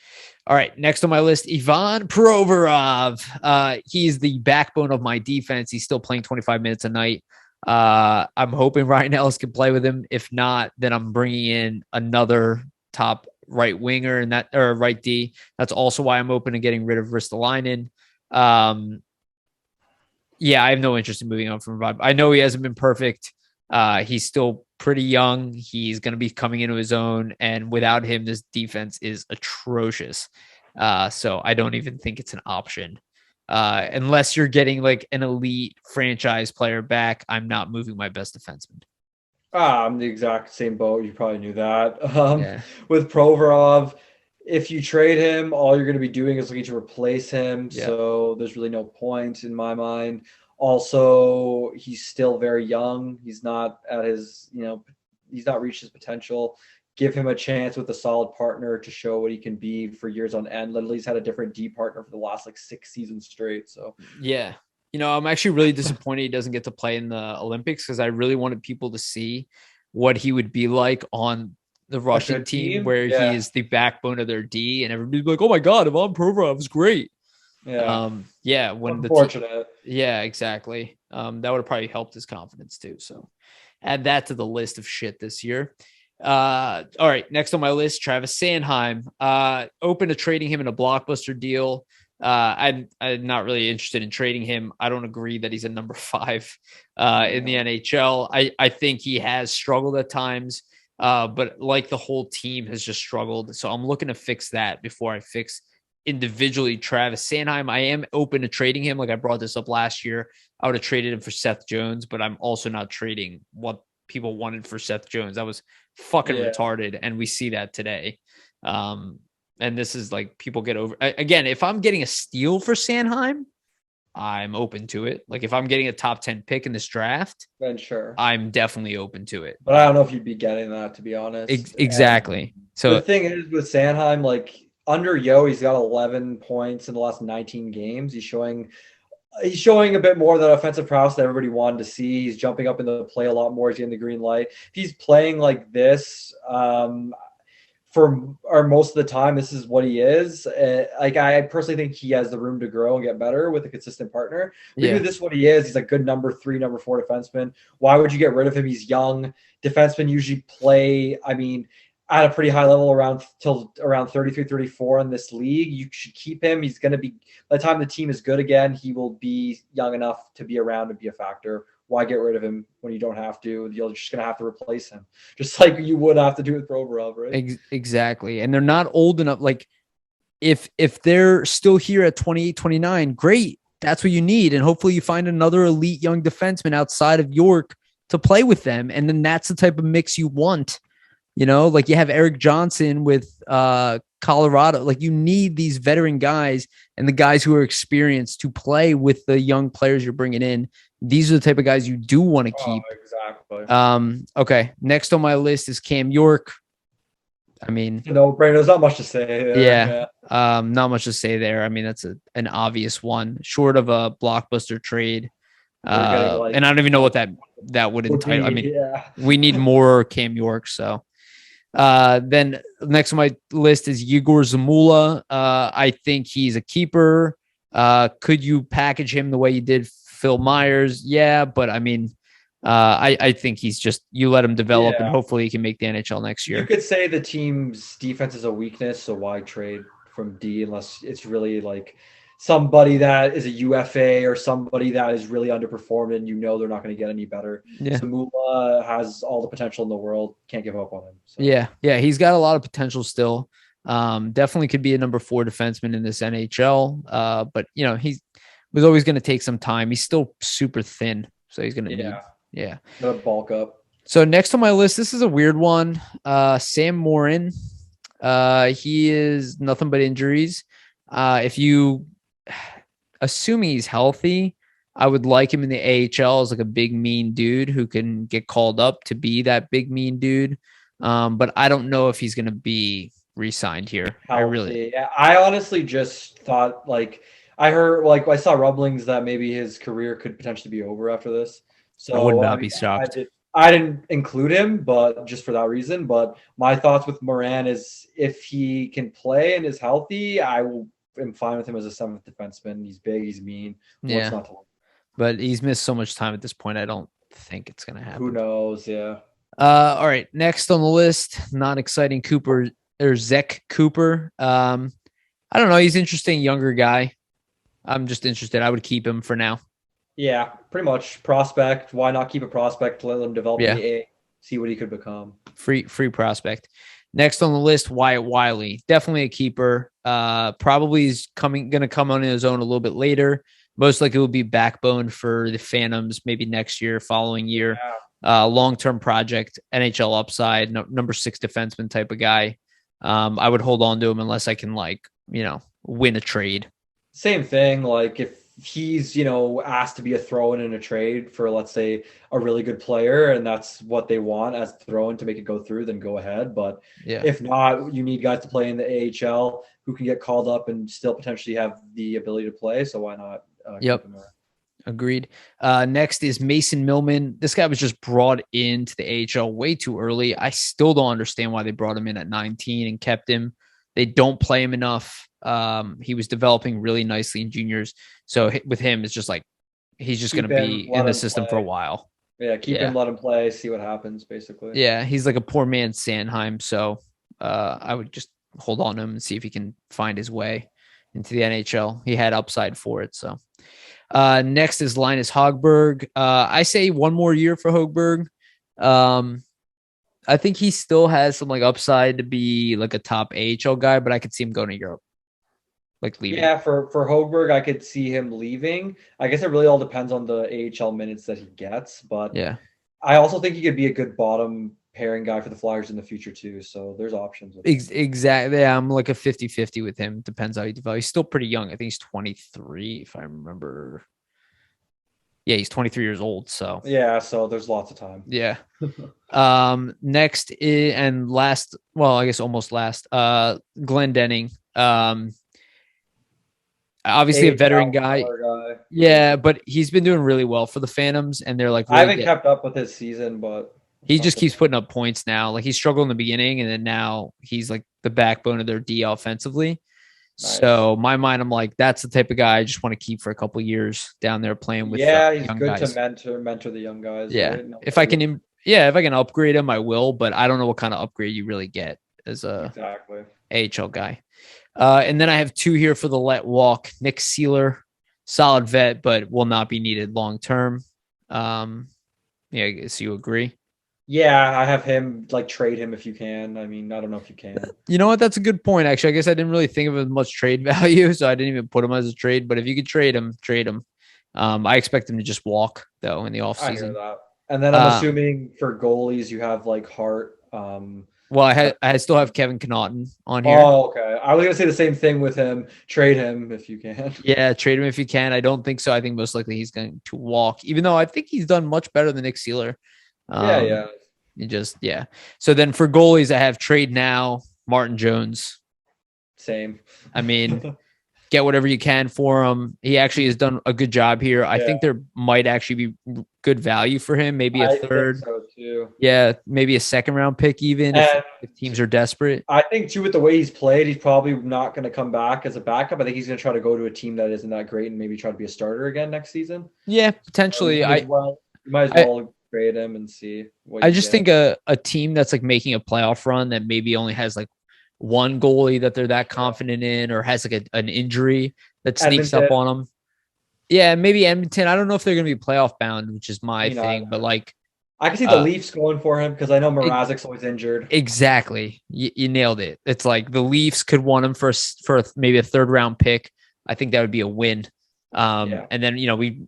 All right, next on my list, Ivan Provorov. He's the backbone of my defense. He's still playing 25 minutes a night. I'm hoping Ryan Ellis can play with him. If not, then I'm bringing in another top right winger and or right D. That's also why I'm open to getting rid of Ristolainen. I have no interest in moving on from Provorov. I know he hasn't been perfect. He's still pretty young. He's going to be coming into his own, and without him, this defense is atrocious. So I don't even think it's an option. Unless you're getting like an elite franchise player back, I'm not moving my best defenseman. I'm the exact same boat. You probably knew that. With Provorov, if you trade him, all you're going to be doing is looking to replace him. Yeah. So there's really no point in my mind. Also, he's still very young. He's not at his, he's not reached his potential. Give him a chance with a solid partner to show what he can be for years on end. Literally, he's had a different D partner for the last 6 seasons straight. So yeah, I'm actually really disappointed he doesn't get to play in the Olympics because I really wanted people to see what he would be like on the Russian team where he is the backbone of their D, and everybody's like, "Oh my God, Ivan Provorov is great." Yeah. When unfortunate. Exactly. That would have probably helped his confidence too. So add that to the list of shit this year. All right. Next on my list, Travis Sanheim. Open to trading him in a blockbuster deal. I'm not really interested in trading him. I don't agree that he's a number 5 in the NHL. I think he has struggled at times, but like the whole team has just struggled. So I'm looking to fix that before I fix individually Travis Sanheim. I am open to trading him. Like I brought this up last year. I would have traded him for Seth Jones, but I'm also not trading what people wanted for Seth Jones. That was fucking retarded, and we see that today. And this is like people get over again. If I'm getting a steal for Sanheim, I'm open to it. Like if I'm getting a top 10 pick in this draft, then sure, I'm definitely open to it. But I don't know if you'd be getting that, to be honest. Exactly. And so the thing is with Sanheim, like under Yo, he's got 11 points in the last 19 games. He's showing a bit more of that offensive prowess that everybody wanted to see. He's jumping up into the play a lot more. He's getting the green light. If he's playing like this, most of the time, this is what he is. Like I personally think he has the room to grow and get better with a consistent partner. Maybe this is what he is. He's a good number 3, number 4 defenseman. Why would you get rid of him? He's young. Defensemen usually play, at a pretty high level around 33, 34 in this league. You should keep him. He's going to be, by the time the team is good again, he will be young enough to be around and be a factor. Why get rid of him when you don't have to? You're just going to have to replace him, just like you would have to do with Provorov, right? Exactly. And they're not old enough. Like if they're still here at 28, 29, great. That's what you need. And hopefully you find another elite young defenseman outside of York to play with them. And then that's the type of mix you want. You know, like you have Eric Johnson with Colorado. Like you need these veteran guys and the guys who are experienced to play with the young players you're bringing in. These are the type of guys you do want to keep. Exactly. Okay. Next on my list is Cam York. No, Brandon, there's not much to say there. Yeah. Not much to say there. That's an obvious one, short of a blockbuster trade. And I don't even know what that would entitle. We need more Cam York. So then next on my list is Yegor Zamula. I think he's a keeper. Could you package him the way you did Phil Myers? Yeah, but I think he's just, you let him develop and hopefully he can make the NHL next year. You could say the team's defense is a weakness, so why trade from D unless it's really like somebody that is a UFA or somebody that is really underperformed and they're not going to get any better. Yeah. Zamula has all the potential in the world. Can't give up on him. So. Yeah. He's got a lot of potential still. Definitely could be a number 4 defenseman in this NHL. But he was always going to take some time. He's still super thin, so he's going to need gonna bulk up. So next on my list, this is a weird one. Sam Morin. He is nothing but injuries. If you assuming he's healthy, I would like him in the AHL as like a big mean dude who can get called up to be that big mean dude. But I don't know if he's going to be re-signed here. I honestly just thought I saw rumblings that maybe his career could potentially be over after this. So I would not be shocked. I didn't include him, but just for that reason. But my thoughts with Morin is if he can play and is healthy, I'm fine with him as a 7th defenseman. He's big, he's mean. But he's missed so much time at this point. I don't think it's going to happen. Who knows? Yeah. All right. Next on the list, not exciting Zach Cooper. I don't know. He's an interesting younger guy. I'm just interested. I would keep him for now. Yeah, pretty much prospect. Why not keep a prospect? Let him develop in the A, see what he could become. Free prospect. Next on the list, Wyatt Wiley. Definitely a keeper. Probably is going to come on his own a little bit later. Most likely it will be backbone for the Phantoms maybe next year, following year. Long-term project, NHL upside, number 6 defenseman type of guy. I would hold on to him unless I can win a trade. Same thing. Like if he's, asked to be a throw-in in a trade for, let's say, a really good player, and that's what they want as throw-in to make it go through, then go ahead. But if not, you need guys to play in the AHL who can get called up and still potentially have the ability to play. So why not? Yep. Agreed. Next is Mason Millman. This guy was just brought into the AHL way too early. I still don't understand why they brought him in at 19 and kept him. They don't play him enough. He was developing really nicely in juniors. So with him, it's just like he's just going to be in the system for a while. Yeah, keep him, let him play, see what happens, basically. Yeah, he's like a poor man's Sanheim, so I would just hold on to him and see if he can find his way into the NHL. He had upside for it. So next is Linus Hogberg. I say one more year for Hogberg. I think he still has some like upside to be like a top AHL guy, but I could see him going to Europe, like leaving. Yeah, for Hogberg, I could see him leaving. I guess it really all depends on the AHL minutes that he gets, but Yeah. I also think he could be a good bottom pairing guy for the Flyers in the future too. So there's options. Exactly. Yeah, I'm like a 50-50 with him. Depends how he develops. He's still pretty young. I think he's 23, if I remember. Yeah, he's 23 years old. So yeah, so there's lots of time. Yeah. Next is, and last, well, I guess almost last, Glenn Denning. Obviously a veteran guy. Yeah, but he's been doing really well for the Phantoms, and they're like really I haven't kept up with his season, but he just keeps putting up points now. Like he struggled in the beginning, and then now he's like the backbone of their D offensively. Nice. So my mind, I'm like, that's the type of guy I just want to keep for a couple of years down there playing with. Yeah, he's good guys. To mentor the young guys. Yeah, right? If I can upgrade him, I will. But I don't know what kind of upgrade you really get as a AHL guy. And then I have two here for the let walk. Nick Seeler, solid vet, but will not be needed long term. Yeah, I guess you agree. Yeah, I have him, like, trade him if you can. I mean, I don't know if you can. You know what? That's a good point, actually. I guess I didn't really think of it as much trade value, so I didn't even put him as a trade. But if you could trade him, trade him. I expect him to just walk, though, in the offseason. I hear that. And then I'm assuming for goalies, you have, like, Hart. Well, I still have Kevin Connectny on here. Oh, okay. I was going to say the same thing with him. Trade him if you can. Yeah, trade him if you can. I don't think so. I think most likely he's going to walk, even though I think he's done much better than Nick Seeler. Yeah. So then for goalies, I have trade now, Martin Jones. Same. I mean, get whatever you can for him. He actually has done a good job here. I think there might actually be good value for him. Maybe a third. Think so too. Yeah, maybe a second round pick even if teams are desperate. I think too, with the way he's played, he's probably not going to come back as a backup. I think he's going to try to go to a team that isn't that great and maybe try to be a starter again next season. Yeah, potentially. You might as well trade him and see what I just think a team that's like making a playoff run that maybe only has like one goalie that they're that confident in, or has like an injury that sneaks up on them. Yeah, maybe Edmonton. I don't know if they're going to be playoff bound, which is my thing, but like I can see the Leafs going for him because I know Mrazek's always injured. Exactly, you nailed it. It's like the Leafs could want him for maybe a third round pick. I think that would be a win. And then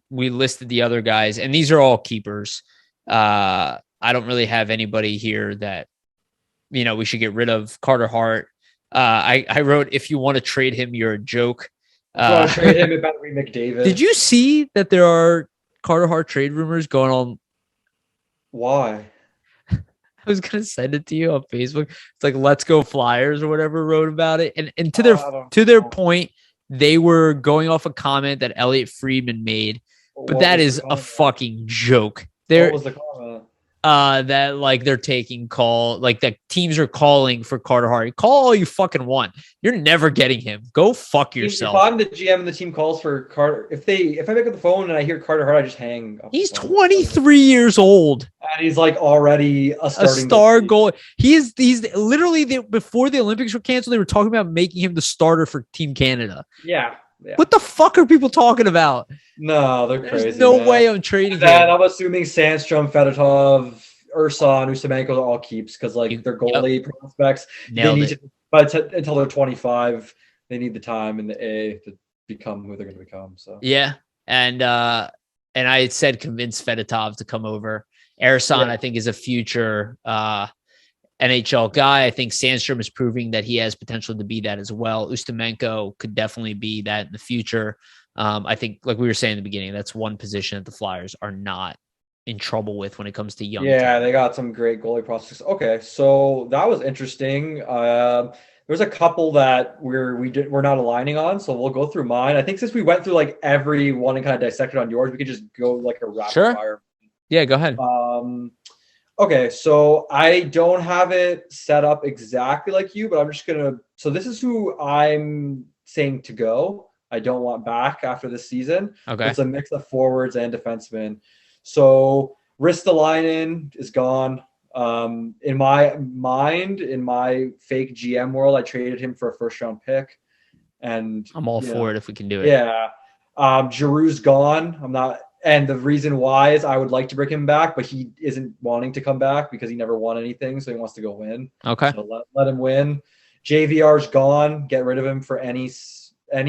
we listed the other guys, and these are all keepers. I don't really have anybody here that we should get rid of. Carter Hart. I wrote, if you want to trade him, you're a joke. Trade him, it better be McDavid. Did you see that there are Carter Hart trade rumors going on? Why? I was gonna send it to you on Facebook. It's like Let's Go Flyers or whatever wrote about it, and to their point, they were going off a comment that Elliot Friedman made, but that is a fucking joke. What was the comment? That like they're taking call, like the teams are calling for Carter Hart. Call all you fucking want. You're never getting him. Go fuck yourself. If I'm the GM and the team calls for Carter, if I pick up the phone and I hear Carter Hart, I just hang up. He's 23 years old. And he's like already a star goal. He's literally before the Olympics were canceled, they were talking about making him the starter for Team Canada. Yeah. What the fuck are people talking about? No, they're crazy. There's no way I'm trading him. I'm assuming Sandstrom, Fedotov, Ursan, Ustimenko are all keeps because like their goalie prospects. Until they're 25, they need the time in the A to become who they're going to become. So yeah, and I had said convince Fedotov to come over. Ursan, I think, is a future NHL guy. I think Sandstrom is proving that he has potential to be that as well. Ustimenko could definitely be that in the future. I think, like we were saying in the beginning, that's one position that the Flyers are not in trouble with when it comes to young. Yeah, they got some great goalie prospects. Okay, so that was interesting. There's a couple that we're not aligning on, so we'll go through mine. I think since we went through like every one and kind of dissected on yours, we could just go like a rapid fire. Yeah, go ahead. Okay, so I don't have it set up exactly like you, but I'm just gonna. So this is who I'm saying to go. I don't want back after this season. Okay, it's a mix of forwards and defensemen. So Ristolainen is gone. In my mind, in my fake GM world, I traded him for a first round pick, and I'm all for it if we can do it. Yeah, Giroux's gone. I'm not, and the reason why is I would like to bring him back, but he isn't wanting to come back because he never won anything, so he wants to go win. Okay. So let him win. JVR's gone. Get rid of him for any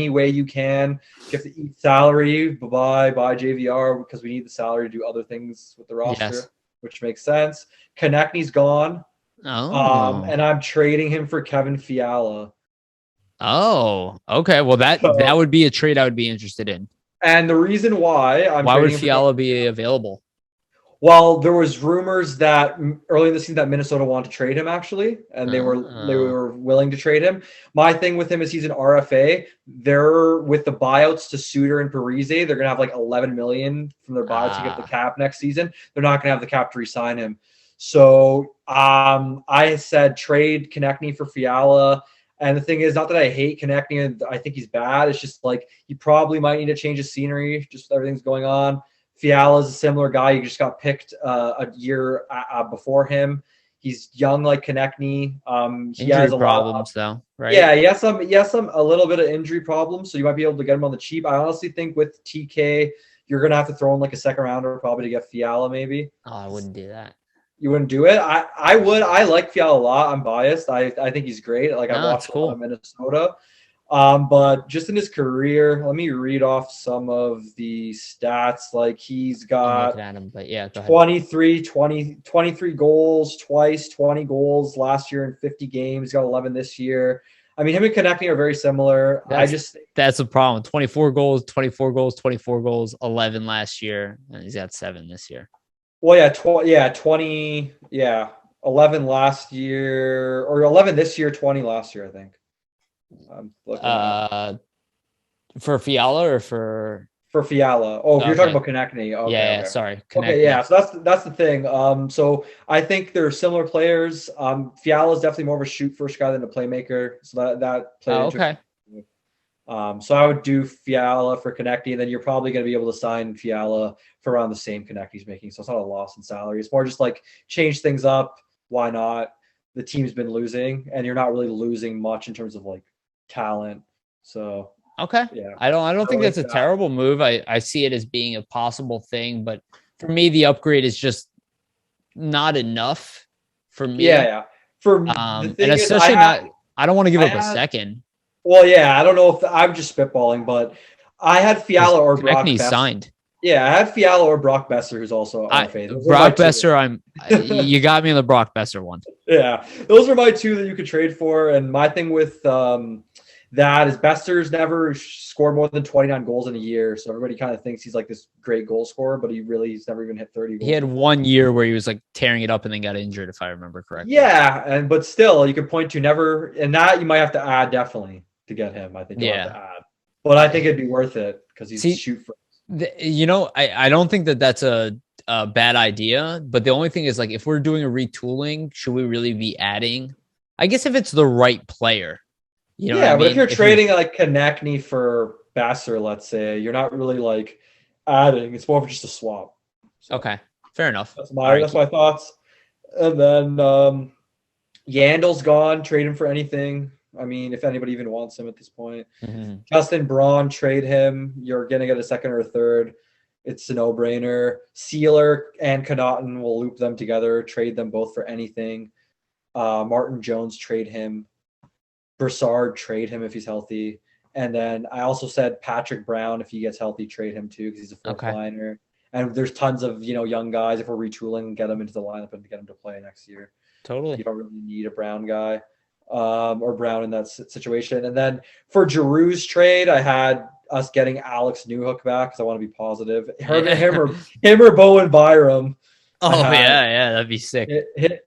way you can. You have to eat salary. Bye JVR, because we need the salary to do other things with the roster, which makes sense. Connectny's gone. Oh. And I'm trading him for Kevin Fiala. Oh, okay. Well, that would be a trade I would be interested in. And the reason why would Fiala be available? Well, there was rumors that early in the season that Minnesota wanted to trade him, actually, and they were willing to trade him. My thing with him is he's an RFA. They're with the buyouts to Suter and Parise. They're going to have like $11 million from their buyouts to get the cap next season. They're not going to have the cap to re-sign him. So I said trade Connectny for Fiala. And the thing is, not that I hate Connectny and I think he's bad. It's just like you probably might need to change his scenery just with everything's going on. Fiala's a similar guy. He just got picked a year before him. He's young like Connectny. He has a problems though, right? Yeah, he has a little bit of injury problems, so you might be able to get him on the cheap. I honestly think with TK, you're gonna have to throw in like a second rounder probably to get Fiala maybe. Oh, I wouldn't do that. You wouldn't do it? I would. I like Fiala a lot. I'm biased. I think he's great. Like I watched a lot of Minnesota. But just in his career, let me read off some of the stats. Like he's got 23 goals twice, 20 goals last year in 50 games. He's got 11 this year. I mean, him and Connectny are very similar. That's the problem. 24 goals, 11 last year, and he's got 7 this year. Well, 11 last year, or 11 this year, 20 last year, I think. For Fiala or for Fiala? Oh, you're talking about Connectny. Okay, yeah, sorry. Connectny. Okay, yeah. So that's the thing. So I think they're similar players. Fiala is definitely more of a shoot first guy than a playmaker. So that plays. Okay. So I would do Fiala for Connectny, and then you're probably going to be able to sign Fiala for around the same Connectny's making. So it's not a loss in salary. It's more just like change things up. Why not? The team's been losing, and you're not really losing much in terms of like talent. So okay, yeah, I don't think that's a terrible move. I see it as being a possible thing, but for me, the upgrade is just not enough for me. Yeah. For and especially I don't want to give up a second. Well, yeah, I don't know if I'm just spitballing, but I had Fiala or Brock Besser. Signed. Yeah, I had Fiala or Brock Besser, who's also RFA. Brock Besser, you got me on the Brock Besser one. Yeah, those are my two that you could trade for. And my thing with that is Besser's never scored more than 29 goals in a year. So everybody kind of thinks he's like this great goal scorer, but he's never even hit 30 goals. He had 1 year where he was like tearing it up and then got injured, if I remember correctly. Yeah, but still, you could point to never, and that you might have to add definitely to get him. I think you'll have to add. But I think it'd be worth it because he's shoot for. I don't think that's a bad idea, but the only thing is like if we're doing a retooling, should we really be adding? I guess if it's the right player, but if you're trading like Connectny for Besser, let's say, you're not really like adding. It's more of just a swap. So, okay, fair enough. That's my thoughts. And then Yandel's gone. Trade him for anything. I mean, if anybody even wants him at this point. Mm-hmm. Justin Braun, trade him. You're going to get a second or a third. It's a no-brainer. Sealer and Connaughton will loop them together, trade them both for anything. Martin Jones, trade him. Broussard, trade him if he's healthy. And then I also said Patrick Brown, if he gets healthy, trade him too because he's a fourth liner. And there's tons of young guys. If we're retooling, get them into the lineup and get them to play next year. Totally. You don't really need a Brown guy. Or Brown in that situation. And then for Giroux's trade, I had us getting Alex Newhook back because I want to be positive. Him or Bowen Byram. Oh yeah, that'd be sick.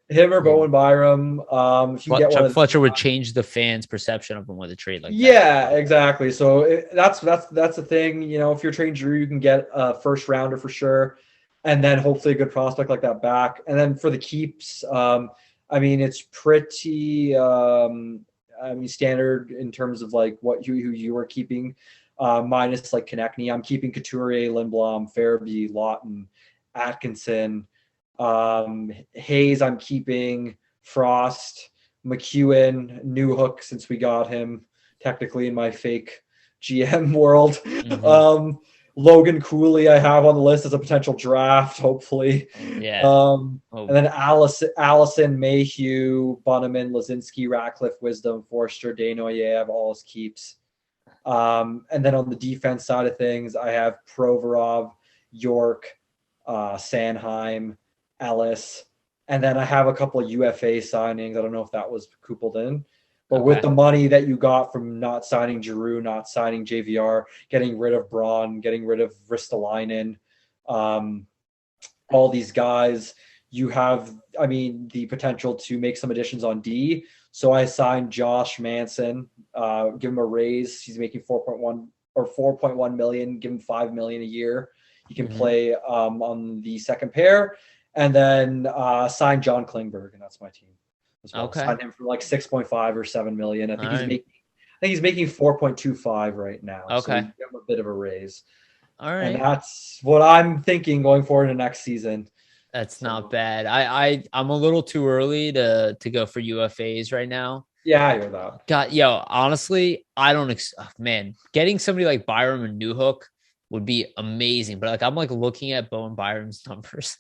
Him or Bowen Byram. If you get Chuck Fletcher would change the fans' perception of him with a trade like that. Yeah, exactly. So that's the thing. If you're trading Giroux, you can get a first rounder for sure, and then hopefully a good prospect like that back. And then for the keeps, I mean, it's pretty standard in terms of like who you are keeping, minus like Connectny. I'm keeping Couturier, Lindblom, Fairby, Lawton, Atkinson, Hayes I'm keeping, Frost, Mcewen, Newhook since we got him technically in my fake GM world. Mhm. Logan Cooley I have on the list as a potential draft, hopefully. Yeah. And Oh, then Allison, Mayhew, Bunaman, Luzinski, Ratcliff, Wisdom, Forster, Desnoyers, all his keeps. And then on the defense side of things, I have Provorov, York, Sanheim, Ellis, and then I have a couple of UFA signings. I don't know if that was coupled in, but with the money that you got from not signing Giroux, not signing JVR, getting rid of Braun, getting rid of Ristolainen, all these guys, you have, I mean, the potential to make some additions on D. So I signed Josh Manson, give him a raise. He's making 4.1 million, give him 5 million a year. He can play on the second pair, and then sign John Klingberg, and that's my team as well. Sign him for like 6.5 or 7 million. I think he's making 4.25 right now. So you give him a bit of a raise. All right. And that's what I'm thinking going forward in the next season. That's not bad. I'm a little too early to go for UFAs right now. Yeah, I hear that. God, yo, honestly, I don't man, getting somebody like Byram and Newhook would be amazing. But like I'm like looking at Bowen Byram's numbers.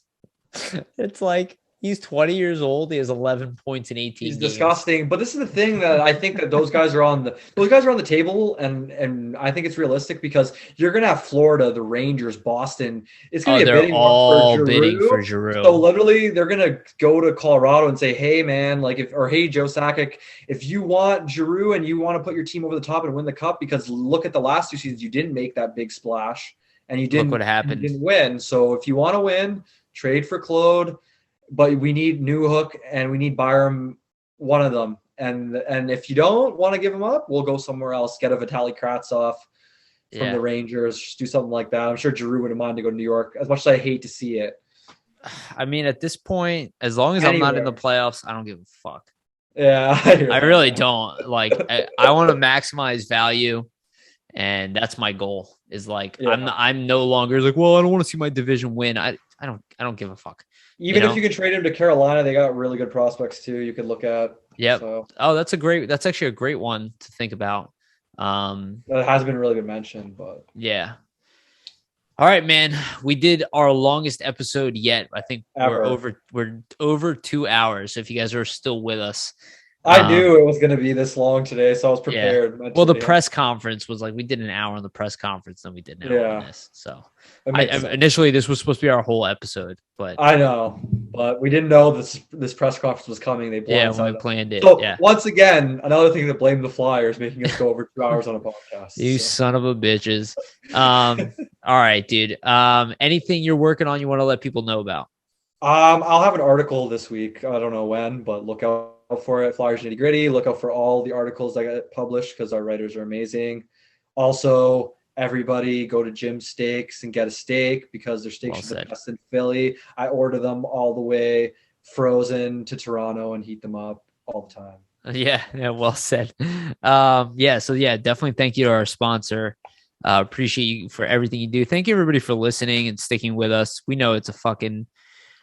It's like he's 20 years old. He has 11 points in 18 He's games. Disgusting. But this is the thing that I think that those guys are on the table, and I think it's realistic because you're gonna have Florida, the Rangers, Boston. It's gonna be a bidding war for bidding for Giroux. So literally they're gonna go to Colorado and say, hey man, like hey Joe Sakic, if you want Giroux and you want to put your team over the top and win the cup, because look at the last 2 seasons, you didn't make that big splash and you didn't, look what happened. You didn't win. So if you want to win, trade for Claude. But we need Newhook and we need Byram, one of them. And if you don't want to give him up, we'll go somewhere else. Get a Vitaly Kravtsov from the Rangers. Just do something like that. I'm sure Giroux wouldn't mind to go to New York, as much as I hate to see it. I mean, at this point, as long as I'm not in the playoffs, I don't give a fuck. Yeah, I really don't. Like, I want to maximize value, and that's my goal. Is like I'm no longer like, well, I don't want to see my division win. I don't give a fuck. Even if you can trade him to Carolina, they got really good prospects too. You could look at. Yep. So. Oh, that's actually a great one to think about. That hasn't really been mentioned, but yeah. All right, man. We did our longest episode yet. I think we're over 2 hours. So if you guys are still with us. I knew it was going to be this long today, so I was prepared. Yeah. Well, the press conference was like, we did an hour on the press conference, then we did an hour on this. So initially this was supposed to be our whole episode, but I know, but we didn't know this press conference was coming. They when we planned it. So once again, another thing to blame the Flyers, making us go over 2 hours on a podcast. You son of a bitches. All right, dude. Anything you're working on you want to let people know about? I'll have an article this week. I don't know when, but look out for it. Flyers Nitty Gritty. Look out for all the articles that get published because our writers are amazing. Also, everybody go to Jim Steaks and get a steak because their steaks are the best in Philly. I order them all the way frozen to Toronto and heat them up all the time. Yeah, well said. Definitely thank you to our sponsor. Appreciate you for everything you do. Thank you everybody for listening and sticking with us. We know it's a fucking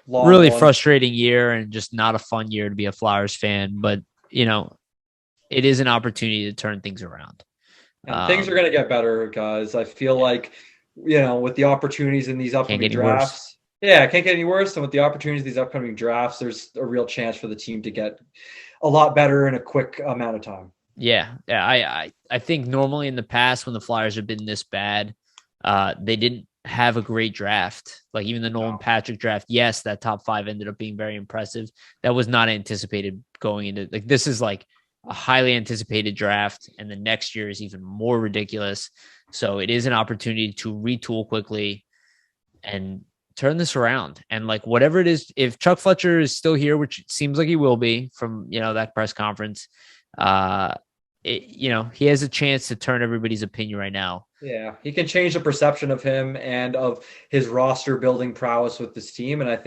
really frustrating year and just not a fun year to be a Flyers fan, but it is an opportunity to turn things around. And things are going to get better, guys. I feel like, with the opportunities in these upcoming drafts, it can't get any worse. And with the opportunities in these upcoming drafts, there's a real chance for the team to get a lot better in a quick amount of time. Yeah. I think normally in the past when the Flyers have been this bad, they didn't have a great draft. Like even the Nolan Patrick draft, yes, that top 5 ended up being very impressive. That was not anticipated going into this is like a highly anticipated draft, and the next year is even more ridiculous. So it is an opportunity to retool quickly and turn this around. And like whatever it is, if Chuck Fletcher is still here, which it seems like he will be from that press conference, he has a chance to turn everybody's opinion right now. Yeah, he can change the perception of him and of his roster building prowess with this team. And I'm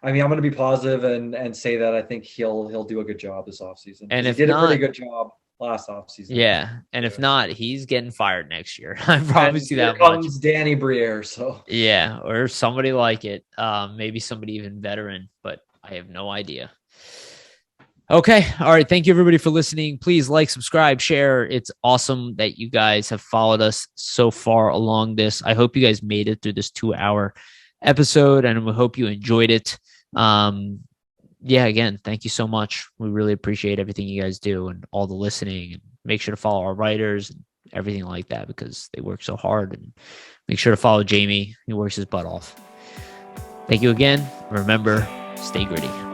going to be positive and say that I think he'll do a good job this offseason. And he did a pretty good job. last offseason. Yeah. And if not, he's getting fired next year. I promise And you here that much. comes Danny Briere. So Yeah. Or somebody like it. Maybe somebody even veteran, but I have no idea. Okay. All right. Thank you, everybody, for listening. Please like, subscribe, share. It's awesome that you guys have followed us so far along this. I hope you guys made it through this 2-hour episode, and we hope you enjoyed it. Yeah, again, thank you so much. We really appreciate everything you guys do and all the listening. And make sure to follow our writers and everything like that because they work so hard. And make sure to follow Jamie. He works his butt off. Thank you again. Remember, stay gritty.